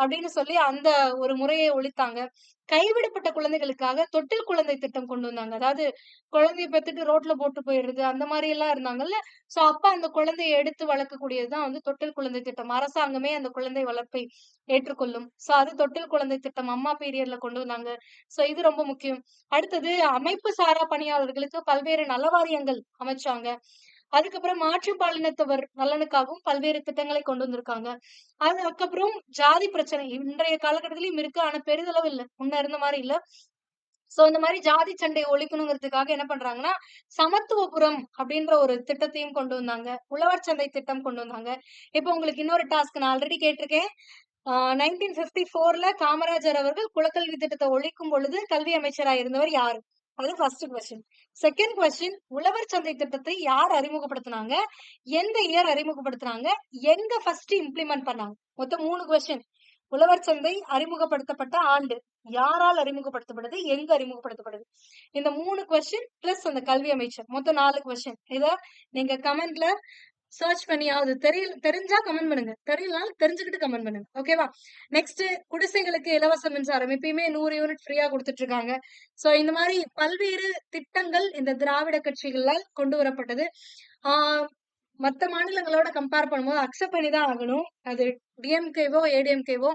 அப்படின்னு சொல்லி அந்த ஒரு முறையை ஒழித்தாங்க. கைவிடப்பட்ட குழந்தைகளுக்காக தொட்டில் குழந்தை திட்டம் கொண்டு வந்தாங்க. அதாவது குழந்தைய பெத்துட்டு ரோட்ல போட்டு போயிடுறது அந்த மாரி எல்லாம் இருந்தாங்கல்ல. சோ அப்ப அந்த குழந்தைய எடுத்து வளர்க்கக்கூடியது தான் வந்து தொட்டில் குழந்தை திட்டம். அரசாங்கமே அந்த குழந்தை வளர்ப்பை ஏற்றுக்கொள்ளும். சோ அது தொட்டில் குழந்தை திட்டம் அம்மா பீரியட்ல கொண்டு வந்தாங்க. சோ இது ரொம்ப முக்கியம். அடுத்தது அமைப்பு சாரா பணியாளர்களுக்கு பல்வேறு நலவாரியங்கள் அமைச்சாங்க. அதுக்கப்புறம் மாற்றுப்பாலினத்தவர் நலனுக்காகவும் பல்வேறு திட்டங்களை கொண்டு வந்திருக்காங்க. அதுக்கப்புறம் ஜாதி பிரச்சனை இன்றைய காலகட்டத்திலயும் இருக்கு. ஆனா பெரிதளவு இல்ல. முன்ன இருந்த மாரி இல்ல. சோ இந்த மாரி ஜாதி சண்டைய ஒழிக்கணுங்கிறதுக்காக என்ன பண்றாங்கன்னா, சமத்துவபுரம் அப்படின்ற ஒரு திட்டத்தையும் கொண்டு வந்தாங்க. உழவர் சந்தை திட்டம் கொண்டு வந்தாங்க. இப்ப உங்களுக்கு இன்னொரு டாஸ்க் நான் ஆல்ரெடி கேட்டிருக்கேன். 1954ல காமராஜர் அவர்கள் குலக்கல்வி திட்டத்த ஒழிக்கும் பொழுது கல்வி அமைச்சரா இருந்தவர் யாரு? அது ஃபர்ஸ்ட் கொஸ்டின். செகண்ட் கொஸ்டின் உழவர் சந்தை திட்டத்தை யார் அறிமுகப்படுத்துனாங்க? எந்த இயர் அறிமுகப்படுத்துனாங்க? எங்க ஃபர்ஸ்ட் இம்ப்ளிமெண்ட் பண்ணாங்க? மொத்தம் 3 கொஸ்டின். உழவர் சந்தை அறிமுகப்படுத்தப்பட்ட ஆண்டு. யாரால் அறிமுகப்படுத்தப்படுது? எங்க அறிமுகப்படுத்தப்படுது? இந்த 3 கொஸ்டின் பிளஸ் அந்த கல்வி அமைச்சர். மொத்தம் 4 கொஸ்டின். இத நீங்க கமெண்ட்ல சர்ச் பண்ணியாவது தெரிஞ்சா கமெண்ட் பண்ணுங்க. தெரியலனாலும் தெரிஞ்சுக்கிட்டு கமெண்ட் பண்ணுங்க. ஓகேவா? நெக்ஸ்ட் குடிசைகளுக்கு இலவச மின்சாரம். எப்பயுமே 100 யூனிட் ஃப்ரீயா குடுத்துட்டு இருக்காங்க. சோ இந்த மாரி பல்வேறு திட்டங்கள் இந்த திராவிட கட்சிகளால் கொண்டு வரப்பட்டது. ஆ மத்த மாநிலங்களோட கம்பேர் பண்ணும்போது அக்செப்ட் பண்ணி தான் ஆகணும். அது டிஎம்கேவோ, ஏடிஎம்கேவோ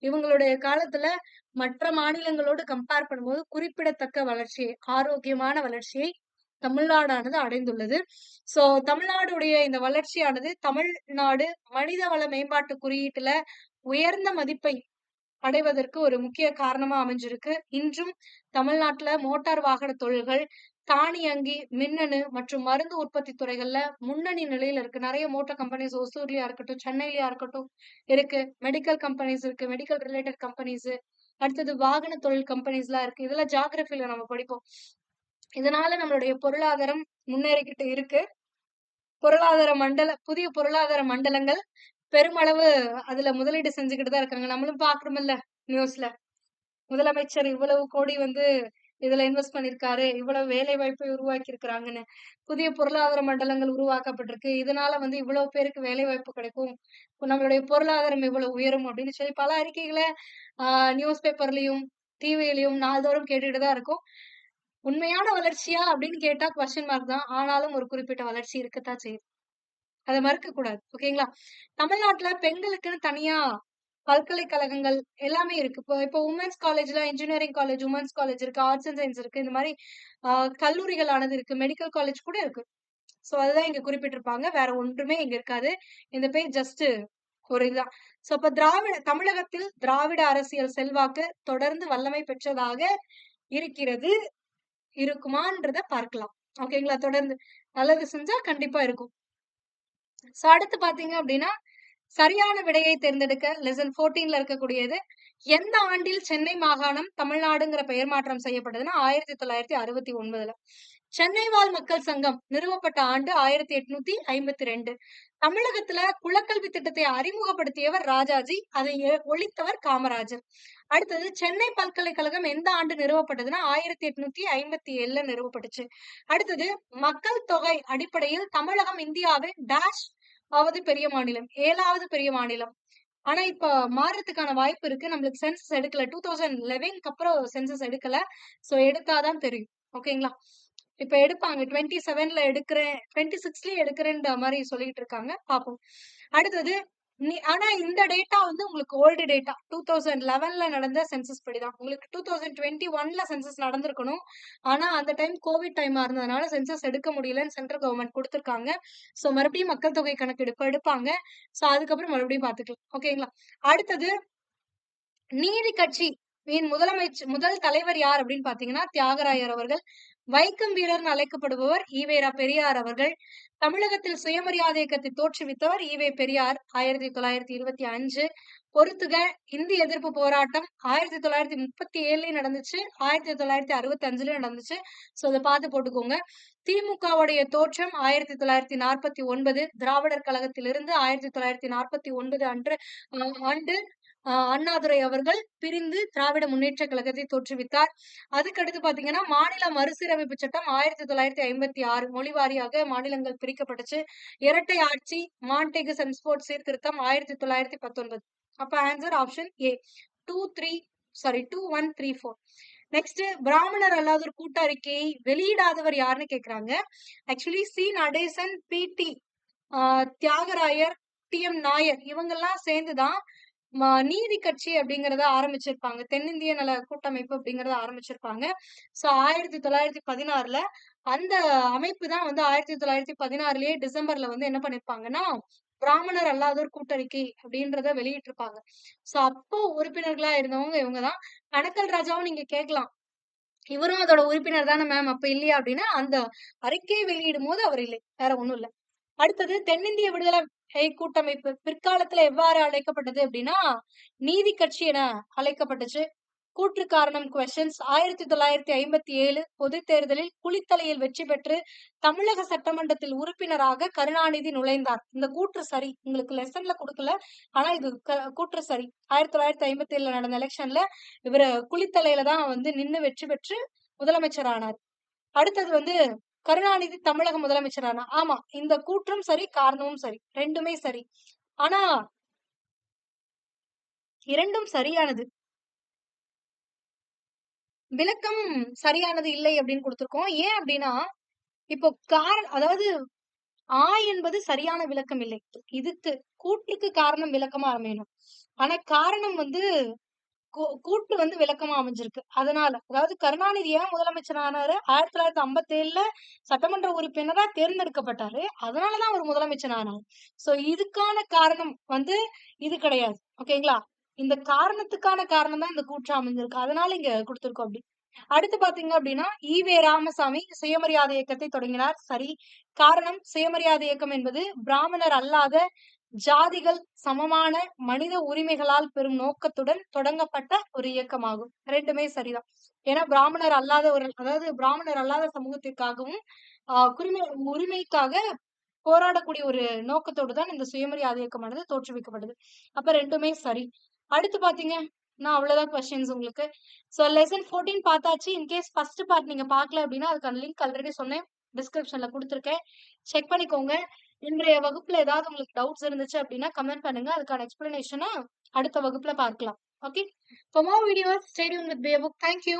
இவங்களுடைய காலத்துல மற்ற மாநிலங்களோடு கம்பேர் பண்ணும்போது குறிப்பிடத்தக்க வளர்ச்சியை, ஆரோக்கியமான வளர்ச்சியை தமிழ்நாடானது அடைந்துள்ளது. சோ தமிழ்நாடுடைய இந்த வளர்ச்சியானது தமிழ்நாடு மனிதவள மேம்பாட்டு குறியீட்டுல உயர்ந்த மதிப்பை அடைவதற்கு ஒரு முக்கிய காரணமா அமைஞ்சிருக்கு. இன்றும் தமிழ்நாட்டுல மோட்டார் வாகன தொழில்கள் தானியங்கி, மின்னணு மற்றும் மருந்து உற்பத்தி துறைகள்ல முன்னணி நிலையில இருக்கு. நிறைய மோட்டார் கம்பெனிஸ் ஒசூர்லயா இருக்கட்டும், சென்னையிலயா இருக்கட்டும் இருக்கு. மெடிக்கல் கம்பெனிஸ் இருக்கு. Medical related companies. அடுத்தது வாகன தொழில் கம்பெனிஸ்லாம் இருக்கு. இதெல்லாம் ஜியோகிராஃபில நம்ம படிப்போம். இதனால நம்மளுடைய பொருளாதாரம் முன்னேறிக்கிட்டு இருக்கு. புதிய பொருளாதார மண்டலங்கள் பெருமளவு அதுல முதலீடு செஞ்சுக்கிட்டு தான் இருக்காங்க. நம்மளும் பார்க்கிறோம்ல நியூஸ்ல. முதலமைச்சர் இவ்வளவு கோடி வந்து இதுல இன்வெஸ்ட் பண்ணியிருக்காரு. இவ்வளவு வேலை வாய்ப்பை உருவாக்கி இருக்கிறாங்கன்னு. புதிய பொருளாதார மண்டலங்கள் உருவாக்கப்பட்டிருக்கு. இதனால வந்து இவ்வளவு பேருக்கு வேலை வாய்ப்பு கிடைக்கும். நம்மளுடைய பொருளாதாரம் இவ்வளவு உயரும் அப்படின்னு சொல்லி பல அறிக்கைகள நியூஸ் பேப்பர்லயும், டிவிலயும் நாள்தோறும் கேட்டுட்டு தான் இருக்கோம். உண்மையான வளர்ச்சியா அப்படின்னு கேட்டா கொஸ்டின் மார்க் தான். ஆனாலும் ஒரு குறிப்பிட்ட வளர்ச்சி இருக்கத்தான் செய்யுது. அத மறுக்கக் கூடாது. ஓகேங்களா? தமிழ்நாட்டுல பெண்களுக்குன்னு தனியா பல்கலைக்கழகங்கள் எல்லாமே இருக்கு. இப்போ உமன்ஸ் காலேஜ்ல இன்ஜினியரிங் காலேஜ், உமன்ஸ் காலேஜ் இருக்கு, ஆர்ட்ஸ் அண்ட் சயின்ஸ் இருக்கு. இந்த மாரி கல்லூரிகளானது இருக்கு. மெடிக்கல் காலேஜ் கூட இருக்கு. சோ அதுதான் இங்க குறிப்பிட்டிருப்பாங்க. வேற ஒன்றுமே இங்க இருக்காது. இந்த பேர் ஜஸ்ட் ஒரு இதுதான். சோ அப்ப தமிழகத்தில் திராவிட அரசியல் செல்வாக்கு தொடர்ந்து வல்லமை பெற்றதாக இருக்கிறது. இருக்குமான்றத பார்க்கலாம். ஓகேங்களா? தொடர்ந்து நல்லது செஞ்சா கண்டிப்பா இருக்கும். சோ அடுத்து பாத்தீங்க அப்படின்னா, சரியான விடையை தேர்ந்தெடுக்க லெசன் 14ல இருக்கக்கூடியது. எந்த ஆண்டில் சென்னை மாகாணம் தமிழ்நாடுங்கிற பெயர் மாற்றம் செய்யப்பட்டதுன்னா 1969ல. சென்னை வாழ் மக்கள் சங்கம் நிறுவப்பட்ட ஆண்டு 1852. தமிழகத்துல குலக்கல்வி திட்டத்தை அறிமுகப்படுத்தியவர் ராஜாஜி, அதை ஒழித்தவர் காமராஜர். அடுத்தது சென்னை பல்கலைக்கழகம் எந்த ஆண்டு நிறுவப்பட்டதுன்னா 1857ல நிறுவப்பட்டுச்சு. அடுத்தது மக்கள் தொகை அடிப்படையில் தமிழகம் இந்தியாவின் டேஷ் ஆவது பெரிய மாநிலம், 7வது பெரிய மாநிலம். ஆனா இப்ப மாறுறதுக்கான வாய்ப்பு இருக்கு. நம்மளுக்கு சென்சஸ் எடுக்கல. 2011க்கு அப்புறம் சென்சஸ் எடுக்கல. சோ எடுத்தாதான் தெரியும். ஓகேங்களா? இப்ப எடுப்பாங்க. 27ல எடுக்கிறேன், 26லயே எடுக்கிறேன்ற மாரி சொல்லிட்டு இருக்காங்க. பாப்போம். அடுத்தது ஆனா இந்த டேட்டா வந்து உங்களுக்கு ஓல்டு டேட்டா. 2011ல நடந்த சென்சஸ் படிதான். உங்களுக்கு 2021ல சென்சஸ் நடந்திருக்கணும். ஆனா அந்த டைம் கோவிட் டைமா இருந்ததுனால சென்சஸ் எடுக்க முடியலன்னு சென்ட்ரல் கவர்மெண்ட் குடுத்திருக்காங்க. சோ மறுபடியும் மக்கள் தொகை கணக்கெடுப்பு எடுப்பாங்க. சோ அதுக்கப்புறம் மறுபடியும் பாத்துக்கலாம். ஓகேங்களா? அடுத்தது நீதி கட்சி முதல் தலைவர் யார் அப்படின்னு பாத்தீங்கன்னா தியாகராயர் அவர்கள். வைக்கம் வீரர்னு அழைக்கப்படுபவர் ஈவேரா பெரியார் அவர்கள். தமிழகத்தில் சுயமரியாதை இயக்கத்தை தோற்றுவித்தவர் ஈவே பெரியார் 1925. பொறுத்துக இந்தி எதிர்ப்பு போராட்டம் 1937லயும் நடந்துச்சு, 1965லயும் நடந்துச்சு. சோ அதை பார்த்து போட்டுக்கோங்க. திமுகவுடைய தோற்றம் 1949. திராவிடர் கழகத்திலிருந்து 1949 ஆண்டு அண்ணாதுரை அவர்கள் பிரிந்து திராவிட முன்னேற்ற கழகத்தை தோற்றுவித்தார். அதுக்கடுத்து பாத்தீங்கன்னா மாநில மறுசீரமைப்பு சட்டம் 1956 மொழி வாரியாக மாநிலங்கள் பிரிக்கப்பட்டுச்சு. இரட்டை ஆட்சி மான்டேகு செம்ஸ்போர்ட் சீர்திருத்தம் 1919. அப்ப ஆன்சர் ஆப்ஷன் ஏ. 2134. நெக்ஸ்ட் பிராமணர் அல்லாதோர் கூட்டறிக்கையை வெளியிடாதவர் யாருன்னு கேக்குறாங்க. Actually C Natesan, P T. Thyagarayar, T M. Nair இவங்கெல்லாம் சேர்ந்துதான் நீதி கட்சி அப்படிங்கறத ஆரம்பிச்சிருப்பாங்க. தென்னிந்திய நல கூட்டமைப்பு அப்படிங்கறத ஆரம்பிச்சிருப்பாங்க. சோ 1916ல அந்த அமைப்பு தான் வந்து 1916லயே டிசம்பர்ல வந்து என்ன பண்ணிருப்பாங்கன்னா பிராமணர் அல்லாதோர் கூட்டறிக்கை அப்படின்றத வெளியிட்டிருப்பாங்க. சோ அப்போ உறுப்பினர்களா இருந்தவங்க இவங்கதான். கணக்கல் ராஜாவும் நீங்க கேட்கலாம், இவரும் அதோட உறுப்பினர் தானே மேம், அப்ப இல்லையா அப்படின்னா அந்த அறிக்கையை வெளியிடும் போது அவர் இல்லை, வேற ஒண்ணும் இல்ல. அடுத்தது தென்னிந்திய விடுதலை கூட்டமைப்பு பிற்காலத்துல எவ்வாறு அழைக்கப்பட்டது அப்படின்னா நீதி கட்சி என அழைக்கப்பட்டுச்சு. கூற்று காரணம் கொஸ்டின்ஸ். 1957 பொது தேர்தலில் குளித்தலையில் வெற்றி பெற்று தமிழக சட்டமன்றத்தில் உறுப்பினராக கருணாநிதி நுழைந்தார். இந்த கூற்று சரி. உங்களுக்கு லெசன்ல கொடுக்கல, ஆனா இது கூற்று சரி. 1957 நடந்த எலெக்ஷன்ல இவரு குளித்தலையில தான் வந்து நின்னு வெற்றி பெற்று முதலமைச்சர் ஆனார். அடுத்தது வந்து கருணாநிதி தமிழக முதலமைச்சரானா, ஆமா இந்த கூற்றும் சரி, காரணமும் சரி, ரெண்டுமே சரி. ஆனா இரண்டும் சரியானது, விளக்கம் சரியானது இல்லை அப்படின்னு கொடுத்திருக்கோம். ஏன் அப்படின்னா இப்போ அதாவது என்பது சரியான விளக்கம் இல்லை. இதுக்கு கூற்றுக்கு காரணம் விளக்கமா அமையணும். ஆனா காரணம் வந்து கூட்டு வந்து விளக்கமா அமைஞ்சிருக்கு. அதனால அதாவது கருணாநிதி ஏன் முதலமைச்சர் ஆனாரு? 1957ல சட்டமன்ற உறுப்பினரா தேர்ந்தெடுக்கப்பட்டாரு. அதனாலதான் அவர் முதலமைச்சர் ஆனாரு. சோ இதுக்கான காரணம் வந்து இது கிடையாது. ஓகேங்களா? இந்த காரணத்துக்கான காரணம் தான் இந்த கூற்று அமைஞ்சிருக்கு. அதனால இங்க கொடுத்திருக்கோம் அப்படி. அடுத்து பாத்தீங்க அப்படின்னா ஈவே ராமசாமி சுயமரியாதை இயக்கத்தை தொடங்கினார். சரி. காரணம் சுயமரியாதை இயக்கம் என்பது பிராமணர் அல்லாத ஜாதிகள் சமமான மனித உரிமைகளால் பெறும் நோக்கத்துடன் தொடங்கப்பட்ட ஒரு இயக்கமாகும். ரெண்டுமே சரிதான். ஏன்னா பிராமணர் அல்லாதவர்கள், அதாவது பிராமணர் அல்லாத சமூகத்திற்காகவும் உரிமைக்காக போராடக்கூடிய ஒரு நோக்கத்தோடு தான் இந்த சுயமரியாதை இயக்கமானது தோற்றுவிக்கப்பட்டது. அப்ப ரெண்டுமே சரி. அடுத்து பாத்தீங்க நான் அவ்வளவுதான் கொஸ்டின்ஸ் உங்களுக்கு. சோ லெசன் 14 பார்த்தாச்சு. இன்கேஸ் ஃபர்ஸ்ட் பார்ட் நீங்க பார்க்கல அப்படின்னா அதுக்கான லிங்க் ஆல்ரெடி சொன்னேன், டிஸ்கிரிப்ஷன்ல கொடுத்திருக்கேன், செக் பண்ணிக்கோங்க. இன்றைய வகுப்புல ஏதாவது உங்களுக்கு டவுட்ஸ் இருந்துச்சு அப்படின்னா கமெண்ட் பண்ணுங்க. அதுக்கான எக்ஸ்பிளனேஷனை அடுத்த வகுப்புல பார்க்கலாம். Okay. For more videos, stay tuned with Baybook. Thank you.